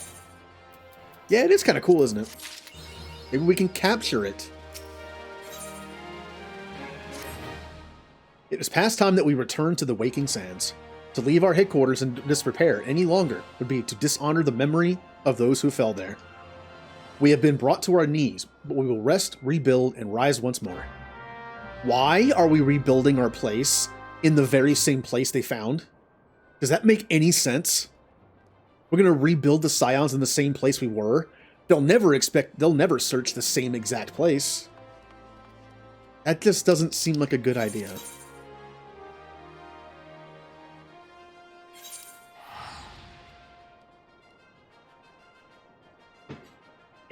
Yeah, it is kind of cool, isn't it? Maybe we can capture it. It is past time that we return to the Waking Sands. To leave our headquarters in disrepair any longer would be to dishonor the memory of those who fell there. We have been brought to our knees, but we will rest, rebuild, and rise once more. Why are we rebuilding our place in the very same place they found? Does that make any sense? We're going to rebuild the Scions in the same place we were? They'll never search the same exact place. That just doesn't seem like a good idea.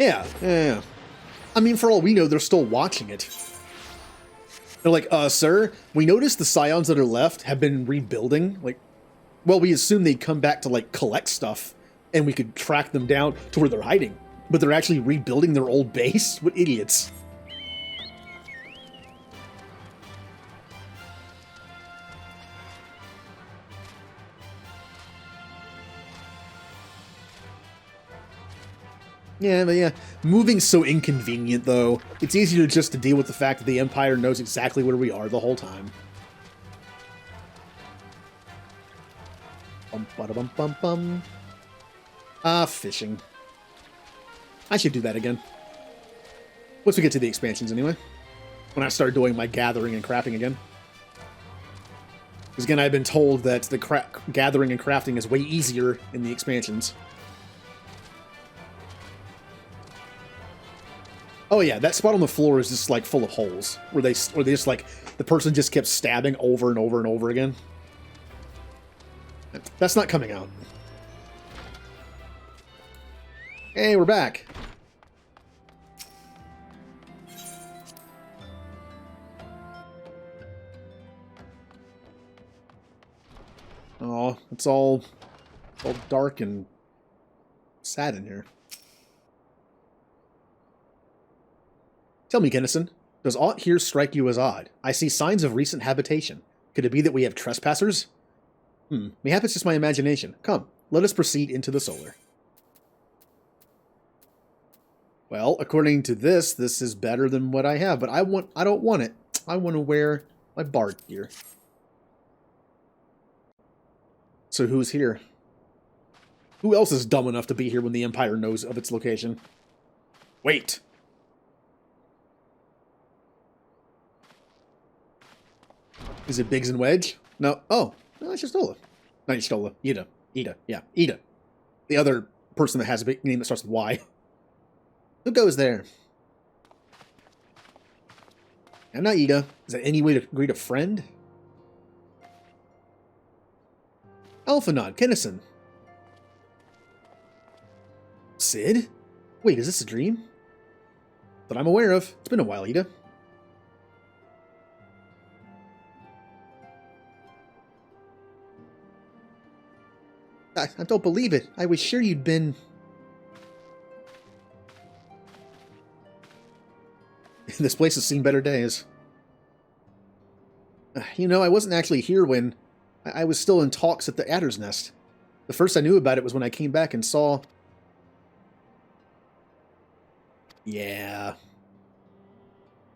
Yeah. I mean, for all we know, they're still watching it. They're like, sir, we noticed the scions that are left have been rebuilding. Like, well, we assume they'd come back to, like, collect stuff, and we could track them down to where they're hiding. But they're actually rebuilding their old base? What idiots. Yeah, but yeah, moving's so inconvenient, though. It's easier just to deal with the fact that the Empire knows exactly where we are the whole time. Bum. Fishing. I should do that again. Once we get to the expansions, anyway. When I start doing my gathering and crafting again. Because again, I've been told that the gathering and crafting is way easier in the expansions. Oh yeah, that spot on the floor is just like full of holes where they just like the person just kept stabbing over and over and over again. That's not coming out. Hey, we're back. Oh, it's all dark and sad in here. Tell me, Kennison, does aught here strike you as odd? I see signs of recent habitation. Could it be that we have trespassers? Mayhap it's just my imagination. Come, let us proceed into the solar. Well, according to this is better than what I have, but I don't want it. I want to wear my bard gear. So who's here? Who else is dumb enough to be here when the Empire knows of its location? Wait! Is it Biggs and Wedge? No. Oh, no, it's Y'shtola. Not Y'shtola. Ida. Yeah, Ida. The other person that has a big name that starts with Y. Who goes there? I'm not Ida. Is that any way to greet a friend? Alphanod, Kennison. Sid? Wait, is this a dream? That I'm aware of. It's been a while, Ida. I don't believe it. I was sure you'd been... This place has seen better days. You know, I wasn't actually here when... I was still in talks at the Adder's Nest. The first I knew about it was when I came back and saw... Yeah.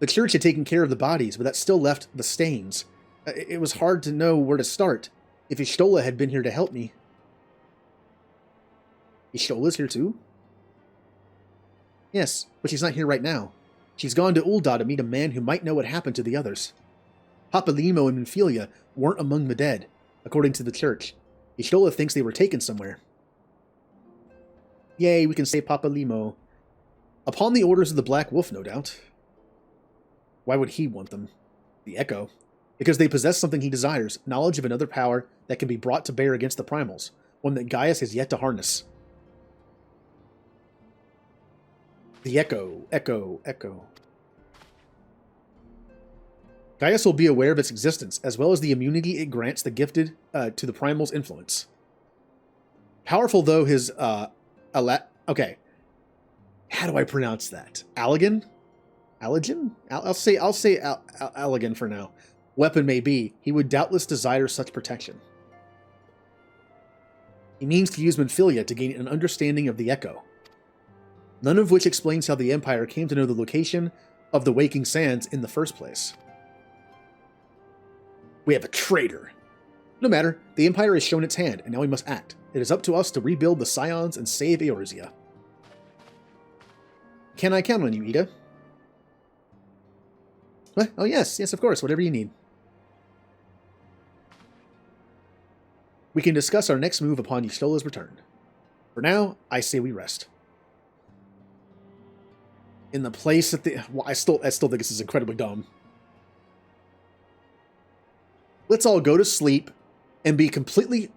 The church had taken care of the bodies, but that still left the stains. It was hard to know where to start. If Y'shtola had been here to help me... Y'shtola's here too? Yes, but she's not here right now. She's gone to Ul'dah to meet a man who might know what happened to the others. Papa Limo and Minfilia weren't among the dead, according to the church. Y'shtola thinks they were taken somewhere. Yay, we can say Papa Limo. Upon the orders of the Black Wolf, no doubt. Why would he want them? The Echo. Because they possess something he desires, knowledge of another power that can be brought to bear against the primals, one that Gaius has yet to harness. The Echo. Gaius will be aware of its existence, as well as the immunity it grants the gifted to the primal's influence. Powerful though his, okay. How do I pronounce that? Allegan? Allegan? I'll say Allegan for now. Weapon may be, he would doubtless desire such protection. He means to use Minfilia to gain an understanding of the Echo. None of which explains how the Empire came to know the location of the Waking Sands in the first place. We have a traitor. No matter, the Empire has shown its hand, and now we must act. It is up to us to rebuild the Scions and save Eorzea. Can I count on you, Ida? What? Oh yes, of course, whatever you need. We can discuss our next move upon Y'shtola's return. For now, I say we rest. In the place that the... Well, I still think this is incredibly dumb. Let's all go to sleep and be completely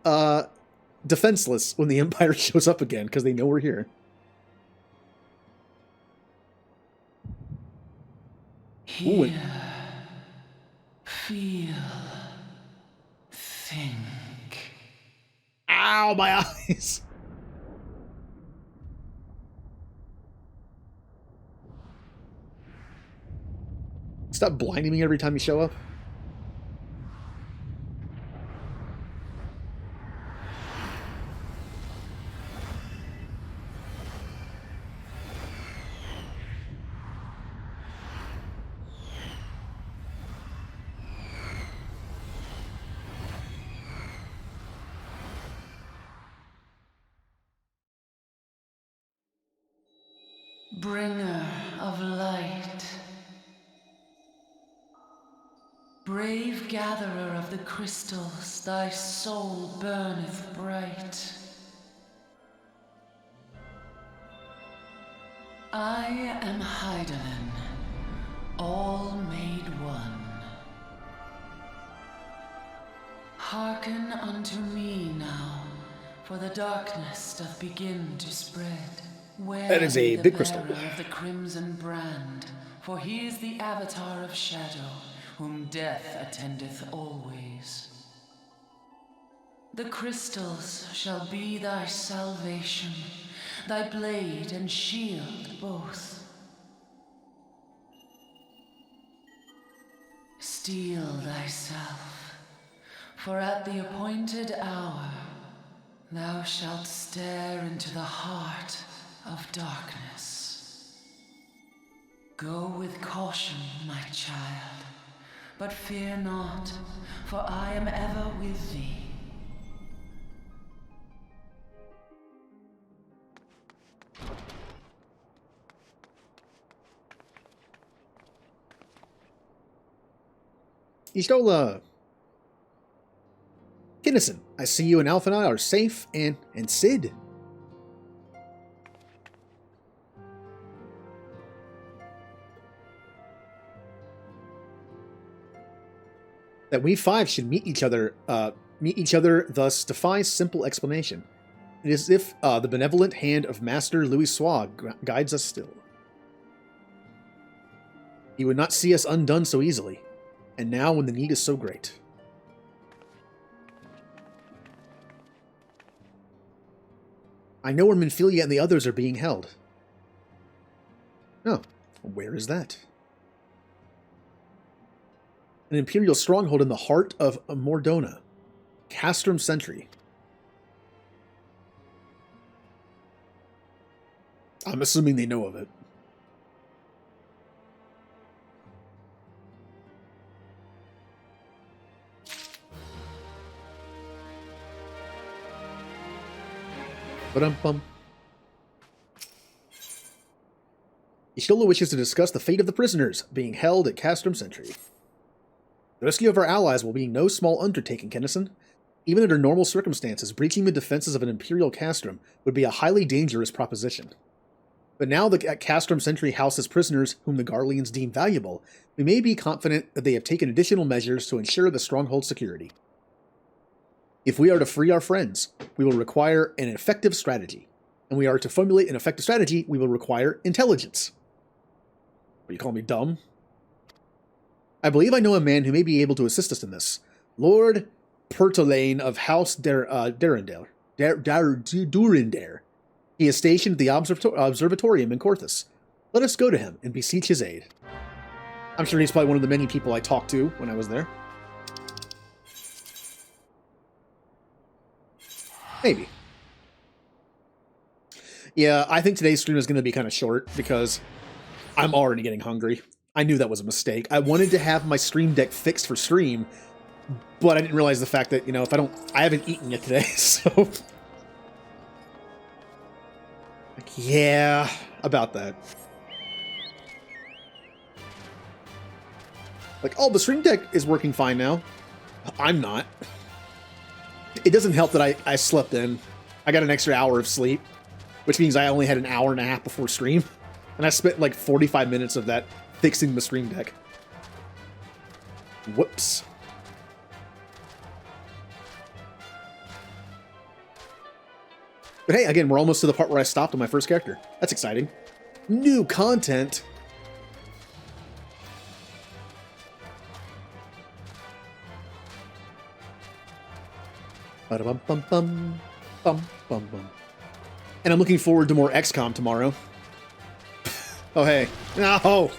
defenseless when the Empire shows up again, because they know we're here. Ooh, Feel. Think. ow, my eyes. Stop blinding me every time you show up. Bringer of light. Brave gatherer of the crystals, thy soul burneth bright. I am Hydaelyn, all made one. Hearken unto me now, for the darkness doth begin to spread. Where That is a the big crystal. bearer of the crimson brand, for he is the avatar of shadow, whom death attendeth always. The crystals shall be thy salvation, thy blade and shield both. Steel thyself, for at the appointed hour thou shalt stare into the heart of darkness. Go with caution, my child, but fear not, for I am ever with thee. Ishtola. Kinnison, I see you and Alpha and I are safe, and Sid. That we five should meet each other, thus defies simple explanation. It is as if the benevolent hand of Master Louis Sois guides us still. He would not see us undone so easily, and now when the need is so great. I know where Minfilia and the others are being held. Oh, where is that? An Imperial stronghold in the heart of Mordona. Castrum Sentry. I'm assuming they know of it. Ba-dum-bum. Ishtola wishes to discuss the fate of the prisoners being held at Castrum Sentry. The rescue of our allies will be no small undertaking, Kinnison. Even under normal circumstances, breaching the defenses of an Imperial Castrum would be a highly dangerous proposition. But now that Castrum Sentry houses prisoners whom the Garleans deem valuable, we may be confident that they have taken additional measures to ensure the stronghold's security. If we are to free our friends, we will require an effective strategy. And we are to formulate an effective strategy, we will require intelligence. Are you calling me dumb? I believe I know a man who may be able to assist us in this. Lord Pertolane of House Durindare. He is stationed at the Observatorium in Corthus. Let us go to him and beseech his aid. I'm sure he's probably one of the many people I talked to when I was there. Maybe. Yeah, I think today's stream is going to be kind of short because I'm already getting hungry. I knew that was a mistake. I wanted to have my stream deck fixed for stream, but I didn't realize the fact that, if I haven't eaten yet today, so. Yeah, about that. Oh, the stream deck is working fine now. I'm not. It doesn't help that I slept in. I got an extra hour of sleep, which means I only had an hour and a half before stream. And I spent 45 minutes of that fixing the stream deck. Whoops. But hey, again, we're almost to the part where I stopped on my first character. That's exciting. New content. Ba-da-bum-bum-bum. Bum-bum-bum. And I'm looking forward to more XCOM tomorrow. Oh, hey. No!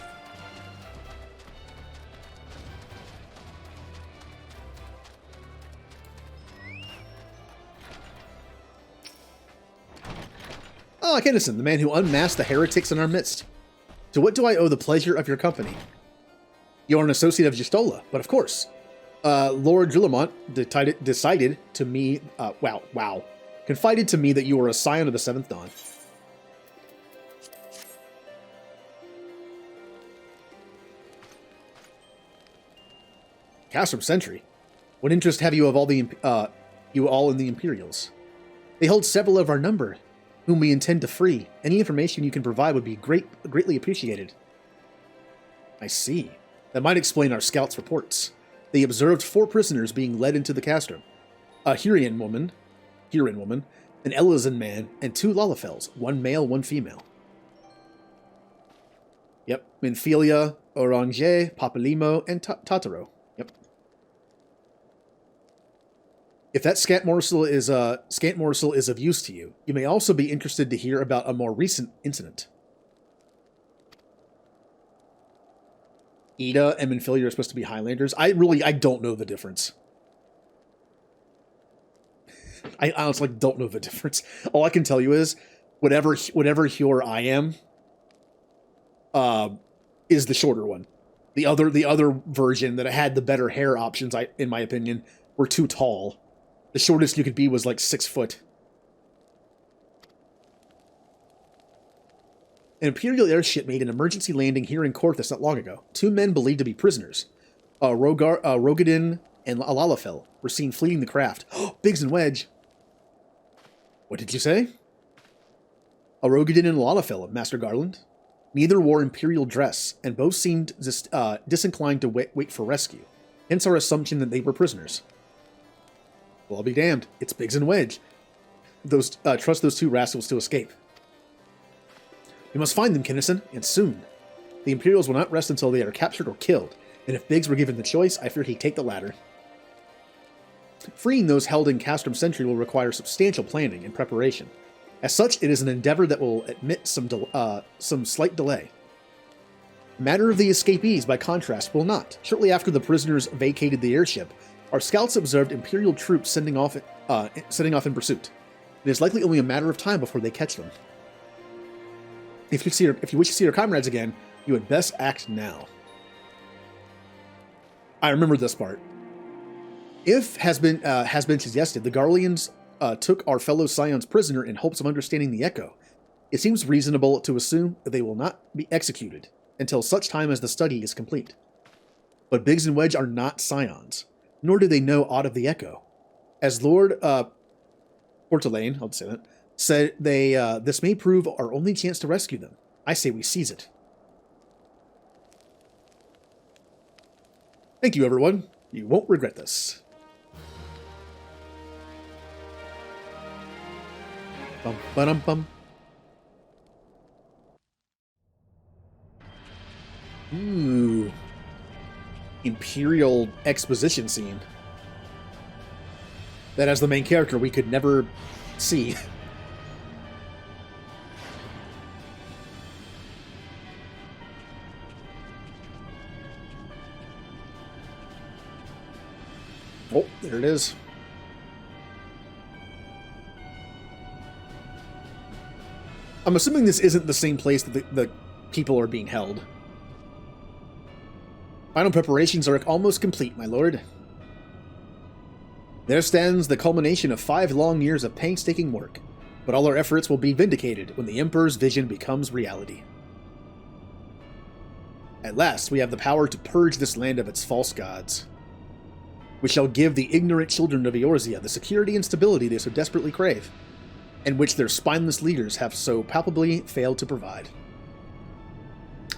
Ah, Kennison, the man who unmasked the heretics in our midst. To what do I owe the pleasure of your company? You are an associate of Gistola, but of course. Lord Drillamont decided to me, confided to me that you were a scion of the Seventh Dawn. Castrum Sentry. What interest have you of you all in the Imperials? They hold several of our number, whom we intend to free. Any information you can provide would be greatly appreciated. I see. That might explain our scouts' reports. They observed 4 prisoners being led into the castrum. A Hurian woman, an Elizan man, and 2 Lalafels, 1 male, 1 female. Yep, Minfilia, Orange, Papalimo, and Tataro. Yep. If that scant morsel is of use to you, you may also be interested to hear about a more recent incident. Ida and Minfilia are supposed to be Highlanders. I don't know the difference. I honestly don't know the difference. All I can tell you is, whatever Hyur I am, is the shorter one. The other version that had the better hair options, in my opinion, were too tall. The shortest you could be was like 6 foot. An Imperial airship made an emergency landing here in Korthus not long ago. 2 men believed to be prisoners, Rogadin and Alalafel, were seen fleeing the craft. Biggs and Wedge. What did you say? Rogadin and Alalafel, Master Garland. Neither wore Imperial dress, and both seemed disinclined to wait for rescue. Hence our assumption that they were prisoners. Well, I'll be damned. It's Biggs and Wedge. Trust those 2 rascals to escape. We must find them, Kennison, and soon. The Imperials will not rest until they are captured or killed, and if Biggs were given the choice, I fear he'd take the latter. Freeing those held in Castrum Sentry will require substantial planning and preparation. As such, it is an endeavor that will admit some slight delay. The matter of the escapees, by contrast, will not. Shortly after the prisoners vacated the airship, our scouts observed Imperial troops setting off in pursuit. It is likely only a matter of time before they catch them. If you wish to see your comrades again, you had best act now. I remember this part. If has been suggested, the Garleans took our fellow Scions prisoner in hopes of understanding the Echo. It seems reasonable to assume that they will not be executed until such time as the study is complete. But Biggs and Wedge are not Scions, nor do they know aught of the Echo. As Lord Portelaine, I'll say that, said this may prove our only chance to rescue them. I say we seize it. Thank you, everyone. You won't regret this. Bum, ba-dum, bum. Ooh. Imperial exposition scene. That as the main character we could never see. Oh, there it is. I'm assuming this isn't the same place that the people are being held. Final preparations are almost complete, my lord. There stands the culmination of 5 long years of painstaking work, but all our efforts will be vindicated when the Emperor's vision becomes reality. At last, we have the power to purge this land of its false gods. We shall give the ignorant children of Eorzea the security and stability they so desperately crave, and which their spineless leaders have so palpably failed to provide.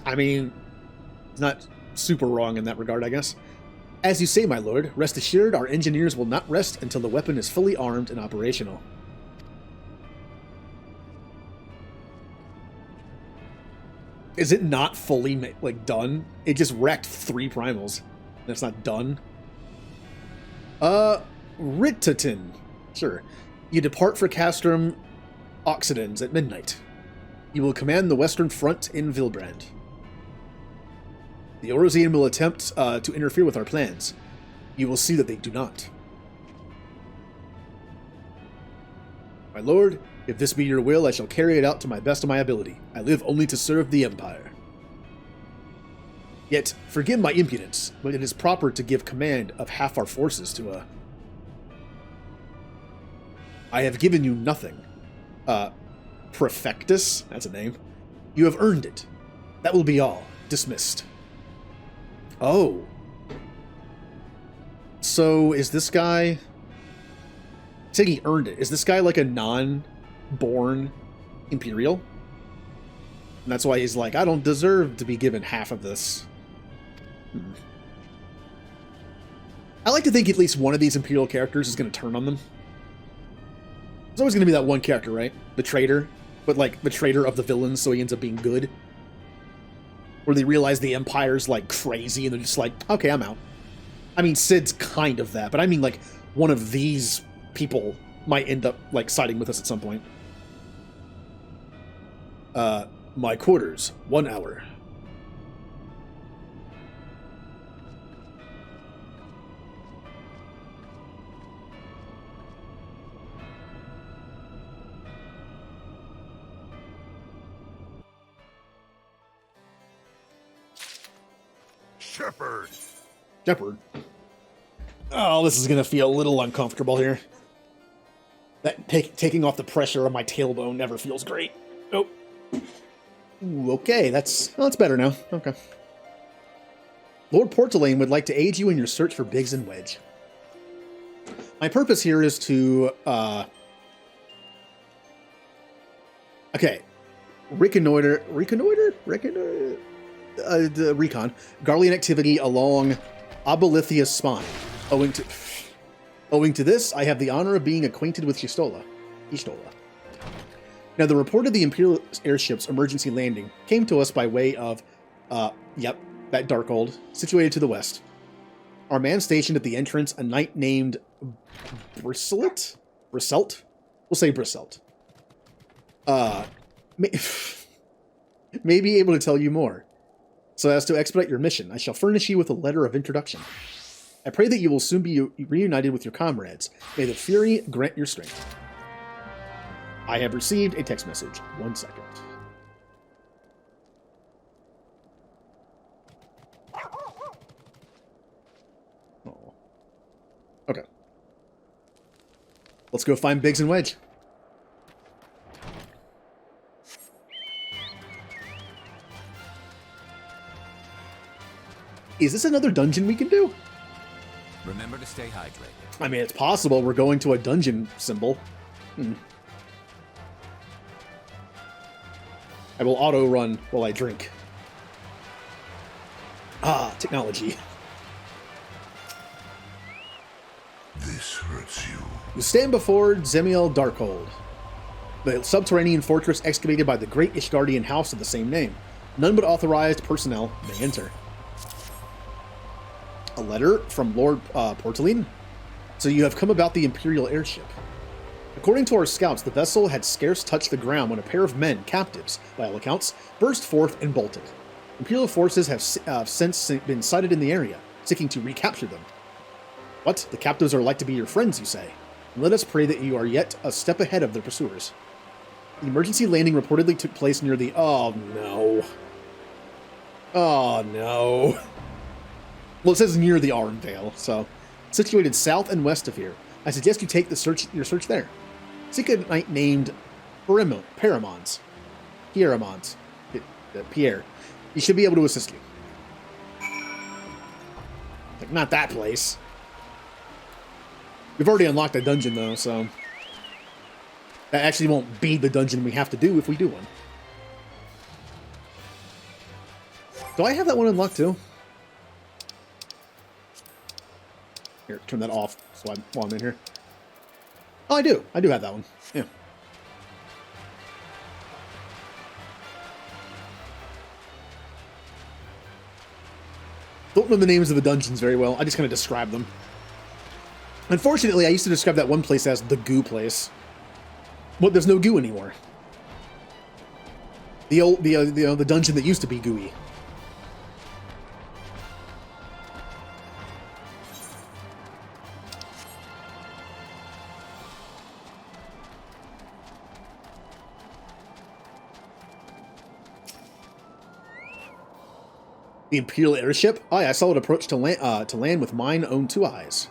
I mean, it's not super wrong in that regard, I guess. As you say, my lord, rest assured our engineers will not rest until the weapon is fully armed and operational. Is it not fully, done? It just wrecked 3 primals. That's not done. Ritatin. Sure. You depart for Castrum Occidens at midnight. You will command the Western Front in Vilbrand. the Orosian will attempt to interfere with our plans. You will see that they do not. My lord, if this be your will, I shall carry it out to my best of my ability. I live only to serve the Empire. Yet, forgive my impudence, but it is proper to give command of half our forces to a... I have given you nothing. Prefectus? That's a name. You have earned it. That will be all. Dismissed. Oh. So, is this guy... saying he earned it. Is this guy like a non-born Imperial? And that's why he's like, I don't deserve to be given half of this. I like to think at least one of these Imperial characters is going to turn on them. There's always going to be that one character, right? The traitor. But like, the traitor of the villains, so he ends up being good. Where they realize the Empire's like crazy, and they're just like, okay, I'm out. I mean, Cid's kind of that, but I mean like, one of these people might end up like siding with us at some point. My quarters, 1 hour. Shepherd. Shepherd. Oh, this is gonna feel a little uncomfortable here. That taking off the pressure on my tailbone never feels great. Oh. Ooh, okay, that's better now. Okay. Lord Portelaine would like to aid you in your search for Biggs and Wedge. My purpose here is to, okay. Recon. Garlean activity along Abolithia's spine. Owing to this, I have the honor of being acquainted with Y'shtola. Now, the report of the Imperial airship's emergency landing came to us by way of, that Darkhold, situated to the west. Our man stationed at the entrance, a knight named Brisselt? We'll say Brisselt. May be able to tell you more. So as to expedite your mission, I shall furnish you with a letter of introduction. I pray that you will soon be reunited with your comrades. May the Fury grant your strength. I have received a text message. 1 second. Oh. Okay. Let's go find Biggs and Wedge. Is this another dungeon we can do? Remember to stay hydrated. I mean, it's possible we're going to a dungeon symbol. I will auto-run while I drink. Ah, technology. This hurts you. You stand before Zemiel Darkhold, the subterranean fortress excavated by the great Ishgardian house of the same name. None but authorized personnel may enter. A letter from Lord Portelaine? So you have come about the Imperial airship. According to our scouts, the vessel had scarce touched the ground when a pair of men, captives, by all accounts, burst forth and bolted. Imperial forces have since been sighted in the area, seeking to recapture them. What? The captives are like to be your friends, you say? And let us pray that you are yet a step ahead of their pursuers. The emergency landing reportedly took place near the... Oh, no. Oh, no. Well, it says near the Arnvale, so... Situated south and west of here. I suggest you take your search there. Seek a knight named Pierre. He should be able to assist you. Like, not that place. We've already unlocked a dungeon, though, so... That actually won't be the dungeon we have to do if we do one. Do I have that one unlocked, too? Here, turn that off while I'm in here. Oh, I do. I do have that one. Yeah. Don't know the names of the dungeons very well. I just kind of describe them. Unfortunately, I used to describe that one place as the goo place. Well, there's no goo anymore. The dungeon that used to be gooey. The Imperial airship? Aye, I saw it approach to land with mine own two eyes.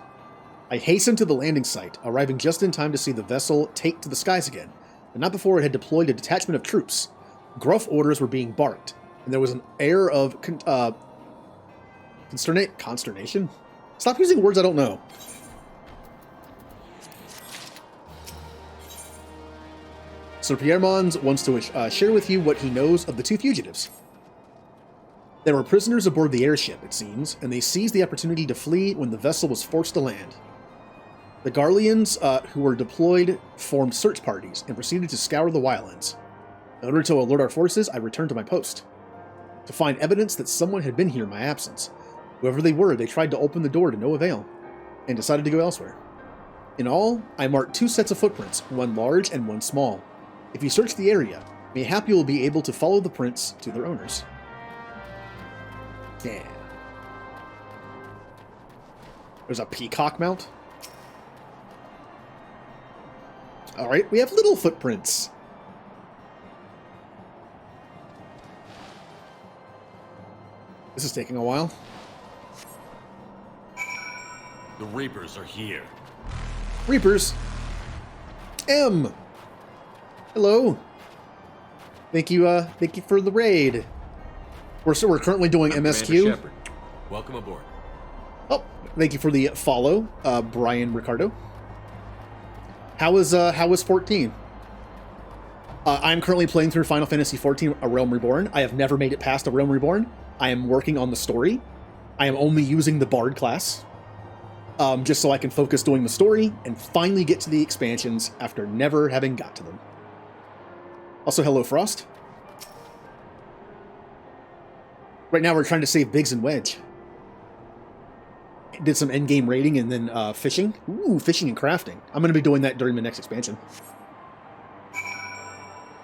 I hastened to the landing site, arriving just in time to see the vessel take to the skies again, but not before it had deployed a detachment of troops. Gruff orders were being barked, and there was an air of consternation? Stop using words I don't know. Sir Pierre Mons wants to share with you what he knows of the two fugitives. There were prisoners aboard the airship, it seems, and they seized the opportunity to flee when the vessel was forced to land. The Garleans, who were deployed, formed search parties and proceeded to scour the wildlands. In order to alert our forces, I returned to my post. To find evidence that someone had been here in my absence. Whoever they were, they tried to open the door to no avail, and decided to go elsewhere. In all, I marked 2 sets of footprints, one large and one small. If you search the area, mayhap you will be able to follow the prints to their owners. Yeah. There's a peacock mount. Alright, we have little footprints. This is taking a while. The Reapers are here. Reapers. M. Hello. Thank you for the raid. We're currently doing MSQ. Welcome aboard. Oh, thank you for the follow, Brian Ricardo. How was 14? I'm currently playing through Final Fantasy XIV: A Realm Reborn. I have never made it past A Realm Reborn. I am working on the story. I am only using the Bard class, just so I can focus doing the story and finally get to the expansions after never having got to them. Also, hello, Frost. Right now, we're trying to save Biggs and Wedge. Did some endgame raiding and then fishing. Ooh, fishing and crafting. I'm going to be doing that during the next expansion.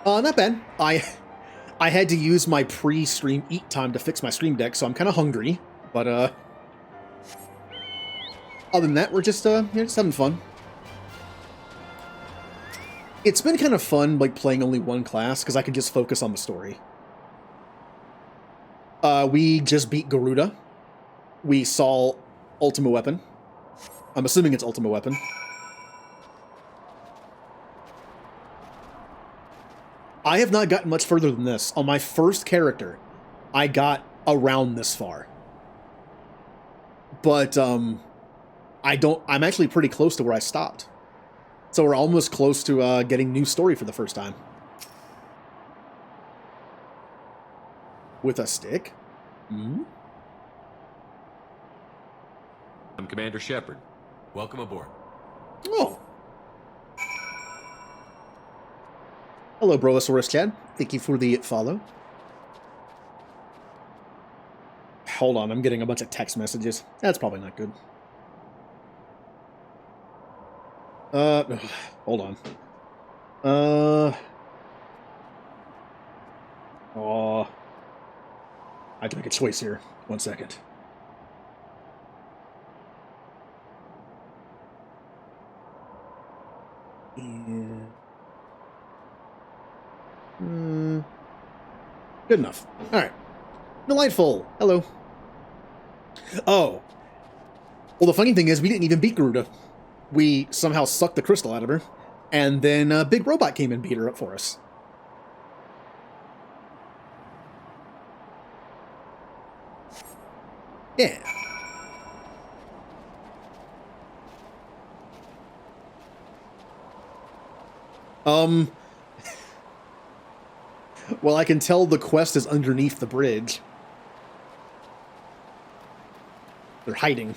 Not bad. I had to use my pre-stream eat time to fix my stream deck, so I'm kind of hungry. But other than that, we're just having fun. It's been kind of fun, like playing only one class because I can just focus on the story. We just beat Garuda. We saw Ultima Weapon. I'm assuming it's Ultima Weapon. I have not gotten much further than this. On my first character, I got around this far. But, I'm actually pretty close to where I stopped. So we're almost close to getting new story for the first time. With a stick? Hmm? I'm Commander Shepard. Welcome aboard. Oh. Hello, Broasaurus Chad. Thank you for the follow. Hold on, I'm getting a bunch of text messages. That's probably not good. Hold on. Oh. I have to make a choice here. 1 second. Yeah. Good enough. Alright. Delightful. Hello. Oh. Well, the funny thing is, we didn't even beat Garuda. We somehow sucked the crystal out of her, and then Big Robot came and beat her up for us. Yeah. Well, I can tell the quest is underneath the bridge. They're hiding.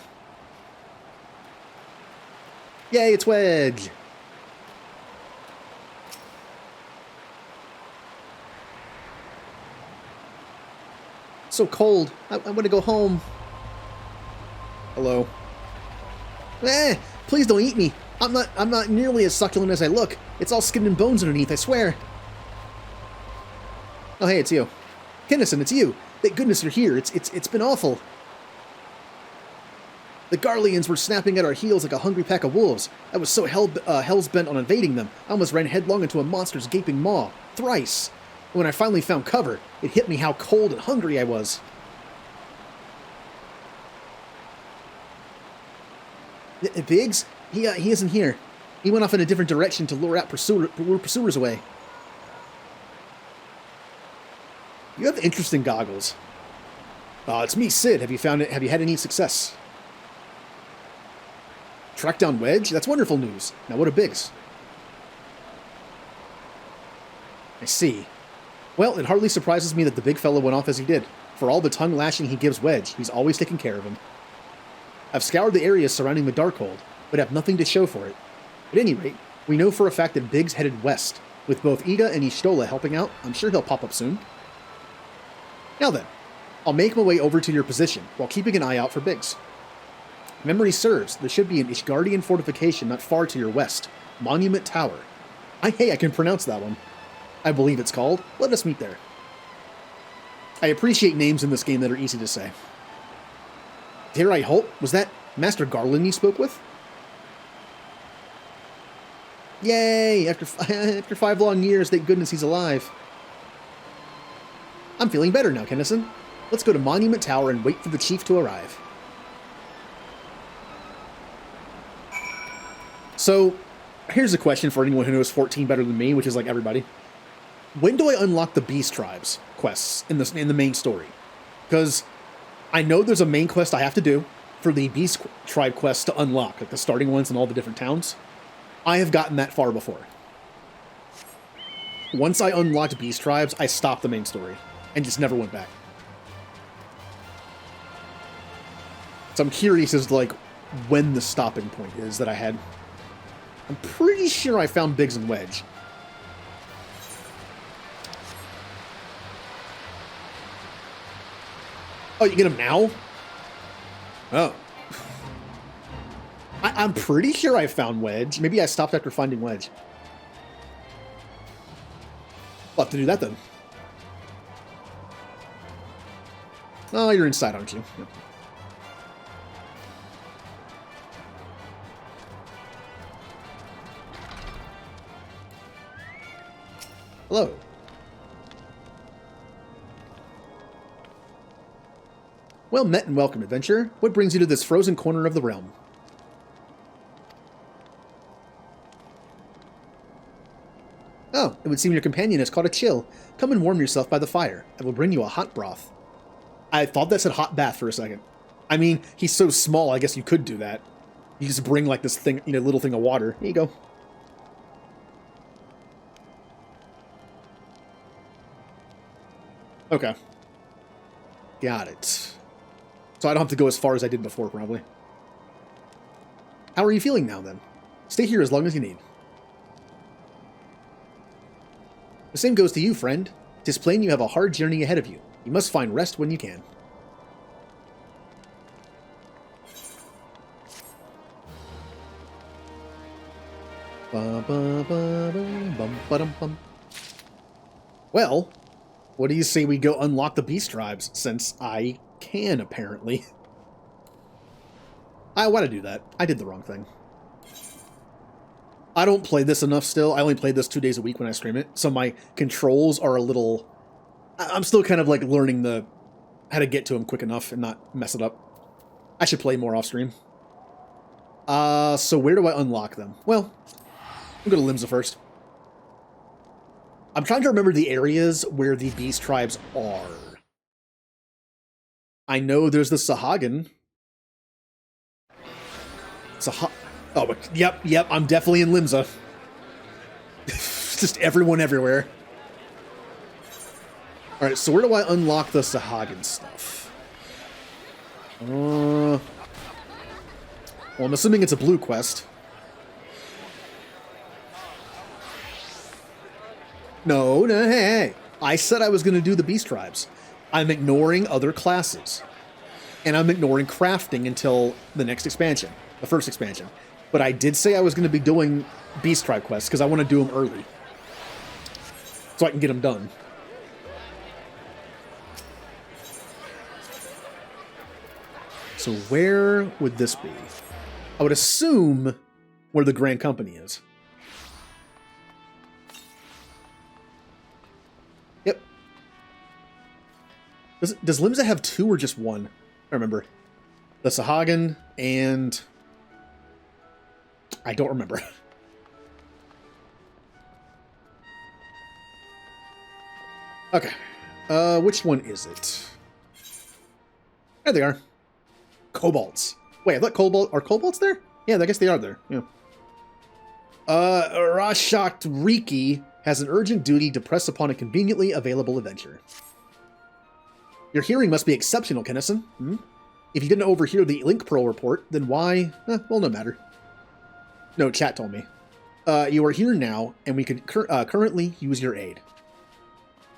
Yay, it's Wedge! So cold. I want to go home. Hello. Please don't eat me. I'm not nearly as succulent as I look. It's all skin and bones underneath, I swear. Oh, hey, it's you. Kinnison, it's you. Thank goodness you're here. It's been awful. The Garleans were snapping at our heels like a hungry pack of wolves. I was so hell's bent on invading them, I almost ran headlong into a monster's gaping maw. Thrice. When I finally found cover, it hit me how cold and hungry I was. Biggs? He isn't here. He went off in a different direction to lure pursuers away. You have interesting goggles. It's me, Sid. Have you had any success? Track down Wedge? That's wonderful news. Now what of Biggs? I see. Well, it hardly surprises me that the big fellow went off as he did. For all the tongue lashing he gives Wedge, he's always taking care of him. I've scoured the areas surrounding the Darkhold, but have nothing to show for it. At any rate, we know for a fact that Biggs headed west. With both Iga and Ishtola helping out, I'm sure he'll pop up soon. Now then, I'll make my way over to your position, while keeping an eye out for Biggs. Memory serves, there should be an Ishgardian fortification not far to your west. Monument Tower. Hey, I can pronounce that one. I believe it's called. Let us meet there. I appreciate names in this game that are easy to say. Dare I hope? Was that Master Garland you spoke with? Yay! After 5 long years, thank goodness he's alive. I'm feeling better now, Kinnison. Let's go to Monument Tower and wait for the chief to arrive. So, here's a question for anyone who knows 14 better than me, which is like everybody. When do I unlock the Beast Tribes quests in the main story? Because I know there's a main quest I have to do for the Beast Tribe quests to unlock, like the starting ones in all the different towns. I have gotten that far before. Once I unlocked Beast Tribes, I stopped the main story and just never went back. So I'm curious as to like when the stopping point is that I had. I'm pretty sure I found Biggs and Wedge. Oh, you get them now? Oh. I'm pretty sure I found Wedge. Maybe I stopped after finding Wedge. I'll have to do that then. Oh, you're inside, aren't you? Yep. Hello. Well met and welcome, adventurer. What brings you to this frozen corner of the realm? Oh, it would seem your companion has caught a chill. Come and warm yourself by the fire. I will bring you a hot broth. I thought that said hot bath for a second. I mean, he's so small, I guess you could do that. You just bring like this thing, little thing of water. Here you go. Okay. Got it. So I don't have to go as far as I did before, probably. How are you feeling now, then? Stay here as long as you need. The same goes to you, friend. 'Tis plain you have a hard journey ahead of you. You must find rest when you can. Well, what do you say we go unlock the Beast Tribes, since I can, apparently. I want to do that. I did the wrong thing. I don't play this enough still. I only play this 2 days a week when I stream it, so my controls are a little... I'm still kind of like learning how to get to them quick enough and not mess it up. I should play more off stream. So where do I unlock them? Well, I'm going to Limsa first. I'm trying to remember the areas where the Beast Tribes are. I know there's the Sahagin. Oh, yep, I'm definitely in Limsa. Just everyone everywhere. Alright, so where do I unlock the Sahagin stuff? Well, I'm assuming it's a blue quest. No, hey. I said I was going to do the Beast Tribes. I'm ignoring other classes. And I'm ignoring crafting until the next expansion. The first expansion. But I did say I was going to be doing Beast Tribe quests because I want to do them early. So I can get them done. So where would this be? I would assume where the Grand Company is. Yep. Does Limsa have 2 or just 1? I remember. The Sahagin and... I don't remember. Okay. Which one is it? There they are. Kobolds. Wait, I thought are kobolds there? Yeah, I guess they are there. Yeah. Rashakt Riki has an urgent duty to press upon a conveniently available adventure. Your hearing must be exceptional, Kennison. Hmm? If you didn't overhear the Link Pearl report, then why? Well, no matter. No, chat told me. You are here now, and we can currently use your aid.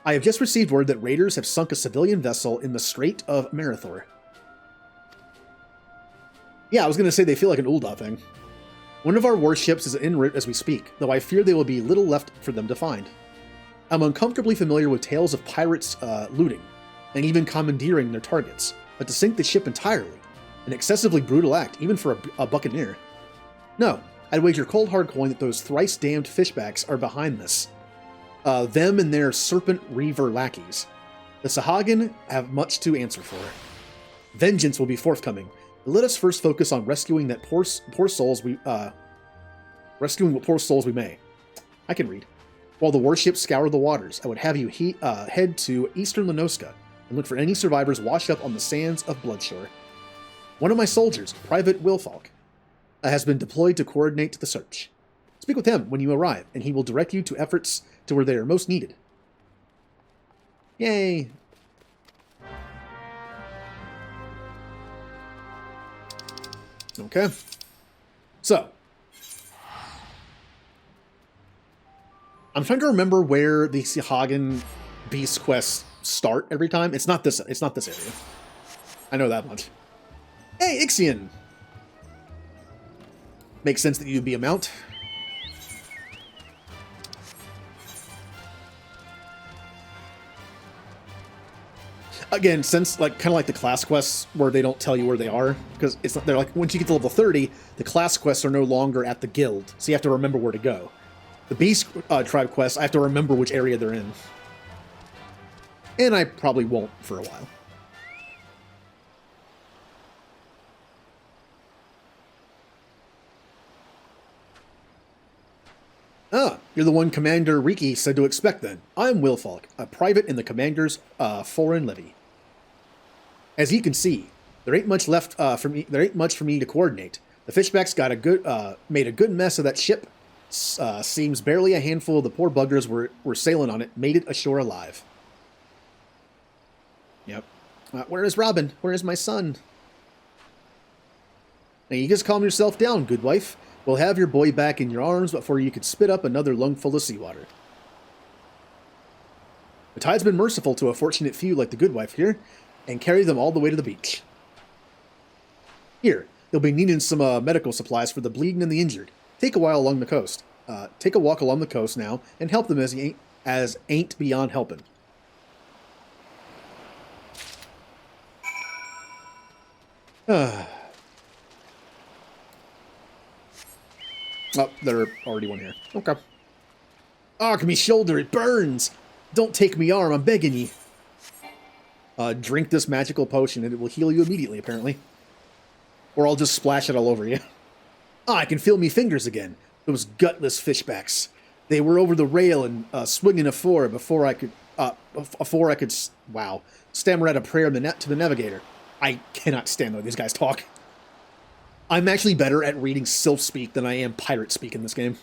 I have just received word that raiders have sunk a civilian vessel in the Strait of Marathor. Yeah, I was going to say they feel like an Ul'dah thing. One of our warships is en route as we speak, though I fear there will be little left for them to find. I'm uncomfortably familiar with tales of pirates looting, and even commandeering their targets, but to sink the ship entirely, an excessively brutal act, even for a buccaneer. No, I'd wager cold hard coin that those thrice-damned fishbacks are behind this. Them and their serpent reaver lackeys. The Sahagin have much to answer for. Vengeance will be forthcoming, but let us first focus on rescuing that poor souls we may. I can read. While the warships scour the waters, I would have you head to eastern Lenoska and look for any survivors washed up on the sands of Bloodshore. One of my soldiers, Private Wilfalk, has been deployed to coordinate the search. Speak with him when you arrive, and he will direct you to efforts to where they are most needed. Yay! Okay. So. I'm trying to remember where the Sahagin Beast quests start every time. It's not this area. I know that much. Hey, Ixion! Makes sense that you'd be a mount. Again, since kind of like the class quests where they don't tell you where they are, because they're like once you get to level 30, the class quests are no longer at the guild, so you have to remember where to go. The Beast Tribe quests, I have to remember which area they're in, and I probably won't for a while. Ah, you're the one Commander Riki said to expect then. I'm Wilfalk, a private in the Commander's foreign levy. As you can see, there ain't much left for me. There ain't much for me to coordinate. The Fishbacks got made a good mess of that ship. Seems barely a handful of the poor buggers were sailing on it made it ashore alive. Yep. Where is Robin? Where is my son? Now you just calm yourself down, good wife. We'll have your boy back in your arms before you could spit up another lungful of seawater. The tide's been merciful to a fortunate few like the good wife here, and carried them all the way to the beach. Here, you'll be needing some medical supplies for the bleeding and the injured. Take a walk along the coast. Take a walk along the coast now, and help them as ain't beyond helping. Oh, there already one here. Okay. Arc me shoulder, it burns! Don't take me arm, I'm begging ye. Drink this magical potion and it will heal you immediately, apparently. Or I'll just splash it all over you. I can feel me fingers again. Those gutless fishbacks. They were over the rail and swinging afore before I could, stammer out a prayer to the navigator. I cannot stand the way these guys talk. I'm actually better at reading Sylph speak than I am pirate speak in this game.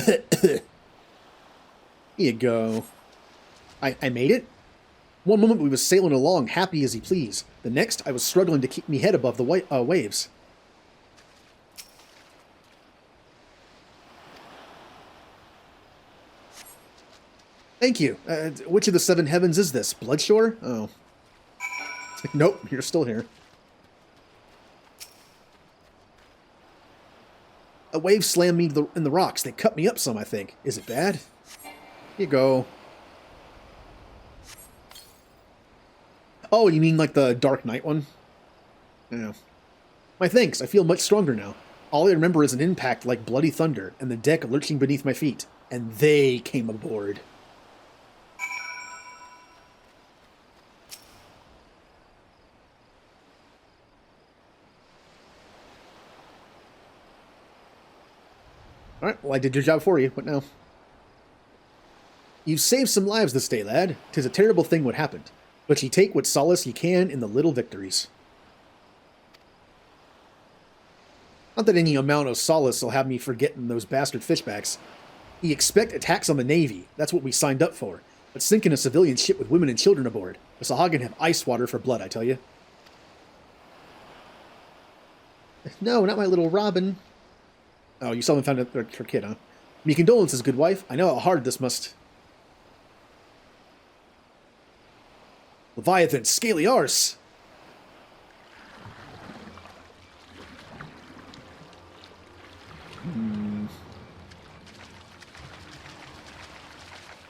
Here you go. I made it? One moment we was sailing along, happy as he please. The next, I was struggling to keep me head above the waves. Thank you. Which of the seven heavens is this? Bloodshore? Oh. Nope, you're still here. A wave slammed me in the rocks. They cut me up some, I think. Is it bad? Here you go. Oh, you mean like the Dark Knight one? Yeah. My thanks. I feel much stronger now. All I remember is an impact like bloody thunder, and the deck lurching beneath my feet. And they came aboard. Alright, well I did your job for you. What now? You've saved some lives this day, lad. 'Tis a terrible thing what happened. But ye take what solace ye can in the little victories. Not that any amount of solace will have me forgetting those bastard fishbacks. Ye expect attacks on the Navy. That's what we signed up for. But sinking a civilian ship with women and children aboard. The Sahagin have ice water for blood, I tell you. No, not my little Robin. Oh, you still haven't found her kid, huh? Me condolences, good wife. I know how hard this must... Leviathan, scaly arse!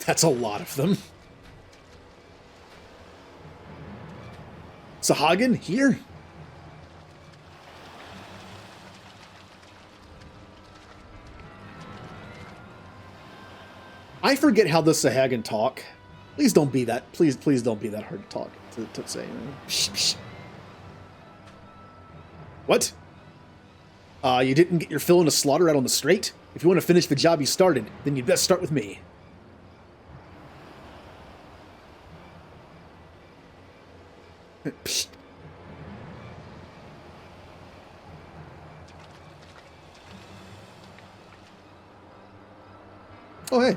That's a lot of them. Sahagin, here? I forget how the Sahagin talk. Please don't be that. Please don't be that hard to talk to say. Psh, psh. What? You didn't get your fill in a slaughter out on the straight? If you want to finish the job you started, then you'd best start with me. Psh. Oh, hey.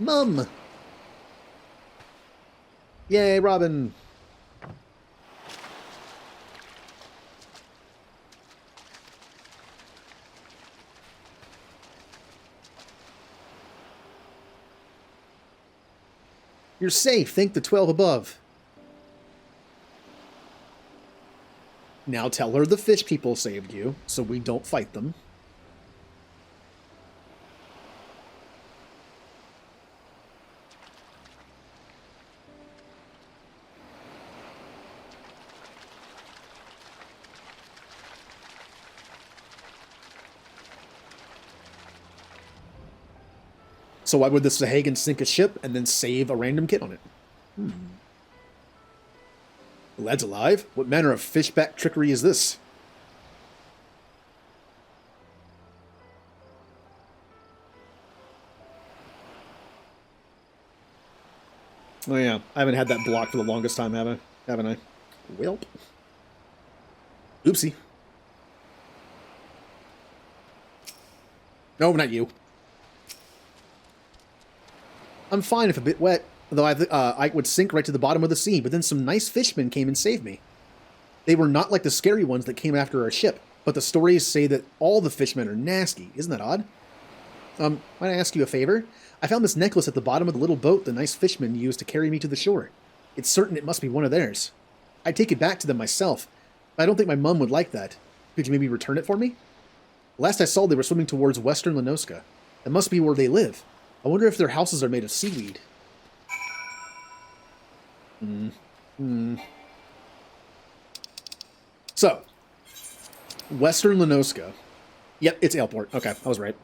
Mum! Yay, Robin! You're safe, thank the 12 above. Now tell her the fish people saved you, so we don't fight them. So why would the Sahagin sink a ship and then save a random kid on it? The lad's alive? What manner of fishback trickery is this? Oh yeah, I haven't had that blocked for the longest time, haven't I? Welp. Oopsie. No, not you. I'm fine if a bit wet, though I would sink right to the bottom of the sea, but then some nice fishmen came and saved me. They were not like the scary ones that came after our ship, but the stories say that all the fishmen are nasty. Isn't that odd? Might I ask you a favor? I found this necklace at the bottom of the little boat the nice fishmen used to carry me to the shore. It's certain it must be one of theirs. I'd take it back to them myself, but I don't think my mum would like that. Could you maybe return it for me? Last I saw, they were swimming towards western Lenoska. That must be where they live. I wonder if their houses are made of seaweed. So, western Lenoska. Yep, it's Ailport. Okay, I was right.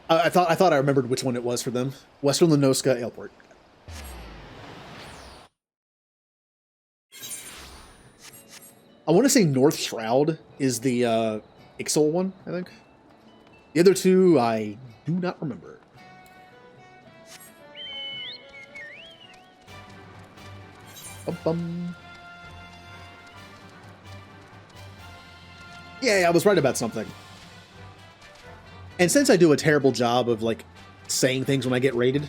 I thought I remembered which one it was for them. Western Lenoska, Ailport. I want to say North Shroud is the Ixol one, I think. The other two, I do not remember. Bum. Yeah, I was right about something. And since I do a terrible job of, like, saying things when I get rated,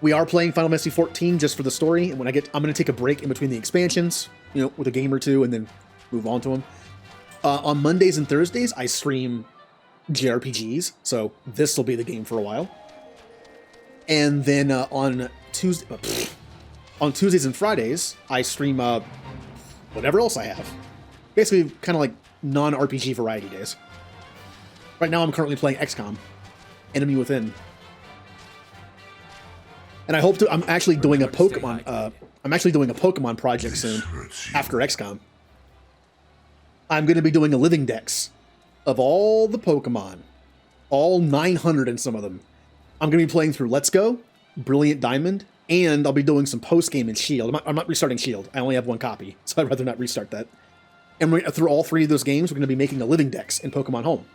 we are playing Final Fantasy XIV just for the story, and when I'm going to take a break in between the expansions, you know, with a game or two, and then move on to them. On Mondays and Thursdays, I stream JRPGs, so this will be the game for a while. And then on Tuesday... On Tuesdays and Fridays, I stream whatever else I have. Basically, kind of like non-RPG variety days. Right now, I'm currently playing XCOM, Enemy Within. And I hope to. I'm actually doing a Pokemon. I'm actually doing a Pokemon project soon after XCOM. I'm going to be doing a living dex of all the Pokemon, all 900 and some of them. I'm going to be playing through Let's Go, Brilliant Diamond, and I'll be doing some post game in Shield. I'm not restarting Shield. I only have one copy, so I'd rather not restart that. And through all 3 of those games, we're going to be making a living dex in Pokemon Home.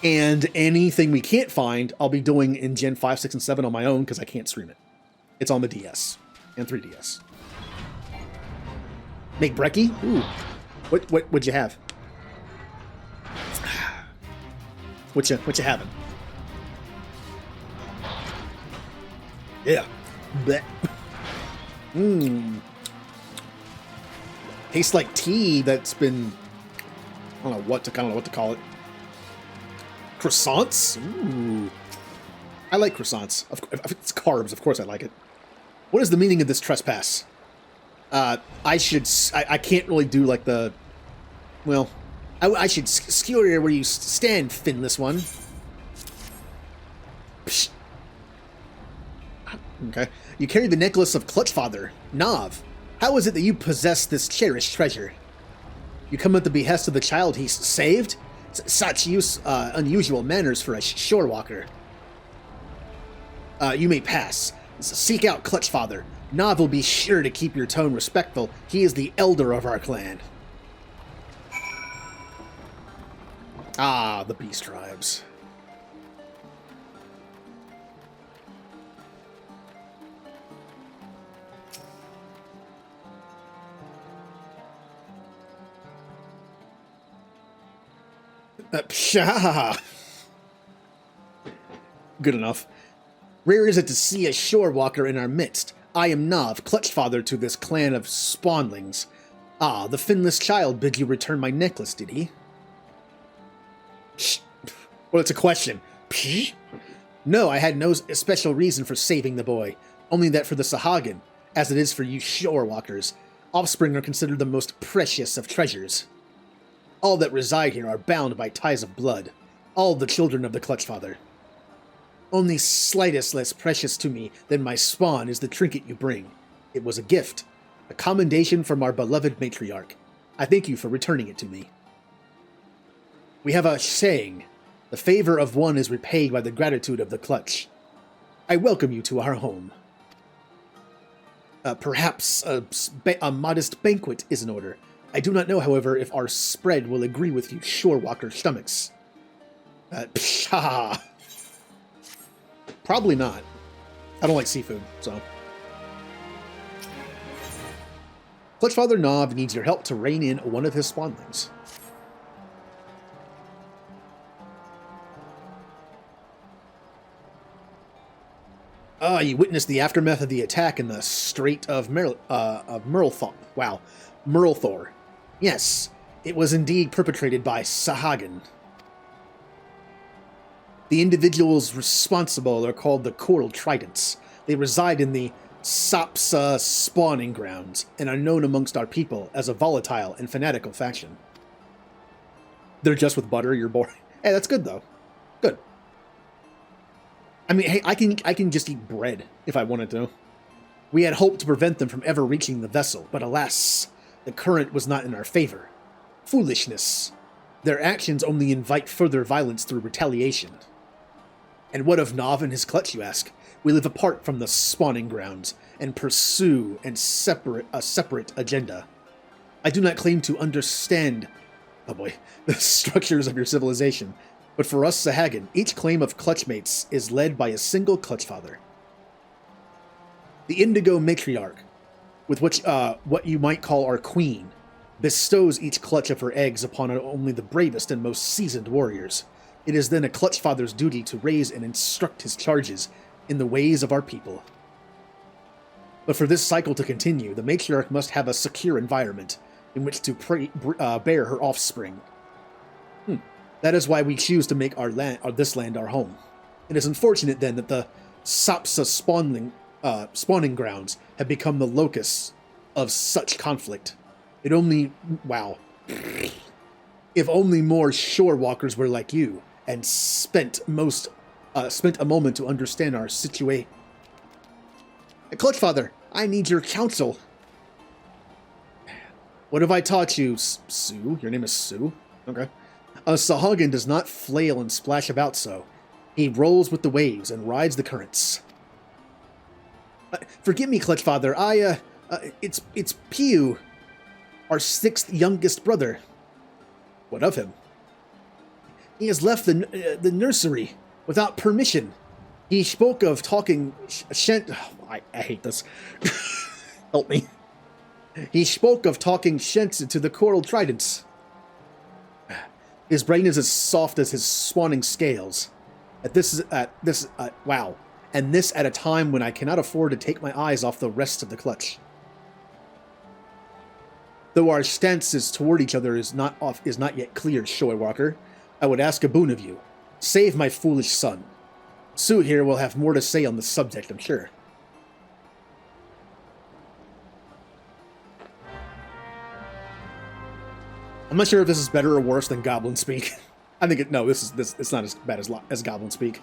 And anything we can't find, I'll be doing in Gen 5, 6, and 7 on my own because I can't stream it. It's on the DS and 3DS. Make brekkie? Ooh. What'd you have? What you having? Yeah. Blech. Mmm. Tastes like tea that's been, I don't know what to call it. Croissants? Ooh. I like croissants. If it's carbs, of course I like it. What is the meaning of this trespass? I can't really do like the, well, I should skewer where you stand, finless one. Psh. Okay. You carry the necklace of Clutchfather, Nav. How is it that you possess this cherished treasure? You come at the behest of the child he's saved? Such unusual manners for a shorewalker. You may pass. Seek out Clutchfather. Nav will be sure to keep your tone respectful. He is the elder of our clan. Ah, the Beast Tribes. Psha! Good enough. Rare is it to see a shorewalker in our midst. I am Nav, Clutchfather to this clan of spawnlings. Ah, the finless child bid you return my necklace, did he? Psh. Well, it's a question. Psh? No, I had no special reason for saving the boy. Only that for the Sahagin, as it is for you shorewalkers, offspring are considered the most precious of treasures. All that reside here are bound by ties of blood, all the children of the Clutchfather. Only slightest less precious to me than my spawn is the trinket you bring. It was a gift, a commendation from our beloved matriarch. I thank you for returning it to me. We have a saying, the favor of one is repaid by the gratitude of the Clutch. I welcome you to our home. Perhaps a modest banquet is in order. I do not know, however, if our spread will agree with you shorewalker stomachs. Psha! Probably not. I don't like seafood, so. Clutchfather Nav needs your help to rein in one of his spawnlings. You witnessed the aftermath of the attack in the Strait of Merlthor. Wow. Merlthor. Yes, it was indeed perpetrated by Sahagin. The individuals responsible are called the Coral Tridents. They reside in the Sapsa spawning grounds and are known amongst our people as a volatile and fanatical faction. They're just with butter, you're boring. Hey, that's good though. Good. I mean, hey, I can just eat bread if I wanted to. We had hoped to prevent them from ever reaching the vessel, but alas, the current was not in our favor. Foolishness. Their actions only invite further violence through retaliation. And what of Nav and his Clutch, you ask? We live apart from the spawning grounds and pursue a separate agenda. I do not claim to understand, the structures of your civilization, but for us Sahagin, each claim of Clutchmates is led by a single Clutchfather. The Indigo Matriarch, with which what you might call our queen, bestows each clutch of her eggs upon only the bravest and most seasoned warriors. It is then a Clutchfather's duty to raise and instruct his charges in the ways of our people. But for this cycle to continue, the matriarch must have a secure environment in which to bear her offspring. That is why we choose to make this land our home. It is unfortunate then that the Sapsa spawning grounds have become the locus of such conflict. It only... wow. If only more shore walkers were like you, and spent a moment to understand our situation. Clutchfather, I need your counsel. What have I taught you, Sue? Your name is Sue? Okay. A Sahagin does not flail and splash about so. He rolls with the waves and rides the currents. Forgive me, Clutchfather. It's Piu, our 6th youngest brother. What of him? He has left the nursery without permission. He spoke of talking I hate this. Help me. He spoke of talking Shent to the coral tridents. His brain is as soft as his spawning scales. Wow. And this at a time when I cannot afford to take my eyes off the rest of the clutch. Though our stances toward each other is not yet clear, Shorewalker, I would ask a boon of you. Save my foolish son. Sue here will have more to say on the subject, I'm sure. I'm not sure if this is better or worse than Goblin Speak. I think it's not as bad as Goblin Speak.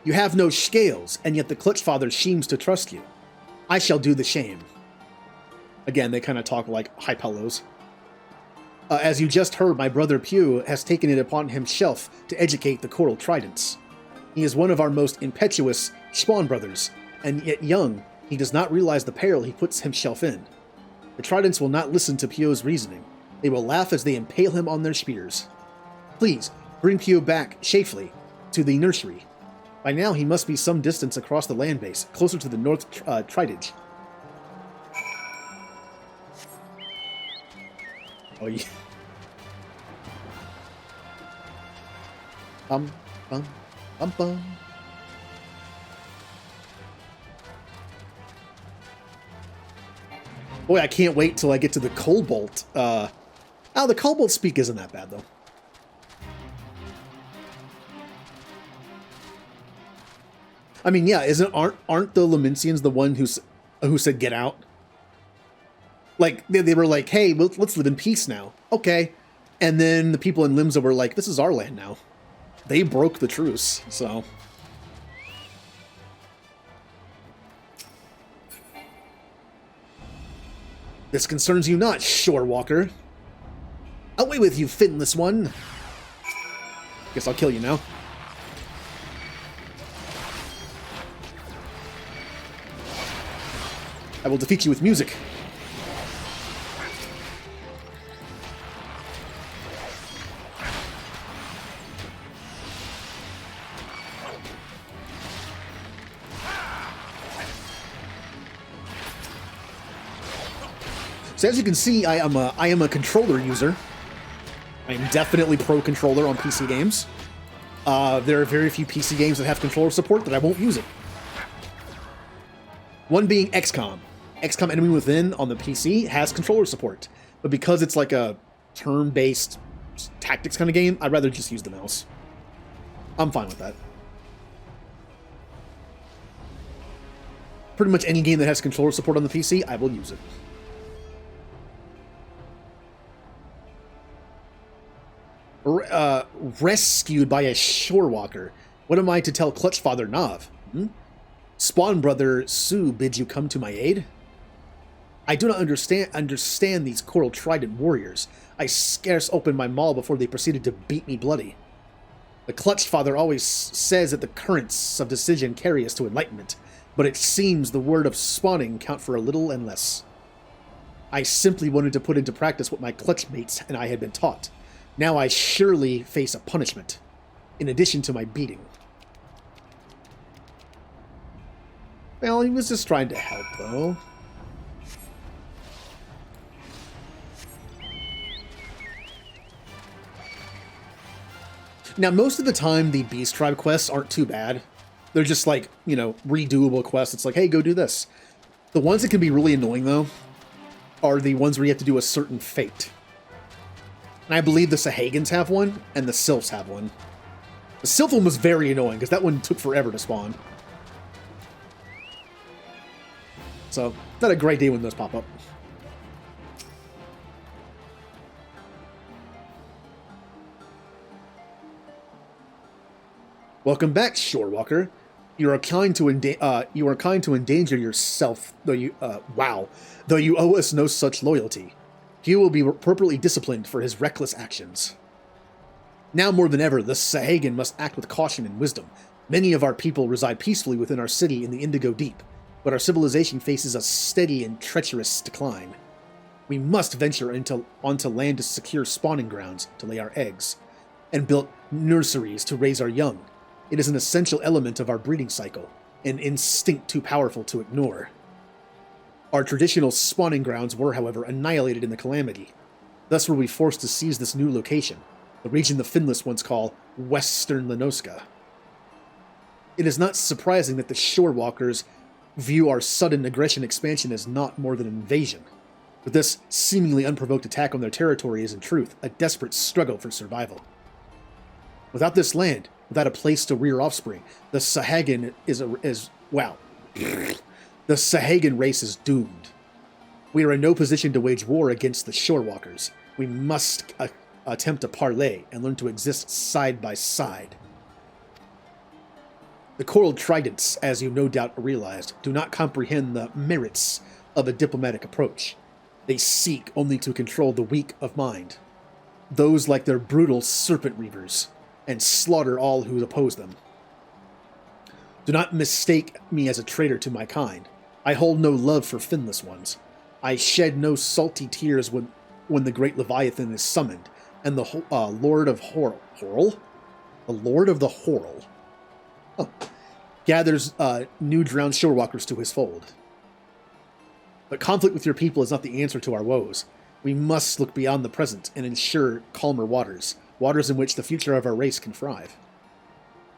You have no scales, and yet the Clutchfather seems to trust you. I shall do the same. Again, they kind of talk like hypelos. As you just heard, my brother Pew has taken it upon himself to educate the coral tridents. He is one of our most impetuous spawn brothers, and yet young, he does not realize the peril he puts himself in. The tridents will not listen to Pew's reasoning. They will laugh as they impale him on their spears. Please, bring Pew back safely to the nursery. By now, he must be some distance across the land base, closer to the north tridage. Oh, yeah. Bum, bum, bum, bum. Boy, I can't wait till I get to the Cobalt. The Cobalt Speak isn't that bad, though. I mean, yeah, aren't the Lamensians the one who said get out? Like, they were like, hey, let's live in peace now. Okay. And then the people in Limsa were like, this is our land now. They broke the truce, so... This concerns you not, Shorewalker. Away with you, finless one. Guess I'll kill you now. I will defeat you with music. So as you can see, I am a controller user. I am definitely pro controller on PC games. There are very few PC games that have controller support that I won't use it. One being XCOM. XCOM Enemy Within on the PC has controller support, but because it's like a turn-based tactics kind of game, I'd rather just use the mouse. I'm fine with that. Pretty much any game that has controller support on the PC, I will use it. Rescued by a Shorewalker. What am I to tell Clutchfather Nav? Spawn Brother Sue bids you come to my aid? I do not understand these coral trident warriors. I scarce opened my maul before they proceeded to beat me bloody. The Clutchfather always says that the currents of decision carry us to enlightenment, but it seems the word of spawning count for a little and less. I simply wanted to put into practice what my clutchmates and I had been taught. Now I surely face a punishment, in addition to my beating. Well, he was just trying to help, though. Now, most of the time, the Beast Tribe quests aren't too bad. They're just like, you know, redoable quests. It's like, hey, go do this. The ones that can be really annoying, though, are the ones where you have to do a certain fate. And I believe the Sahagins have one, and the Sylphs have one. The Sylph one was very annoying, because that one took forever to spawn. So, not a great day when those pop up. Welcome back, Shorewalker. You are kind to endanger yourself, though you though you owe us no such loyalty. He will be appropriately disciplined for his reckless actions. Now more than ever, the Sahagin must act with caution and wisdom. Many of our people reside peacefully within our city in the Indigo Deep, but our civilization faces a steady and treacherous decline. We must venture onto land to secure spawning grounds to lay our eggs, and build nurseries to raise our young. It is an essential element of our breeding cycle, an instinct too powerful to ignore. Our traditional spawning grounds were, however, annihilated in the Calamity. Thus were we forced to seize this new location, the region the Finless once called Western Lenoska. It is not surprising that the Shorewalkers view our sudden aggression expansion as not more than an invasion. But this seemingly unprovoked attack on their territory is in truth a desperate struggle for survival. Without this land, without a place to rear offspring, the Sahagin the Sahagin race is doomed. We are in no position to wage war against the Shorewalkers. We must attempt to parley and learn to exist side by side. The Coral Tridents, as you no doubt realized, do not comprehend the merits of a diplomatic approach. They seek only to control the weak of mind, those like their brutal serpent reavers, and slaughter all who oppose them. Do not mistake me as a traitor to my kind. I hold no love for finless ones. I shed no salty tears when the great Leviathan is summoned, and the Lord of Horrel? The Lord of the Horrel gathers new drowned shorewalkers to his fold. But conflict with your people is not the answer to our woes. We must look beyond the present and ensure calmer waters in which the future of our race can thrive.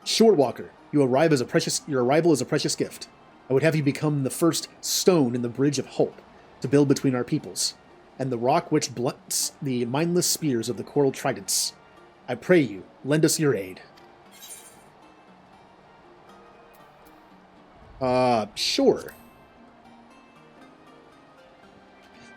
Shorewalker, your arrival is a precious gift. I would have you become the first stone in the bridge of hope to build between our peoples, and the rock which blunts the mindless spears of the Coral Tridents. I pray you, lend us your aid. Sure.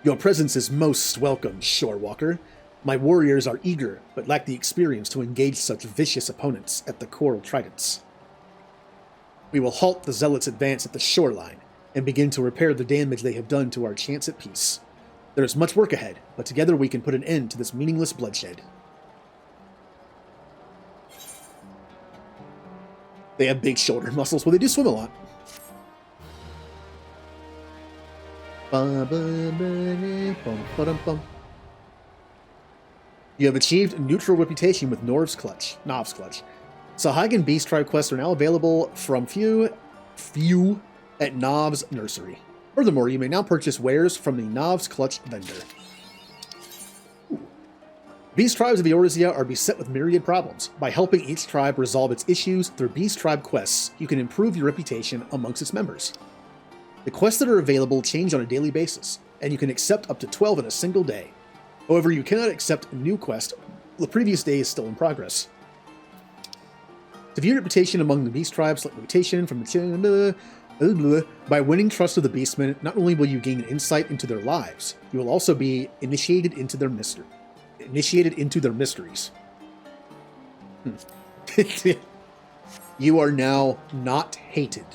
Your presence is most welcome, Shorewalker. My warriors are eager, but lack the experience to engage such vicious opponents at the Coral Tridents. We will halt the Zealots' advance at the shoreline, and begin to repair the damage they have done to our chance at peace. There is much work ahead, but together we can put an end to this meaningless bloodshed. They have big shoulder muscles, well, they do swim a lot. You have achieved a neutral reputation with Nov's Clutch. Sahagin Beast Tribe quests are now available from few at Nov's Nursery. Furthermore, you may now purchase wares from the Nov's Clutch vendor. Beast tribes of Eorzea are beset with myriad problems. By helping each tribe resolve its issues through Beast Tribe quests, you can improve your reputation amongst its members. The quests that are available change on a daily basis, and you can accept up to 12 in a single day. However, you cannot accept a new quest. The previous day is still in progress. To view reputation among the Beast Tribes, select reputation from the... By winning trust of the Beastmen, not only will you gain insight into their lives, you will also be initiated into their mysteries. You are now not hated.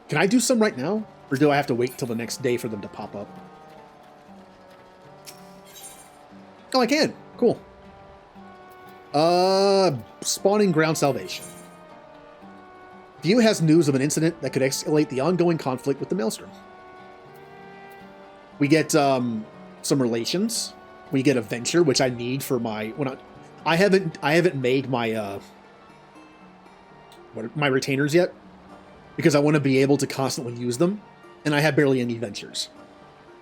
Can I do some right now? Or do I have to wait till the next day for them to pop up? Oh, I can. Cool. Spawning Ground Salvation. View has news of an incident that could escalate the ongoing conflict with the Maelstrom. We get some relations. We get a venture, which I need for my... I haven't made my my retainers yet, because I want to be able to constantly use them, and I have barely any ventures.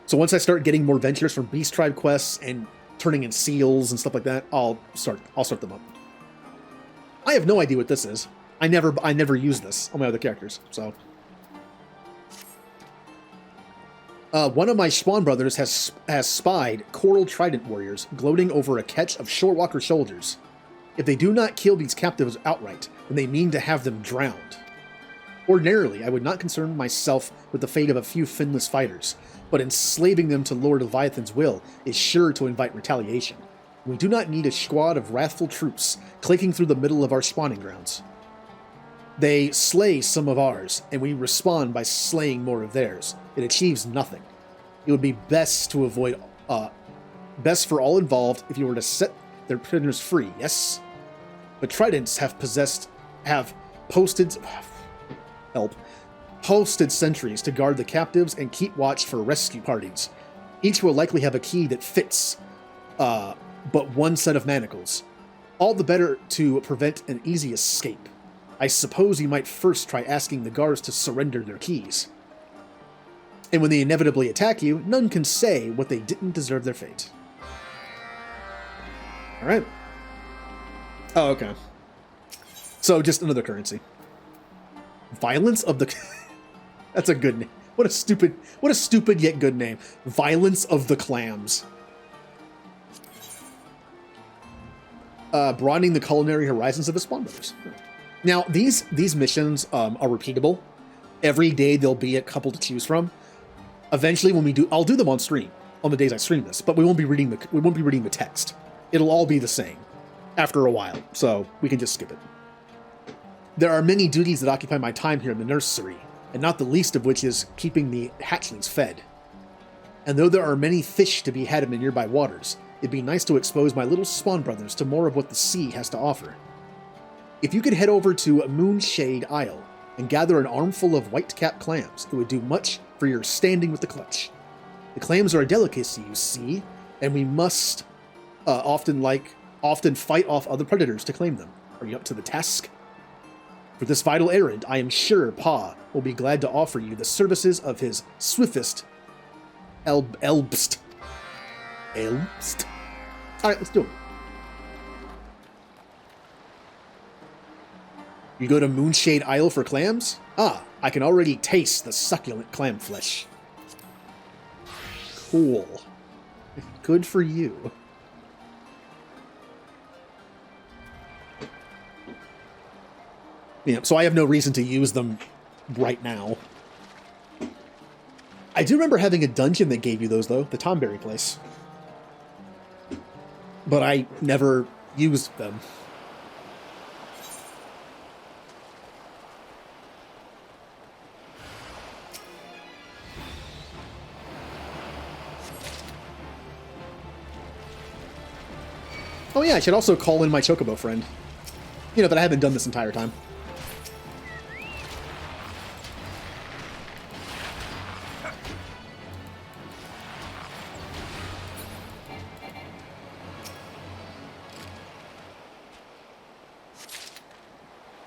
So once I start getting more ventures from Beast Tribe quests and turning in seals and stuff like that, I'll start them up. I have no idea what this is. I never use this on my other characters, so. One of my spawn brothers has spied coral trident warriors gloating over a catch of shorewalker soldiers. If they do not kill these captives outright, then they mean to have them drowned. Ordinarily, I would not concern myself with the fate of a few finless fighters, but enslaving them to Lord Leviathan's will is sure to invite retaliation. We do not need a squad of wrathful troops clicking through the middle of our spawning grounds. They slay some of ours, and we respond by slaying more of theirs. It achieves nothing. It would be best to avoid, best for all involved if you were to set their prisoners free, yes? But tridents have posted sentries to guard the captives and keep watch for rescue parties. Each will likely have a key that fits, but one set of manacles. All the better to prevent an easy escape. I suppose you might first try asking the guards to surrender their keys. And when they inevitably attack you, none can say what they didn't deserve their fate. Alright. Oh, okay. So, just another currency. Violence of the... That's a good name. What a stupid yet good name. Violence of the Clams. Broadening the culinary horizons of the Spawn Brothers. Now, these missions are repeatable. Every day there'll be a couple to choose from. Eventually, when we do, I'll do them on stream on the days I stream this, but we won't be reading the text. It'll all be the same after a while, so we can just skip it. There are many duties that occupy my time here in the nursery, and not the least of which is keeping the hatchlings fed. And though there are many fish to be had in the nearby waters, it'd be nice to expose my little spawn brothers to more of what the sea has to offer. If you could head over to Moonshade Isle and gather an armful of white-capped clams, it would do much for your standing with the clutch. The clams are a delicacy, you see, and we must often fight off other predators to claim them. Are you up to the task? For this vital errand, I am sure Pa will be glad to offer you the services of his swiftest Elbst. Elbst? Alright, let's do it. You go to Moonshade Isle for clams? Ah, I can already taste the succulent clam flesh. Cool. Good for you. Yeah, so I have no reason to use them right now. I do remember having a dungeon that gave you those, though. The Tomberry place. But I never used them. Oh yeah, I should also call in my Chocobo friend. You know, that I haven't done this entire time.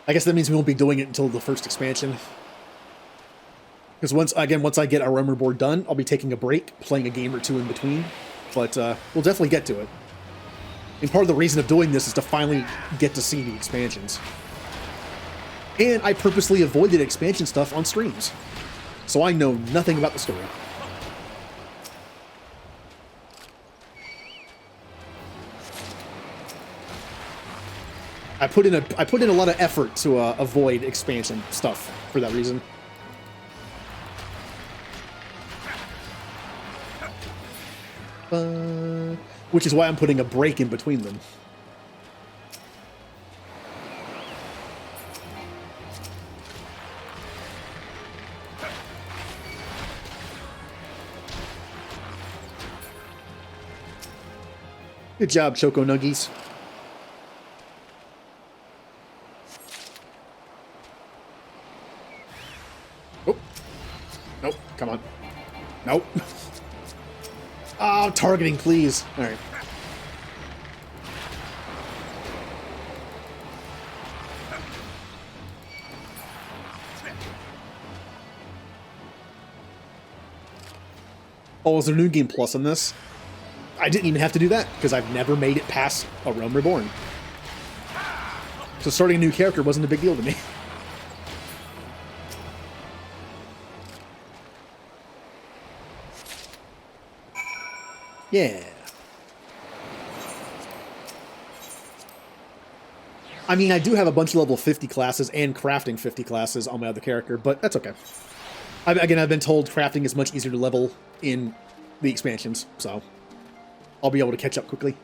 I guess that means we won't be doing it until the first expansion. Because once I get our Rumor board done, I'll be taking a break, playing a game or two in between. But we'll definitely get to it. And part of the reason of doing this is to finally get to see the expansions. And I purposely avoided expansion stuff on streams. So I know nothing about the story. I put in a lot of effort to avoid expansion stuff for that reason. Which is why I'm putting a break in between them. Good job, Choco Nuggies. Oh. Nope, come on. Nope. Oh, targeting, please. All right. Oh, is there New Game Plus on this? I didn't even have to do that, because I've never made it past A Realm Reborn. So starting a new character wasn't a big deal to me. Yeah. I mean, I do have a bunch of level 50 classes and crafting 50 classes on my other character, but that's okay. Again, I've been told crafting is much easier to level in the expansions, so I'll be able to catch up quickly.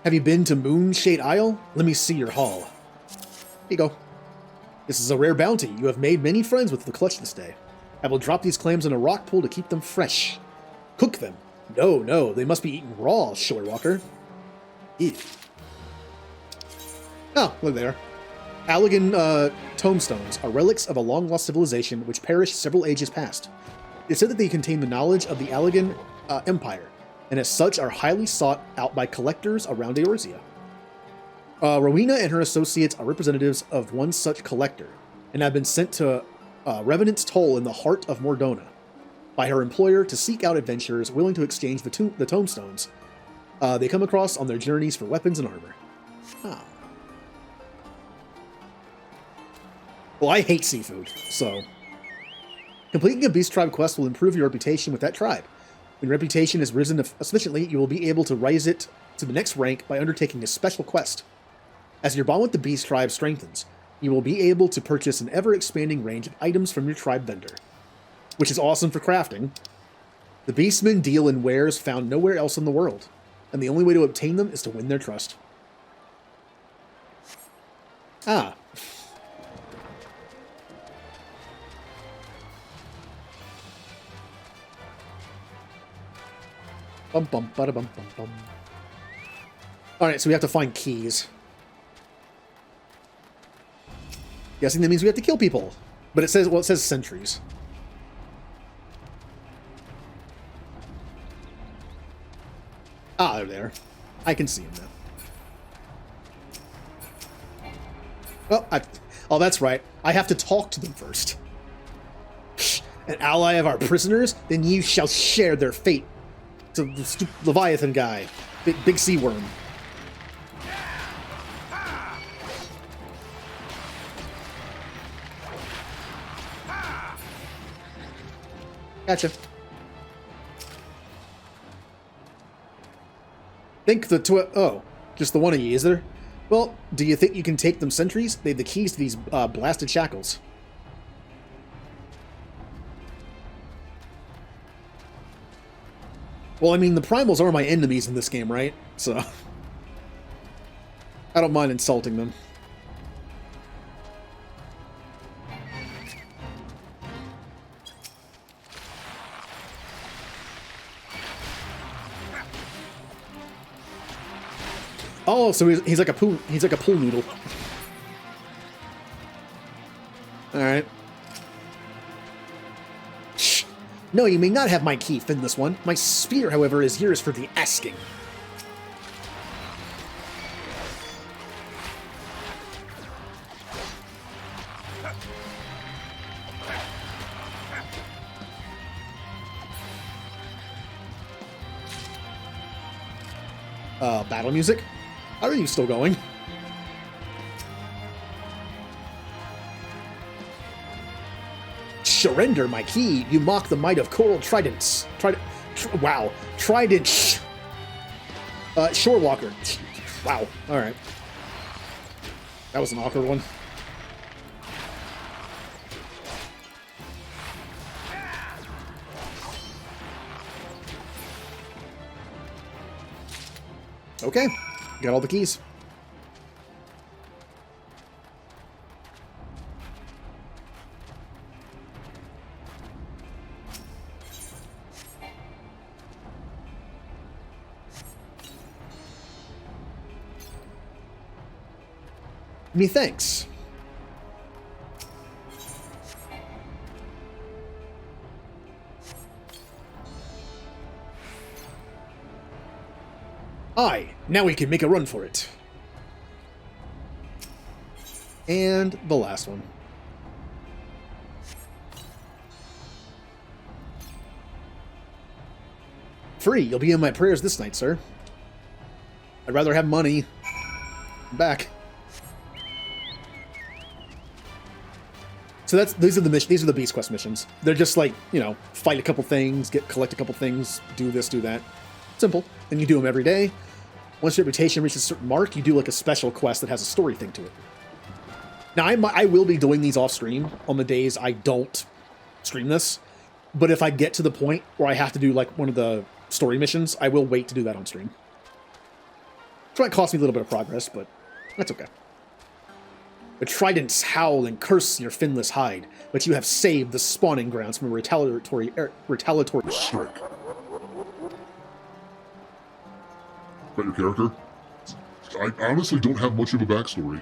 Have you been to Moonshade Isle? Let me see your haul. Here you go. This is a rare bounty. You have made many friends with the clutch this day. I will drop these clams in a rock pool to keep them fresh. Cook them. No, they must be eaten raw, Shorewalker. Ew. Oh, look there. Allegan tombstones are relics of a long-lost civilization which perished several ages past. It's said that they contain the knowledge of the Allegan Empire, and as such are highly sought out by collectors around Eorzea. Rowena and her associates are representatives of one such collector, and have been sent to Revenant's Toll in the heart of Mordona by her employer to seek out adventurers willing to exchange the tombstones they come across on their journeys for weapons and armor. Ah. Well, I hate seafood, so... Completing a Beast Tribe quest will improve your reputation with that tribe. When reputation has risen sufficiently, you will be able to raise it to the next rank by undertaking a special quest. As your bond with the Beast Tribe strengthens, you will be able to purchase an ever-expanding range of items from your tribe vendor, which is awesome for crafting. The Beastmen deal in wares found nowhere else in the world, and the only way to obtain them is to win their trust. Ah. Bum bum bada bum bum bum. Alright, so we have to find keys. Guessing that means we have to kill people. But it says, well, it says sentries. Ah, they're there. I can see them now. Oh, that's right. I have to talk to them first. An ally of our prisoners? Then you shall share their fate. To the Leviathan guy. Big sea worm. Gotcha. Think oh, just the one of ye, is there? Well, do you think you can take them sentries? They have the keys to these blasted shackles. Well, I mean, the primals are my enemies in this game, right? So, I don't mind insulting them. Oh, so he's like a pool noodle. All right. Shh. No, you may not have my key, Finless One. My spear, however, is yours for the asking. Battle music? How are you still going? Surrender my key. You mock the might of coral tridents. Wow. Trident. Shorewalker. Wow. All right. That was an awkward one. Okay. Got all the keys. Methinks. Aye, now we can make a run for it. And the last one. Free, you'll be in my prayers this night, sir. I'd rather have money. Back. So these are the Beast Quest missions. They're just like, you know, fight a couple things, collect a couple things, do this, do that. Simple. And you do them every day. Once your reputation reaches a certain mark, you do like a special quest that has a story thing to it. Now, I will be doing these off stream on the days I don't stream this. But if I get to the point where I have to do like one of the story missions, I will wait to do that on stream. It might cost me a little bit of progress, but that's okay. The tridents howl and curse your finless hide, but you have saved the spawning grounds from a retaliatory strike. About your character? I honestly don't have much of a backstory.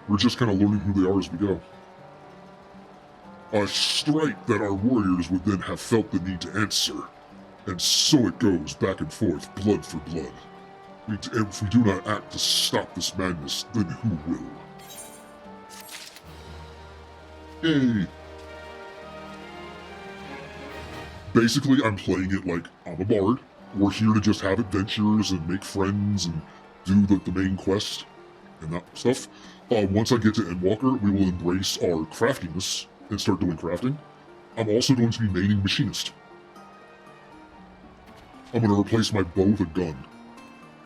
We're just kind of learning who they are as we go. A strike that our warriors would then have felt the need to answer. And so it goes back and forth, blood for blood. If we do not act to stop this madness, then who will? Yay! Basically, I'm playing it like I'm a bard. We're here to just have adventures and make friends and do the main quest and that stuff. Once I get to Endwalker, we will embrace our craftiness and start doing crafting. I'm also going to be maining Machinist. I'm going to replace my bow with a gun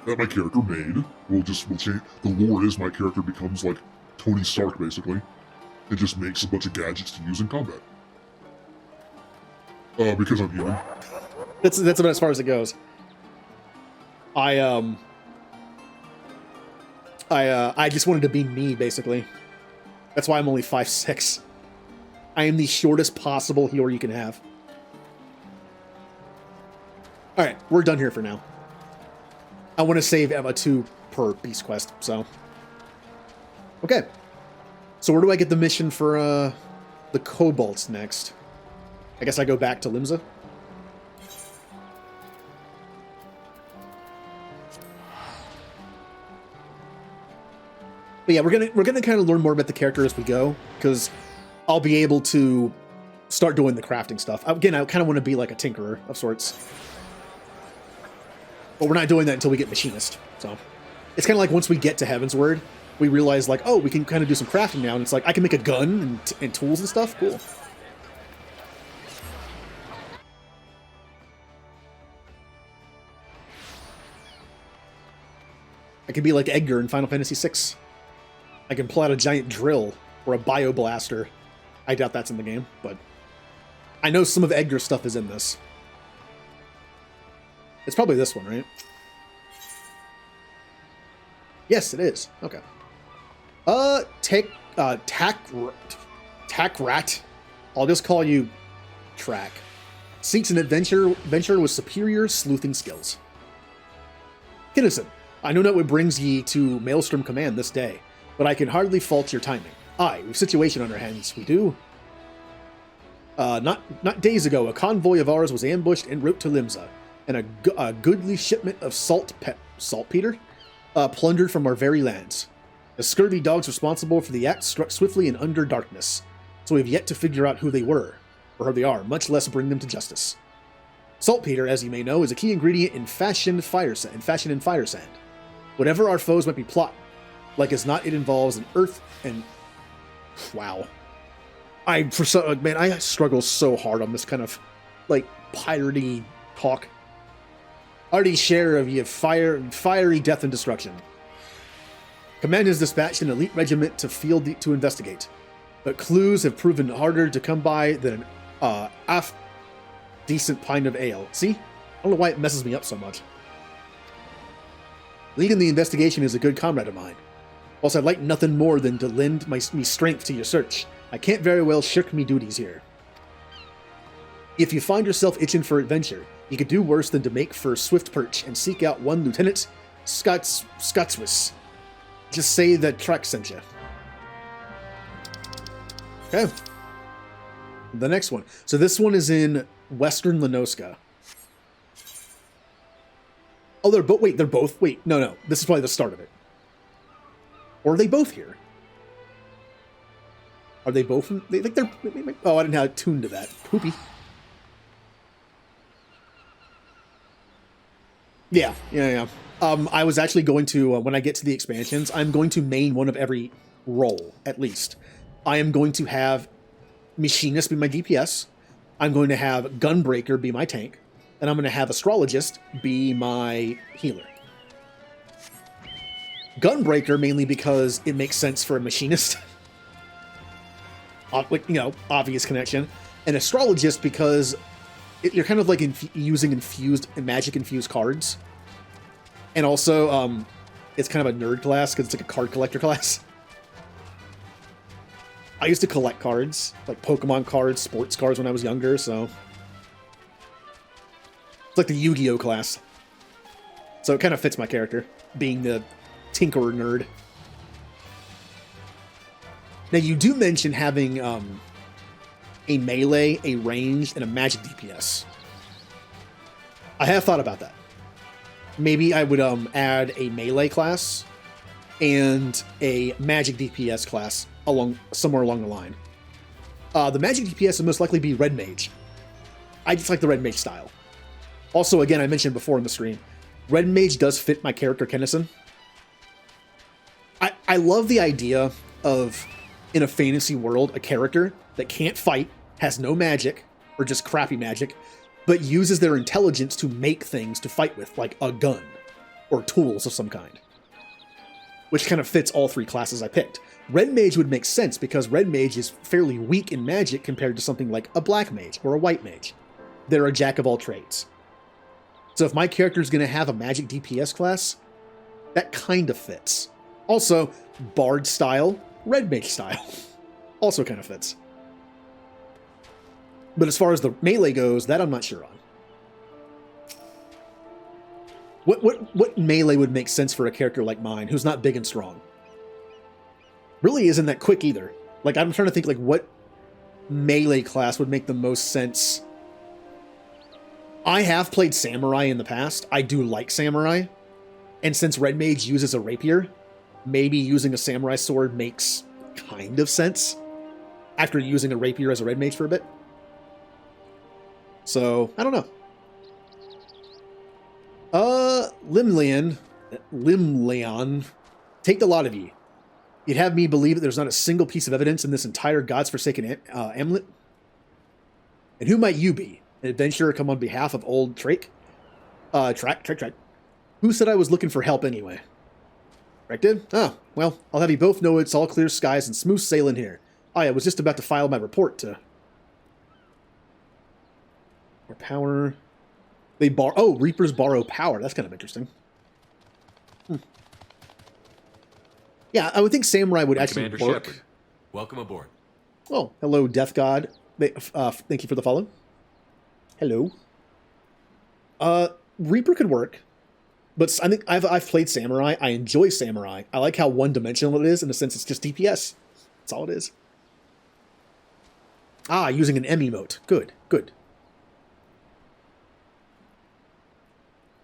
that my character made. We'll change. The lore is my character becomes like Tony Stark, basically. It just makes a bunch of gadgets to use in combat. Because I'm human. That's about as far as it goes. I just wanted to be me, basically. That's why I'm only 5'6". I am the shortest possible hero you can have. Alright, we're done here for now. I want to save Eva 2 per Beast Quest, so... Okay. So where do I get the mission for, the Kobolds next? I guess I go back to Limsa? But yeah, we're gonna kind of learn more about the character as we go, because I'll be able to start doing the crafting stuff. Again, I kind of want to be like a tinkerer of sorts. But we're not doing that until we get Machinist. So it's kind of like once we get to Heavensward, we realize like, oh, we can kind of do some crafting now, and it's like I can make a gun and tools and stuff. Cool. I could be like Edgar in Final Fantasy VI. I can pull out a giant drill or a bioblaster. I doubt that's in the game, but I know some of Edgar's stuff is in this. It's probably this one, right? Yes, it is. Okay. Tackrat. I'll just call you Track. Seeks an adventurer with superior sleuthing skills. Kinnison, I know not what brings ye to Maelstrom Command this day, but I can hardly fault your timing. Aye, we've situation on our hands, we do. Not days ago, a convoy of ours was ambushed en route to Limsa, and a goodly shipment of saltpeter plundered from our very lands. The scurvy dogs responsible for the act struck swiftly and under darkness, so we've yet to figure out who they were, or who they are, much less bring them to justice. Saltpeter, as you may know, is a key ingredient in fashion and fire sand. Whatever our foes might be plotting, like as not, it involves an earth and... Wow. I struggle so hard on this kind of, like, piratey talk. Already share of ye fiery death and destruction. Command has dispatched an elite regiment to field to investigate, but clues have proven harder to come by than an decent pint of ale. See? I don't know why it messes me up so much. Leading the investigation is a good comrade of mine. Whilst I'd like nothing more than to lend me strength to your search, I can't very well shirk me duties here. If you find yourself itching for adventure, you could do worse than to make for swift perch and seek out one Lieutenant Scotswiss. Just say that Trek sent you. Okay. The next one. So this one is in Western Lenoska. Oh, they're both. Wait, no. This is probably the start of it. Or are they both here? Are they both? Oh, I didn't have it tuned to that. Poopy. Yeah. I was actually going to, when I get to the expansions, I'm going to main one of every role, at least. I am going to have Machinist be my DPS. I'm going to have Gunbreaker be my tank. And I'm going to have Astrologist be my healer. Gunbreaker mainly because it makes sense for a Machinist. Like, you know, obvious connection. And Astrologist because you're kind of like using magic-infused cards. And also, it's kind of a nerd class because it's like a card collector class. I used to collect cards, like Pokemon cards, sports cards when I was younger, so... It's like the Yu-Gi-Oh! Class. So it kind of fits my character, being the tinkerer nerd. Now, you do mention having a melee, a ranged, and a magic DPS. I have thought about that. Maybe I would add a melee class and a magic DPS class somewhere along the line. The magic DPS would most likely be Red Mage. I just like the Red Mage style. Also, again, I mentioned before in the stream, Red Mage does fit my character Kennison. I love the idea of, in a fantasy world, a character that can't fight, has no magic, or just crappy magic, but uses their intelligence to make things to fight with, like a gun, or tools of some kind. Which kind of fits all three classes I picked. Red Mage would make sense because Red Mage is fairly weak in magic compared to something like a Black Mage or a White Mage. They're a jack of all trades. So if my character is going to have a magic DPS class, that kind of fits. Also, Bard style, Red Mage style. Also kind of fits. But as far as the melee goes, that I'm not sure on. What melee would make sense for a character like mine, who's not big and strong? Really isn't that quick either. Like, I'm trying to think, like, what melee class would make the most sense. I have played Samurai in the past. I do like Samurai. And since Red Mage uses a rapier, maybe using a Samurai sword makes kind of sense after using a rapier as a Red Mage for a bit. So, I don't know. Limleon, take the lot of ye. You'd have me believe that there's not a single piece of evidence in this entire God's Forsaken Amulet? And who might you be? An adventurer come on behalf of old Trek? Trek. Who said I was looking for help anyway? Trek did? Oh, well, I'll have you both know it's all clear skies and smooth sailing here. I was just about to file my report to... Or power... Reapers borrow power. That's kind of interesting. Yeah, I would think Samurai would actually Commander work. Shepard, welcome aboard. Oh, hello, Death God. Thank you for the follow. Hello. Reaper could work, but I think I've played Samurai. I enjoy Samurai. I like how one-dimensional it is, in the sense it's just DPS. That's all it is. Ah, using an M emote. Good.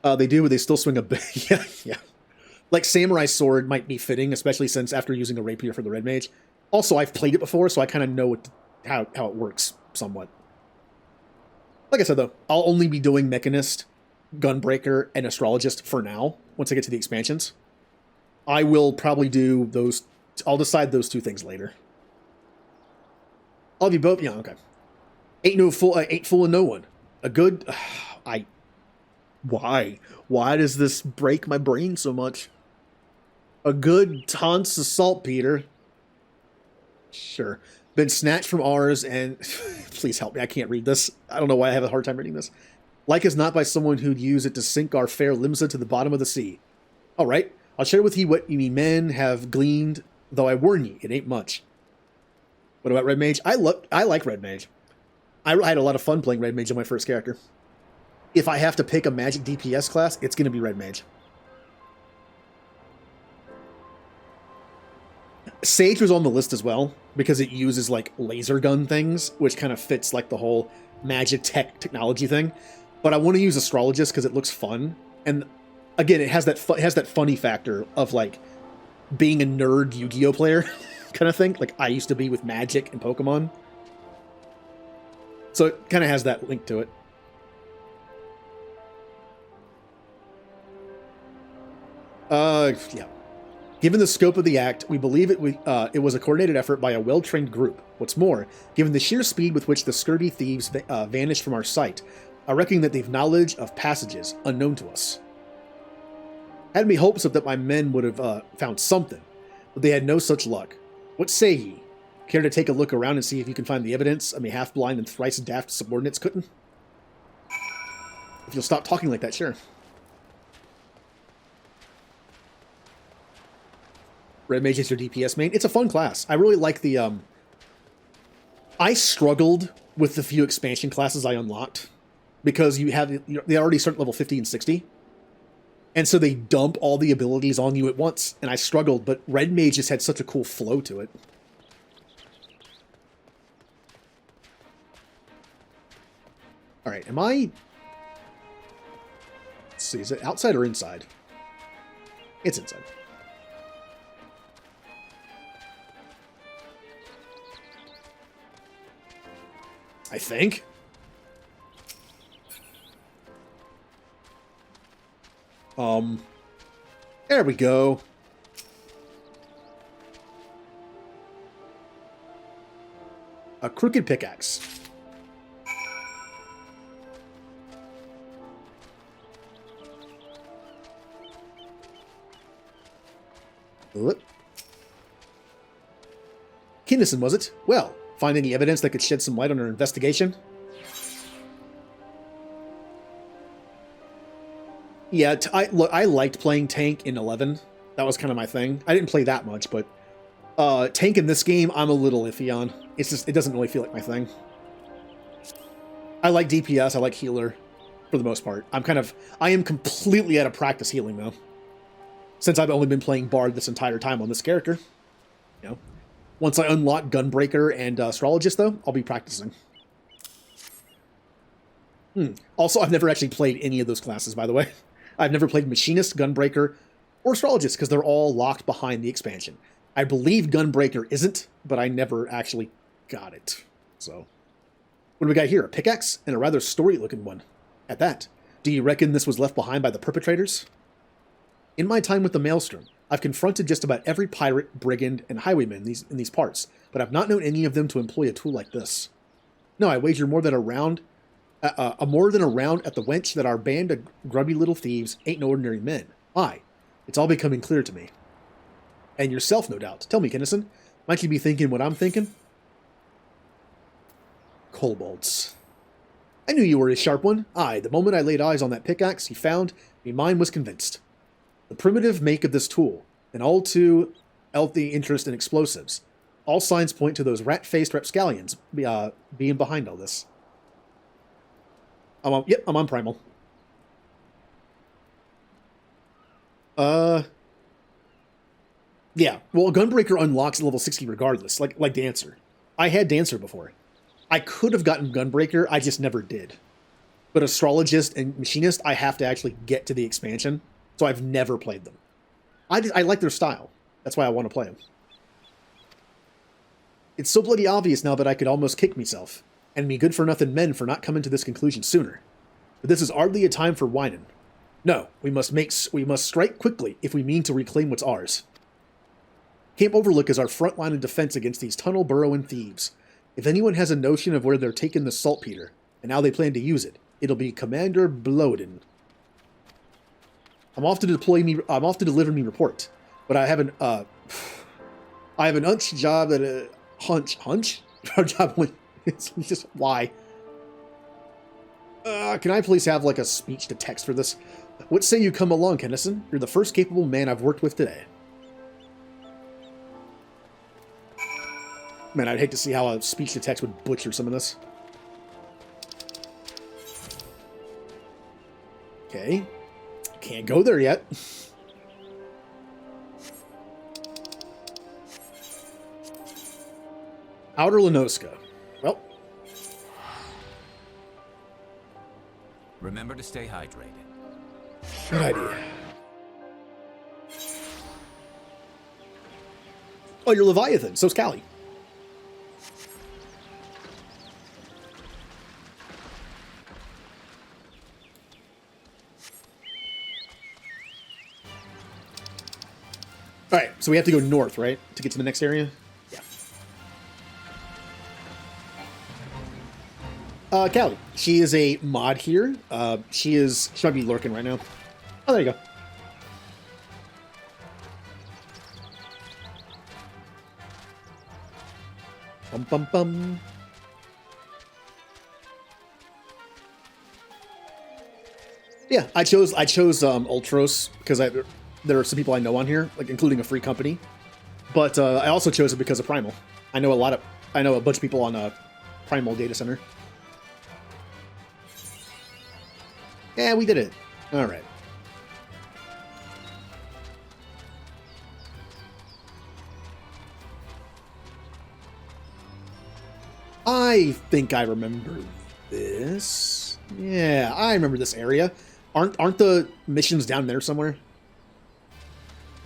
They still swing a bit. Yeah. Like, Samurai Sword might be fitting, especially since after using a rapier for the Red Mage. Also, I've played it before, so I kind of know how it works somewhat. Like I said, though, I'll only be doing Mechanist, Gunbreaker, and Astrologist for now, once I get to the expansions. I will probably do those... I'll decide those two things later. I'll be both... Yeah, okay. Ain't fooling no one. A good... Why? Why does this break my brain so much? A good taunts assault, Peter. Sure. Been snatched from ours and... Please help me, I can't read this. I don't know why I have a hard time reading this. Like as not by someone who'd use it to sink our fair Limsa to the bottom of the sea. Alright, I'll share with ye what ye men have gleaned, though I warn ye, it ain't much. What about Red Mage? I like Red Mage. I had a lot of fun playing Red Mage on my first character. If I have to pick a magic DPS class, it's going to be Red Mage. Sage was on the list as well, because it uses, like, laser gun things, which kind of fits, like, the whole magic technology thing. But I want to use Astrologist because it looks fun. And, again, it has that funny factor of, like, being a nerd Yu-Gi-Oh! Player kind of thing. Like I used to be with Magic and Pokemon. So it kind of has that link to it. Yeah. Given the scope of the act, we believe it was a coordinated effort by a well-trained group. What's more, given the sheer speed with which the scurvy thieves vanished from our sight, I reckon that they've knowledge of passages unknown to us. I had me hopes of that my men would have found something, but they had no such luck. What say ye? Care to take a look around and see if you can find the evidence of me half-blind and thrice-daft subordinates couldn't? If you'll stop talking like that, sure. Red Mage is your DPS main. It's a fun class. I really like the, I struggled with the few expansion classes I unlocked because they already start at level 50 and 60. And so they dump all the abilities on you at once, and I struggled, but Red Mage just had such a cool flow to it. Alright, am I... Let's see, is it outside or inside? It's inside. I think. There we go. A crooked pickaxe. What? Kinnison, was it? Well, find any evidence that could shed some light on our investigation? Yeah, look, I liked playing tank in 11. That was kind of my thing. I didn't play that much, but tank in this game, I'm a little iffy on. It's just, it doesn't really feel like my thing. I like DPS, I like healer, for the most part. I am completely out of practice healing, though. Since I've only been playing Bard this entire time on this character. You know, once I unlock Gunbreaker and Astrologist, though, I'll be practicing. Also, I've never actually played any of those classes, by the way. I've never played Machinist, Gunbreaker, or Astrologist, because they're all locked behind the expansion. I believe Gunbreaker isn't, but I never actually got it. So, what do we got here? A pickaxe and a rather storied-looking one. At that, do you reckon this was left behind by the perpetrators? In my time with the Maelstrom, I've confronted just about every pirate, brigand, and highwayman in these parts, but I've not known any of them to employ a tool like this. No, I wager more than a round at the wench that our band of grubby little thieves ain't no ordinary men. Aye, it's all becoming clear to me. And yourself, no doubt. Tell me, Kinnison, might you be thinking what I'm thinking? Kobolds. I knew you were a sharp one. Aye, the moment I laid eyes on that pickaxe he found, me mind was convinced. The primitive make of this tool, and all too healthy interest in explosives. All signs point to those rat-faced rapscallions being behind all this. Yep, I'm on Primal. Yeah, well, Gunbreaker unlocks at level 60 regardless, like Dancer. I had Dancer before. I could have gotten Gunbreaker, I just never did. But Astrologist and Machinist, I have to actually get to the expansion. So I've never played them. I like their style. That's why I want to play them. It's so bloody obvious now that I could almost kick myself, and me good-for-nothing men for not coming to this conclusion sooner. But this is hardly a time for whining. No, we must strike quickly if we mean to reclaim what's ours. Camp Overlook is our front line of defense against these tunnel-burrowing thieves. If anyone has a notion of where they're taking the saltpeter, and how they plan to use it, it'll be Commander Bloden. I'm off to deliver me report, but I have an hunch job that hunch our job when it's just why. Can I please have like a speech to text for this? What say you come along, Kinnison? You're the first capable man I've worked with today. Man, I'd hate to see how a speech to text would butcher some of this. Okay. Can't go there yet. Outer Lenoska. Well. Remember to stay hydrated. Good idea. Oh, you're Leviathan. So's Callie. All right, so we have to go north, right, to get to the next area? Yeah. Callie. She is a mod here. She might be lurking right now. Oh, there you go. Bum bum bum. Yeah, I chose Ultros because there are some people I know on here, like including a free company. But I also chose it because of Primal. I know a bunch of people on a Primal data center. Yeah, we did it. All right. I think I remember this. Yeah, I remember this area. Aren't the missions down there somewhere?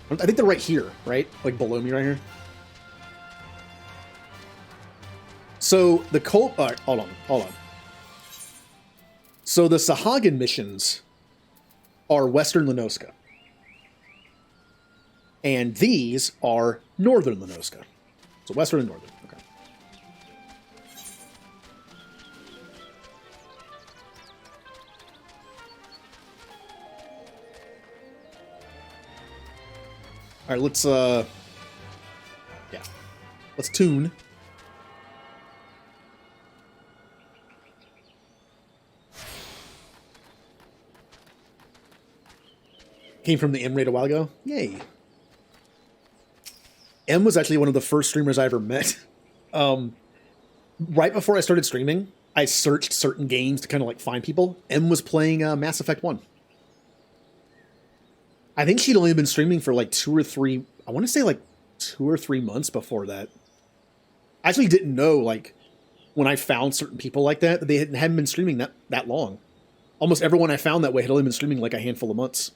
I think they're right here, right? Like below me right here. So the hold on. So the Sahagin missions are Western Lenoska. And these are Northern Lenoska. So Western and Northern. Okay. All right, let's let's tune. Came from the M raid a while ago. Yay. M was actually one of the first streamers I ever met. Right before I started streaming, I searched certain games to kind of like find people. M was playing Mass Effect 1. I think she'd only been streaming for like 2 or 3, I want to say like 2 or 3 months before that. I actually didn't know, like, when I found certain people like that they hadn't been streaming that long. Almost everyone I found that way had only been streaming like a handful of months.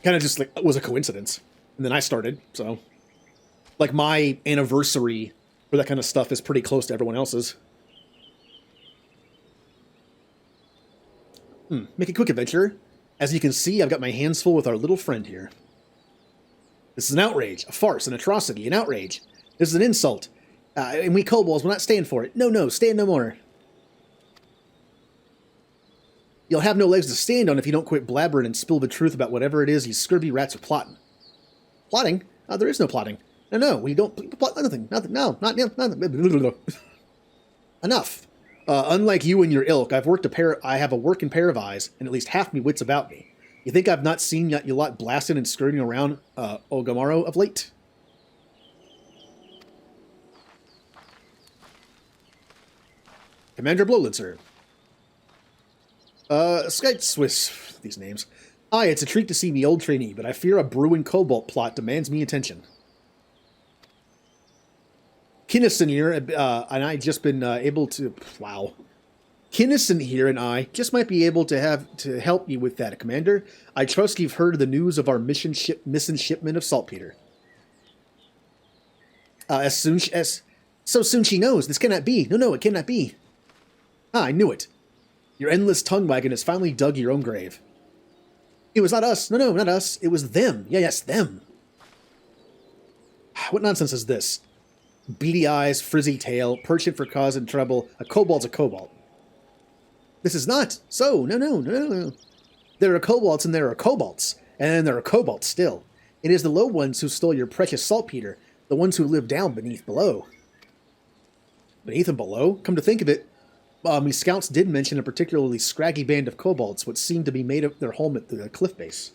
Kind of just like was a coincidence. And then I started, so. Like, my anniversary for that kind of stuff is pretty close to everyone else's. Make a quick adventure. As you can see, I've got my hands full with our little friend here. This is an outrage, a farce, an atrocity, an outrage. This is an insult. And we kobolds will not stand for it. No, stand no more. You'll have no legs to stand on if you don't quit blabbering and spill the truth about whatever it is you scurvy rats are plotting. Plotting? There is no plotting. No, we don't plot nothing. Nothing. No, nothing. Enough. Unlike you and your ilk, I have a working pair of eyes, and at least half me wits about me. You think I've not seen you lot blasting and skirting around Ogamaro of late? Commander Blowlinser. Skite Swiss, these names. Aye, it's a treat to see me old trainee, but I fear a brewing cobalt plot demands me attention. Kinnison here, and I just been able to... Wow. Kinnison here and I just might be able to help you with that, Commander. I trust you've heard of the news of our missing shipment of saltpeter. So soon she knows. This cannot be. No, it cannot be. I knew it. Your endless tongue wagging has finally dug your own grave. It was not us. No, not us. It was them. Yes, them. What nonsense is this? Beady eyes, frizzy tail, perching for causing trouble. A kobold's a kobold. This is not so. No. There are kobolds and there are kobolds. And there are kobolds still. It is the low ones who stole your precious saltpeter, the ones who live down below. Beneath and below? Come to think of it, me scouts did mention a particularly scraggy band of kobolds, which seemed to be made of their home at the cliff base.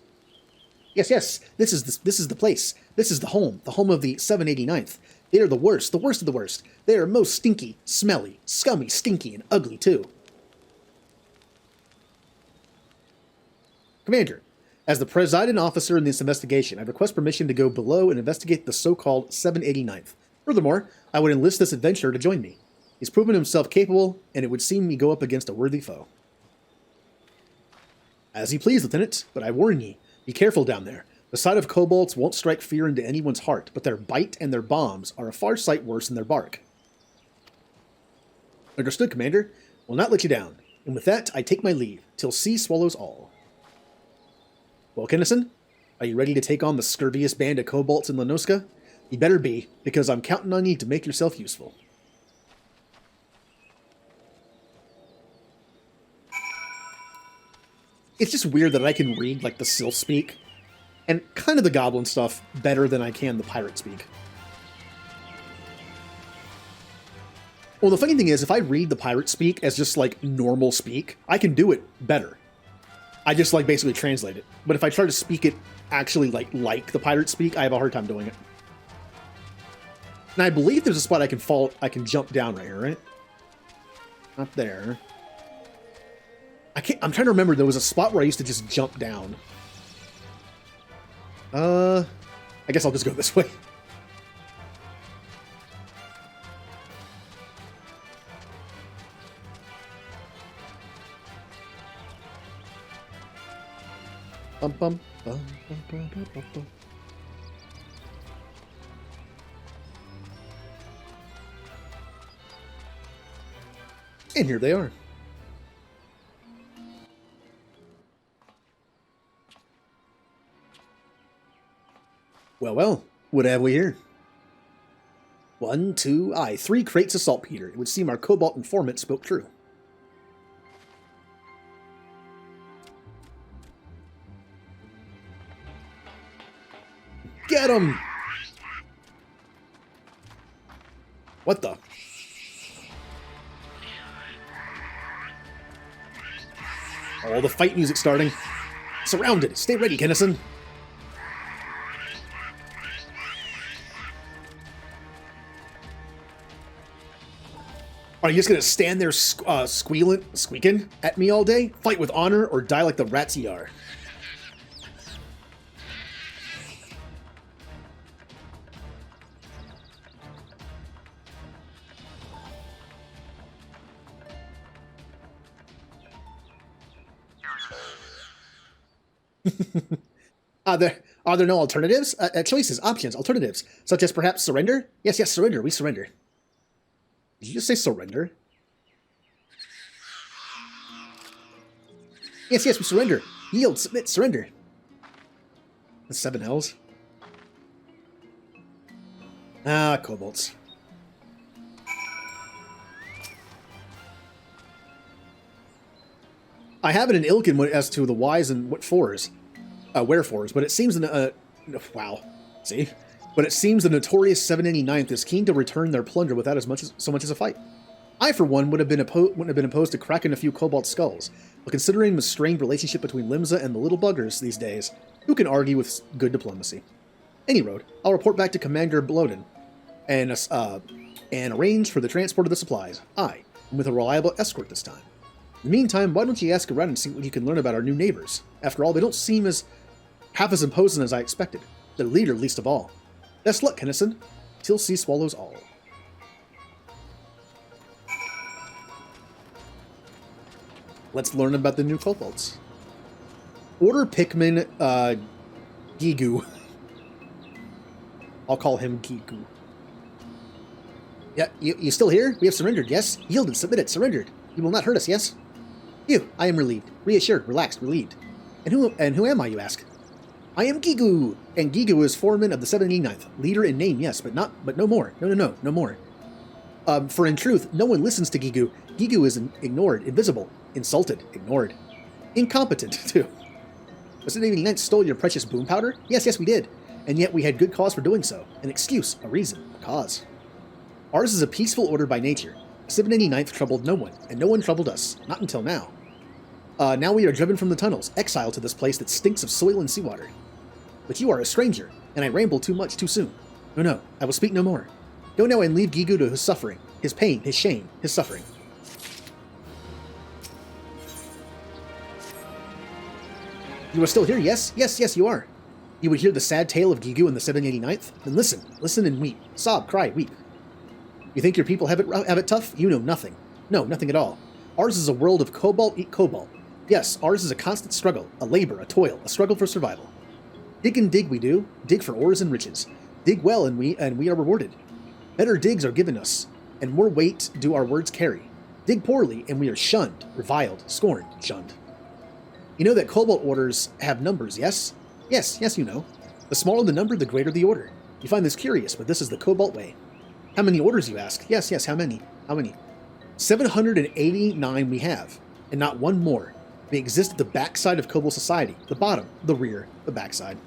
Yes, this is the place. This is the home of the 789th. They are the worst of the worst. They are most stinky, smelly, scummy, stinky, and ugly too. Commander, as the presiding officer in this investigation, I request permission to go below and investigate the so-called 789th. Furthermore, I would enlist this adventurer to join me. He's proven himself capable, and it would seem me go up against a worthy foe. As you please, Lieutenant, but I warn ye, be careful down there. The sight of kobolds won't strike fear into anyone's heart, but their bite and their bombs are a far sight worse than their bark. Understood, Commander. Will not let you down. And with that, I take my leave, till sea swallows all. Well, Kinnison, Are you ready to take on the scurviest band of kobolds in Lenoska? You better be, because I'm counting on you to make yourself useful. It's just weird that I can read, like, the Sylph speak, and kind of the Goblin stuff, better than I can the Pirate speak. Well, the funny thing is, if I read the Pirate speak as just, like, normal speak, I can do it better. I just, like, basically translate it. But if I try to speak it actually, like the Pirate speak, I have a hard time doing it. And I believe there's a spot I can jump down right here, right? Not there. I'm trying to remember, there was a spot where I used to just jump down. I guess I'll just go this way. Bum, bum, bum, bum, bum, bum, bum, bum. And here they are. Well, well, what have we here? 1, 2, 3 crates of saltpeter. It would seem our cobalt informant spoke true. Get him! What the? Oh, the fight music starting. Surrounded. Stay ready, Kennison. Are you just gonna stand there squeaking at me all day? Fight with honor or die like the rats ye are. Are there no alternatives? Choices, options, alternatives, such as perhaps surrender? Yes, surrender. We surrender. Did you just say surrender? Yes, we surrender. Yield, submit, surrender. The 7 L's. Ah, kobolds. I have it in Ilkin as to the whys and what fors, wherefores, but it seems wow, see, but it seems the notorious 789th is keen to return their plunder without so much as a fight. I, for one, wouldn't have been opposed to cracking a few cobalt skulls, but considering the strained relationship between Limsa and the little buggers these days, who can argue with good diplomacy? Any road, I'll report back to Commander Bloden and arrange for the transport of the supplies. Aye, and with a reliable escort this time. In the meantime, why don't you ask around and see what you can learn about our new neighbors? After all, they don't seem half as imposing as I expected. Their leader, least of all. Best luck, Kennison. Till sea swallows all. Let's learn about the new kobolds. Order Pikmin, Gigu. I'll call him Gigu. Yeah, you still here? We have surrendered, yes? Yielded, submitted, surrendered. You will not hurt us, yes? You, I am relieved, reassured, relaxed, relieved. And who am I, you ask? I am Gigu, and Gigu is foreman of the 789th, leader in name, yes, but no more. No more. For in truth, no one listens to Gigu. Gigu is ignored, invisible, insulted, ignored, incompetent too. The 789th stole your precious boom powder? Yes, we did, and yet we had good cause for doing so. An excuse, a reason, a cause. Ours is a peaceful order by nature. The 789th troubled no one, and no one troubled us, not until now. Now we are driven from the tunnels, exiled to this place that stinks of soil and seawater. But you are a stranger, and I ramble too much too soon. No, I will speak no more. Go now and leave Gigu to his suffering, his pain, his shame, his suffering. You are still here, yes? Yes, you are. You would hear the sad tale of Gigu and the 789th? Then listen and weep. Sob, cry, weep. You think your people have it tough? You know nothing. No, nothing at all. Ours is a world of cobalt eat cobalt. Yes, ours is a constant struggle, a labor, a toil, a struggle for survival. Dig and dig we do, dig for ores and riches. Dig well and we are rewarded. Better digs are given us, and more weight do our words carry. Dig poorly and we are shunned, reviled, scorned, shunned. You know that cobalt orders have numbers, yes? Yes, yes, you know. The smaller the number, the greater the order. You find this curious, but this is the Cobalt way. How many orders, you ask? Yes, yes, how many? How many? 789 we have, and not one more. They exist at the backside of Cobalt society. The bottom, the rear, the backside.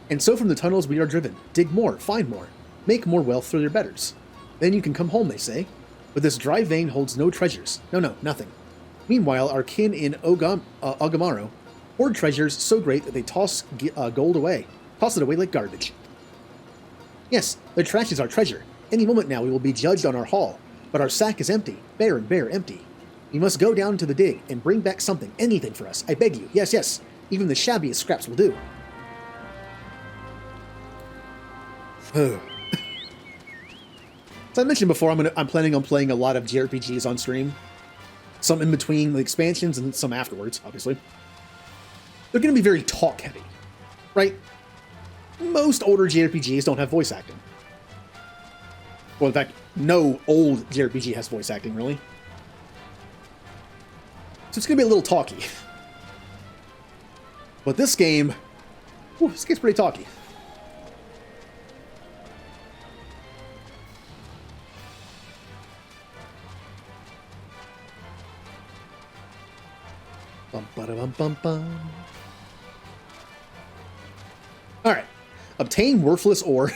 And so from the tunnels we are driven. Dig more, find more. Make more wealth through your betters. Then you can come home, they say. But this dry vein holds no treasures. No, nothing. Meanwhile, our kin in Ogamaro hoard treasures so great that they toss gold away. Toss it away like garbage. Yes, their trash is our treasure. Any moment now we will be judged on our haul. But our sack is empty. Bare and bare empty. You must go down to the dig and bring back something, anything for us. I beg you. Yes, yes. Even the shabbiest scraps will do. So I mentioned before, I'm planning on playing a lot of JRPGs on stream. Some in between the expansions and some afterwards, obviously. They're going to be very talk heavy, right? Most older JRPGs don't have voice acting. Well, in fact, no old JRPG has voice acting, really. So it's going to be a little talky. But this game, this game's pretty talky. Bum-ba-da-bum-bum-bum. Alright. Obtain worthless ore.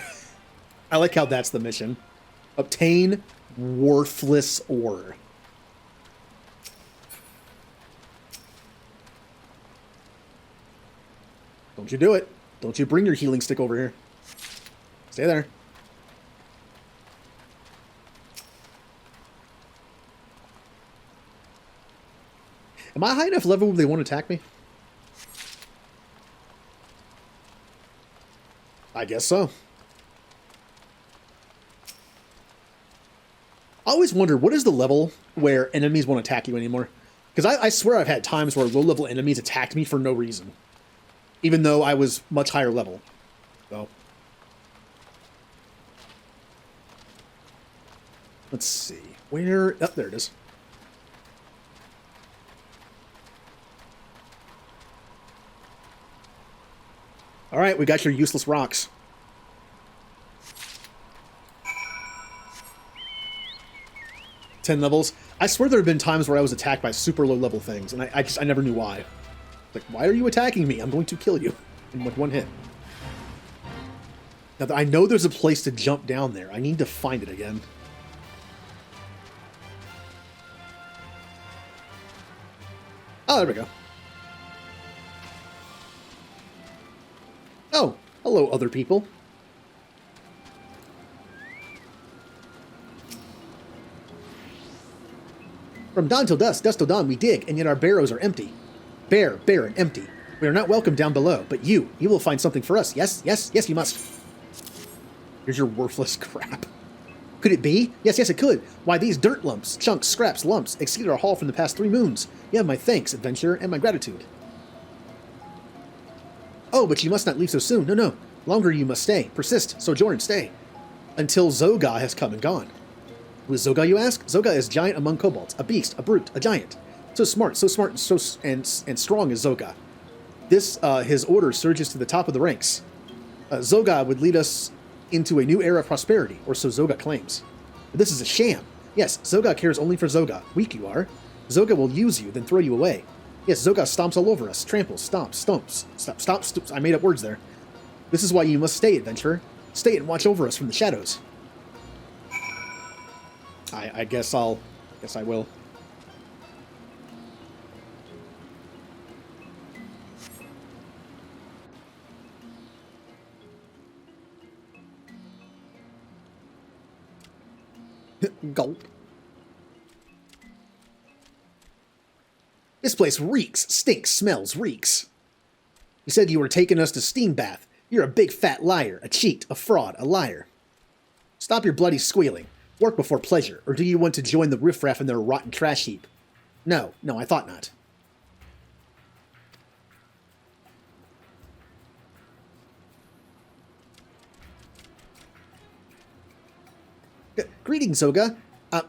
I like how that's the mission. Obtain worthless ore. Don't you do it. Don't you bring your healing stick over here. Stay there. Am I high enough level where they won't attack me? I guess so. I always wonder, what is the level where enemies won't attack you anymore? Because I swear I've had times where low-level enemies attacked me for no reason. Even though I was much higher level. So. Let's see. Where? Oh, there it is. Alright, we got your useless rocks. Ten levels. I swear there have been times where I was attacked by super low level things, and I never knew why. Like, why are you attacking me? I'm going to kill you in like one hit. Now, I know there's a place to jump down there. I need to find it again. Oh, there we go. Oh, hello, other people. From dawn till dusk, dusk till dawn, we dig, and yet our barrows are empty. Bare, and empty. We are not welcome down below, but you will find something for us. Yes, yes, yes, you must. Here's your worthless crap. Could it be? Yes, yes, it could. Why, these dirt lumps, chunks, scraps, lumps, exceeded our haul from the past 3 moons. You have my thanks, adventurer, and my gratitude. Oh, but you must not leave so soon. No. Longer you must stay. Persist, sojourn, stay. Until Zoga has come and gone. Who is Zoga, you ask? Zoga is giant among kobolds, a beast, a brute, a giant. So smart and strong is Zoga. This, his order surges to the top of the ranks. Zoga would lead us into a new era of prosperity, or so Zoga claims. But this is a sham. Yes, Zoga cares only for Zoga. Weak you are. Zoga will use you, then throw you away. Yes, Zoga stomps all over us, tramples, stomps, stoops. I made up words there. This is why you must stay, adventurer. Stay and watch over us from the shadows. I guess I will. Gulp. This place reeks, stinks, smells, reeks. You said you were taking us to Steam Bath. You're a big fat liar, a cheat, a fraud, a liar. Stop your bloody squealing. Work before pleasure, or do you want to join the riffraff in their rotten trash heap? No, I thought not. Greetings, Zoga.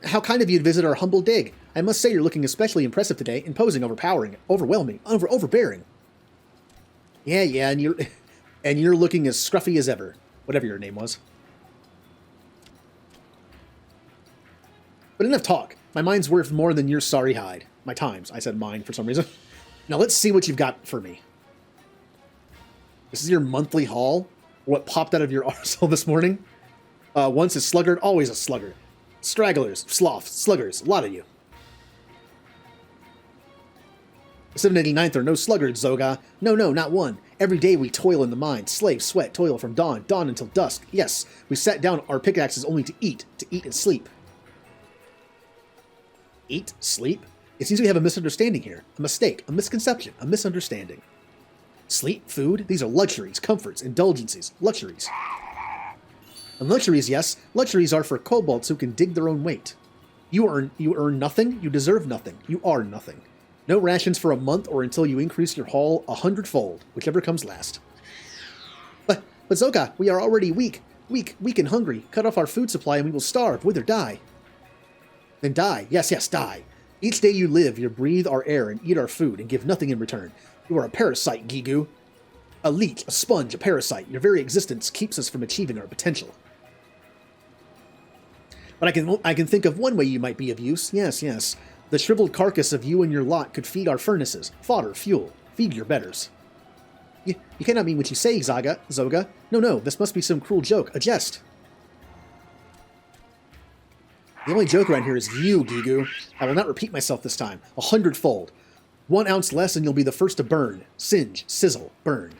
How kind of you to visit our humble dig. I must say you're looking especially impressive today, imposing, overpowering, overwhelming, overbearing. Yeah, and you're looking as scruffy as ever, whatever your name was. But enough talk. My mind's worth more than your sorry hide. My times. I said mine for some reason. Now let's see what you've got for me. This is your monthly haul? What popped out of your arsenal this morning? Once a sluggard, always a sluggard. Stragglers, sloths, sluggers, a lot of you. The 789th are no sluggards, Zoga. No, not one. Every day we toil in the mines. Slave, sweat, toil from dawn until dusk. Yes, we sat down our pickaxes only to eat and sleep. Eat? Sleep? It seems we have a misunderstanding here. A mistake, a misconception, a misunderstanding. Sleep, food, these are luxuries, comforts, indulgences, luxuries. And luxuries, yes, luxuries are for kobolds who can dig their own weight. You earn nothing, you deserve nothing, you are nothing. No rations for a month or until you increase your haul 100-fold, whichever comes last. But Zoka, we are already weak and hungry. Cut off our food supply and we will starve, wither, die. Then die, yes, die. Each day you live, you breathe our air and eat our food and give nothing in return. You are a parasite, Gigu. A leech, a sponge, a parasite. Your very existence keeps us from achieving our potential. But I can think of one way you might be of use. Yes. The shriveled carcass of you and your lot could feed our furnaces. Fodder, fuel. Feed your betters. You cannot mean what you say, Zoga. No, this must be some cruel joke, a jest. The only joke around here is you, Gigu. I will not repeat myself this time. 100-fold. 1 ounce less and you'll be the first to burn. Singe, sizzle, burn.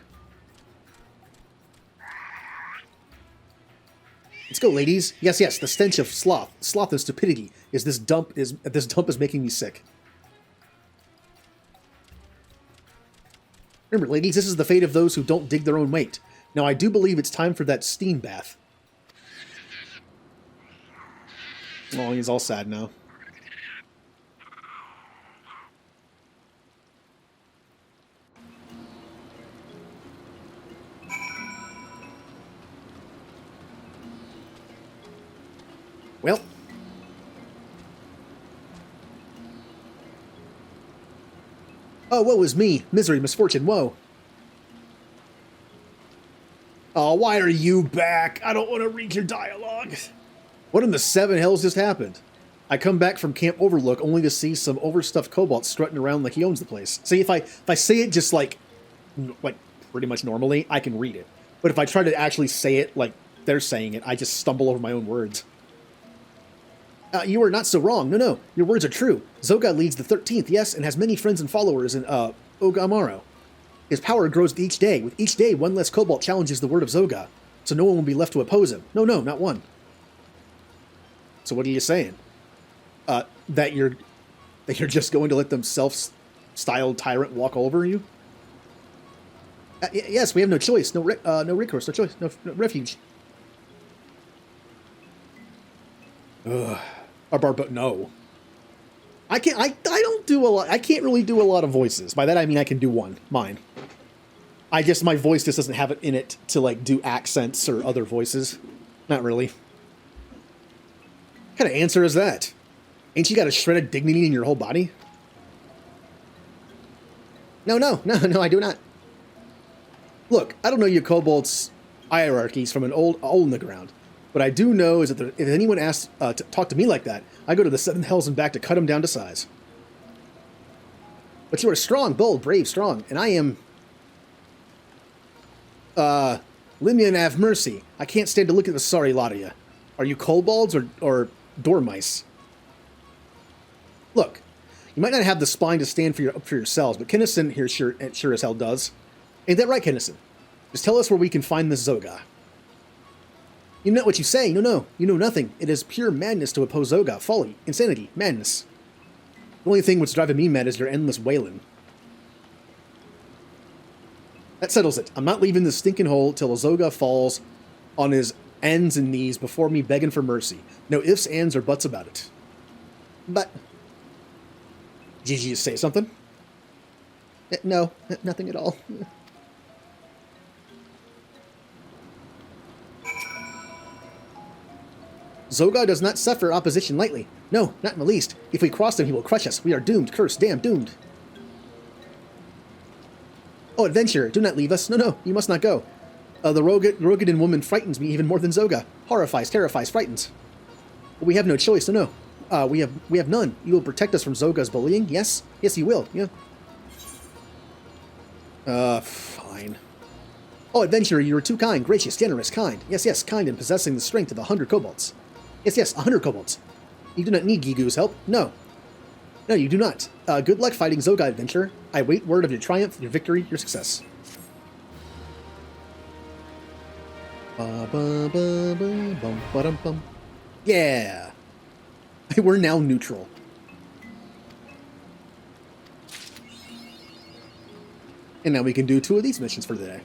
Let's go, ladies. Yes, the stench of sloth and stupidity this dump is making me sick. Remember, ladies, this is the fate of those who don't dig their own weight. Now, I do believe it's time for that steam bath. Oh, he's all sad now. Well. Oh, woe is me. Misery, misfortune, woe. Oh, why are you back? I don't want to read your dialogue. What in the 7 hells just happened? I come back from Camp Overlook only to see some overstuffed kobold strutting around like he owns the place. See, if I say it just like pretty much normally, I can read it. But if I try to actually say it like they're saying it, I just stumble over my own words. You are not so wrong. No, your words are true. Zoga leads the 13th, yes, and has many friends and followers in Ogamaro. His power grows each day. With each day, one less kobold challenges the word of Zoga, so no one will be left to oppose him. No, not one. So what are you saying? That you're just going to let them self-styled tyrant walk over you? Yes, we have no choice, no recourse, no choice, no refuge. Ugh. No. I don't do a lot. I can't really do a lot of voices. By that I mean I can do one, mine. My voice just doesn't have it in it to like do accents or other voices. Not really. What kind of answer is that? Ain't you got a shred of dignity in your whole body? No, I do not. Look, I don't know your kobolds' hierarchies from an old in the ground. What I do know is that if anyone asks to talk to me like that, I go to the 7 hells and back to cut him down to size. But you are strong, bold, brave, strong, and I am... Limian have mercy. I can't stand to look at the sorry lot of you. Are you kobolds or dormice? Look, you might not have the spine to stand for yourselves, but Kinnison here sure as hell does. Ain't that right, Kinnison? Just tell us where we can find this Zoga. You know what you say. No, you know nothing. It is pure madness to oppose Zoga. Folly, insanity, madness. The only thing what's driving me mad is your endless wailing. That settles it. I'm not leaving this stinking hole till Zoga falls on his ends and knees before me begging for mercy. No ifs, ands, or buts about it. But... Did you say something? No, nothing at all. Zoga does not suffer opposition lightly. No, not in the least. If we cross him, he will crush us. We are doomed, cursed, damned, doomed. Oh, adventurer, do not leave us. No, no, you must not go. The Rogadan woman frightens me even more than Zoga. Horrifies, terrifies, frightens. But we have no choice. No, no. We have none. You will protect us from Zoga's bullying. Yes, yes, you will. Yeah. Fine. Oh, adventurer, you are too kind, gracious, generous, kind. Yes, yes, kind and possessing the strength of 100 kobolds. Yes, yes, 100 kobolds. You do not need Gigu's help. No. No, you do not. Good luck fighting Zoga, adventurer. I wait word of your triumph, your victory, your success. Yeah. We're now neutral. And now we can do 2 of these missions for the day.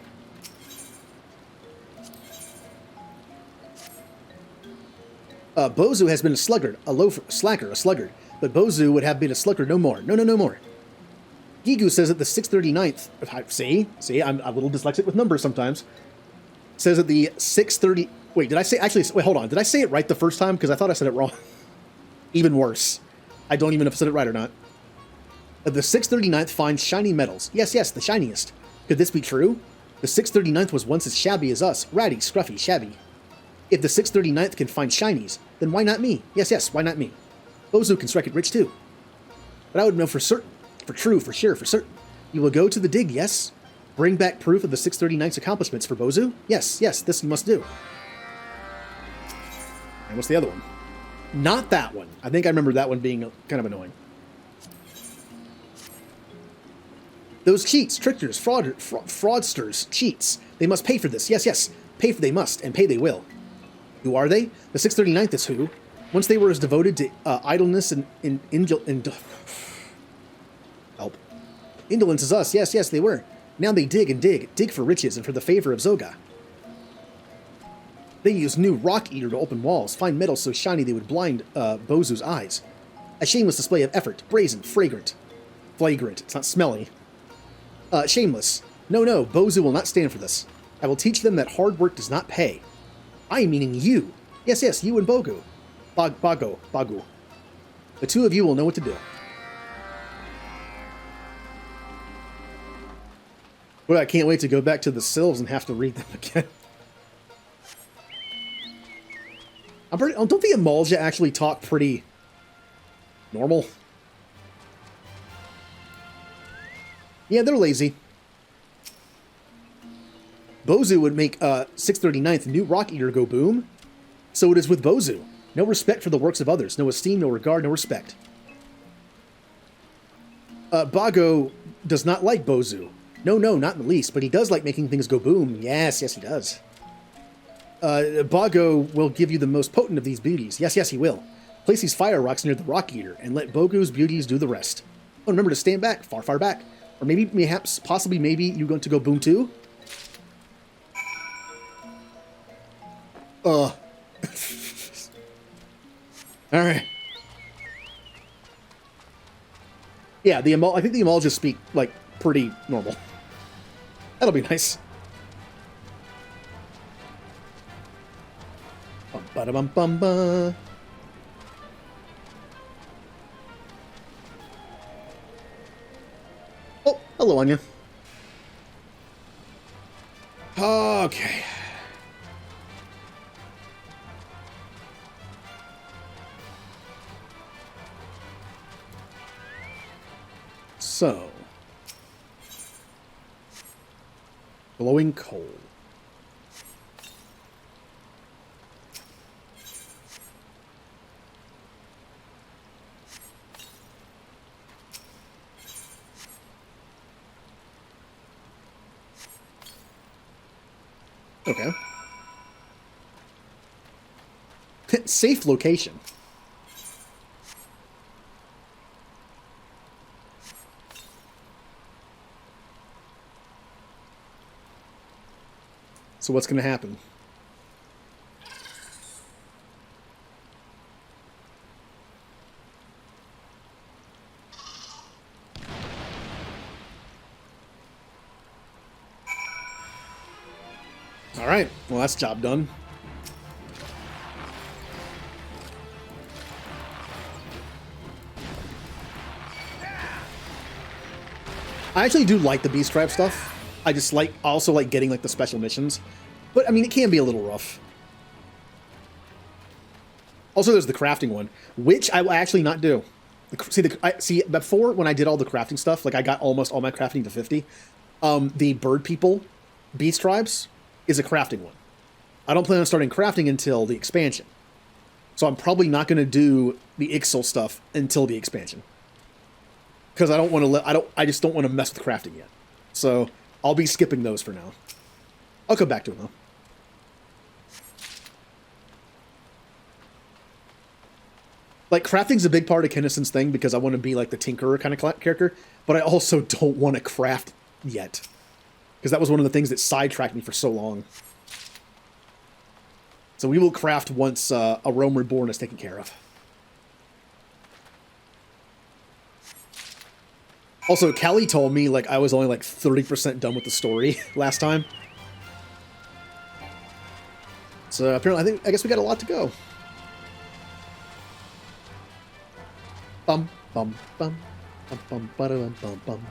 Bozu has been a sluggard, a slacker, a sluggard. But Bozu would have been a sluggard no more. No, no, no more. Gigu says that the 639th... See, I'm a little dyslexic with numbers sometimes. Says that the 630... Wait, did I say... Actually, wait, hold on. Did I say it right the first time? Because I thought I said it wrong. Even worse. I don't even know if I said it right or not. The 639th finds shiny metals. Yes, yes, the shiniest. Could this be true? The 639th was once as shabby as us. Ratty, scruffy, shabby. If the 639th can find shinies, then why not me? Yes, yes, why not me? Bozu can strike it rich too. But I would know for certain, for true, for sure, for certain. You will go to the dig, yes? Bring back proof of the 639th's accomplishments for Bozu? Yes, yes, this you must do. And what's the other one? Not that one. I think I remember that one being kind of annoying. Those cheats, tricksters, fraudsters, cheats. They must pay for this. Yes, yes. Pay for they must, and pay they will. Who are they? The 639th is who? Once they were as devoted to idleness and indolence as us. Yes, yes, they were. Now they dig and dig. Dig for riches and for the favor of Zoga. They use new rock eater to open walls, find metals so shiny they would blind Bozu's eyes. A shameless display of effort, brazen, fragrant. Flagrant, it's not smelly. Shameless. No, no, Bozu will not stand for this. I will teach them that hard work does not pay. I meaning you. Yes, yes, you and Bogu. Bagu. The 2 of you will know what to do. Boy, I can't wait to go back to the sylphs and have to read them again. Don't the Amalja actually talk pretty normal? Yeah, they're lazy. Bozu would make 639th new rock eater go boom. So it is with Bozu. No respect for the works of others. No esteem, no regard, no respect. Bago does not like Bozu. No, no, not in the least. But he does like making things go boom. Yes, yes, he does. Bago will give you the most potent of these beauties. Yes, yes, he will. Place these fire rocks near the rock eater and let Bogu's beauties do the rest. Oh, remember to stand back, far, far back. Or maybe, perhaps, possibly, maybe you're going to go boom too? Alright. Yeah, I think the Amal just speak, like, pretty normal. That'll be nice. Bum-ba-da-bum-bum-ba. Oh, hello, Anya. Okay. So. Glowing coal. Okay. Safe location. So what's going to happen? All right. Well, that's job done. I actually do like the beast trap stuff. I also like getting like the special missions, but I mean, it can be a little rough. Also, there's the crafting one, which I will actually not do. See, before when I did all the crafting stuff, like I got almost all my crafting to 50. The bird people, beast tribes, is a crafting one. I don't plan on starting crafting until the expansion. So I'm probably not going to do the XIV stuff until the expansion. Because I don't want to I just don't want to mess with crafting yet. So I'll be skipping those for now. I'll come back to them though. Like, crafting's a big part of Kennison's thing because I want to be like the tinkerer kind of character, but I also don't want to craft yet. Because that was one of the things that sidetracked me for so long. So we will craft once a Rome Reborn is taken care of. Also, Callie told me like I was only like 30% done with the story last time. So apparently I guess we got a lot to go. Bum bum bum bum bum bum bum bum.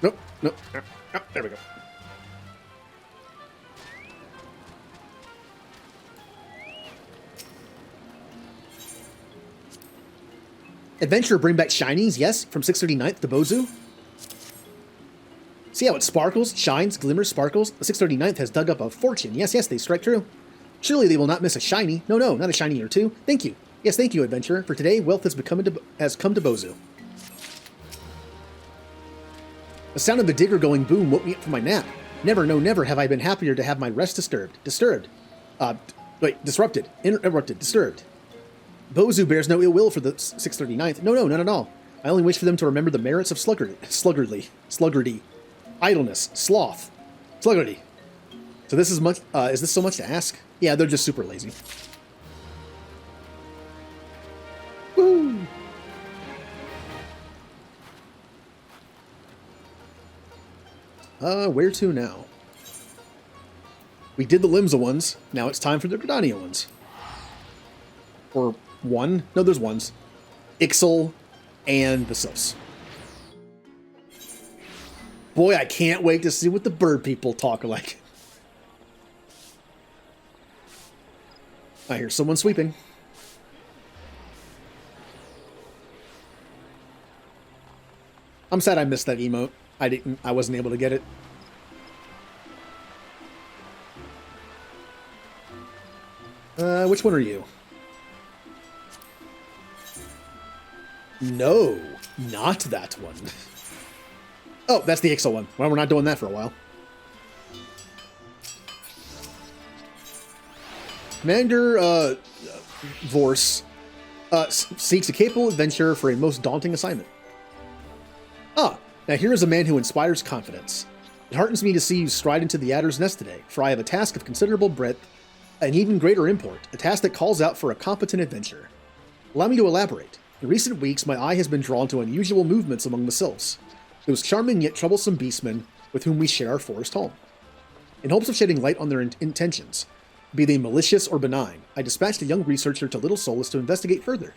Nope, nope, nope, nope, there we go. Adventure bring back shinies, yes, from 639th to Bozu. See how it sparkles, shines, glimmers, sparkles? The 639th has dug up a fortune. Yes, yes, they strike true. Surely they will not miss a shiny. No, no, not a shiny or two. Thank you. Yes, thank you, adventurer. For today, wealth has come to Bozu. The sound of the digger going boom woke me up from my nap. Never, no, never have I been happier to have my rest disturbed. Disrupted. Interrupted. Disturbed. Bozu bears no ill will for the 639th. No, no, none at all. I only wish for them to remember the merits of sluggardy, idleness, sloth, sluggardy. So this is much. Is this so much to ask? Yeah, they're just super lazy. Woo! Where to now? We did the Limsa ones. Now it's time for the Gridania ones. Or one? No, there's ones. Ixal and the Sylphs. Boy, I can't wait to see what the bird people talk like. I hear someone sweeping. I'm sad I missed that emote. I wasn't able to get it. Which one are you? No, not that one. Oh, that's the Ixal one. Well, we're not doing that for a while. Commander Vorse seeks a capable adventurer for a most daunting assignment. Ah, now here is a man who inspires confidence. It heartens me to see you stride into the adder's nest today, for I have a task of considerable breadth and even greater import, a task that calls out for a competent adventurer. Allow me to elaborate. In recent weeks, my eye has been drawn to unusual movements among the Sylphs, those charming yet troublesome beastmen with whom we share our forest home. In hopes of shedding light on their intentions, be they malicious or benign, I dispatched a young researcher to Little Solus to investigate further.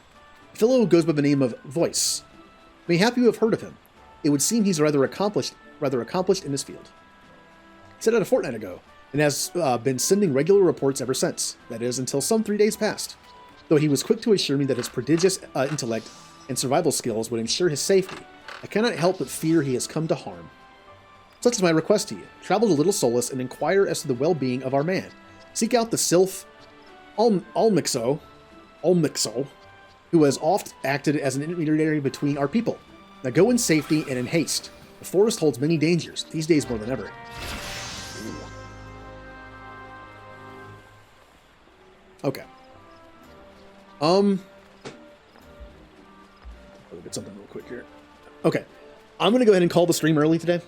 A fellow who goes by the name of Voice. Mayhap you have heard of him. It would seem he's rather accomplished in his field. He set out a fortnight ago, and has been sending regular reports ever since, that is, until some 3 days past, though he was quick to assure me that his prodigious intellect and survival skills would ensure his safety. I cannot help but fear he has come to harm. Such is my request to you. Travel to Little Solus and inquire as to the well-being of our man. Seek out the Sylph Almixo, who has oft acted as an intermediary between our people. Now go in safety and in haste. The forest holds many dangers, these days more than ever. Okay. Look at something real quick here. Okay. I'm going to go ahead and call the stream early today.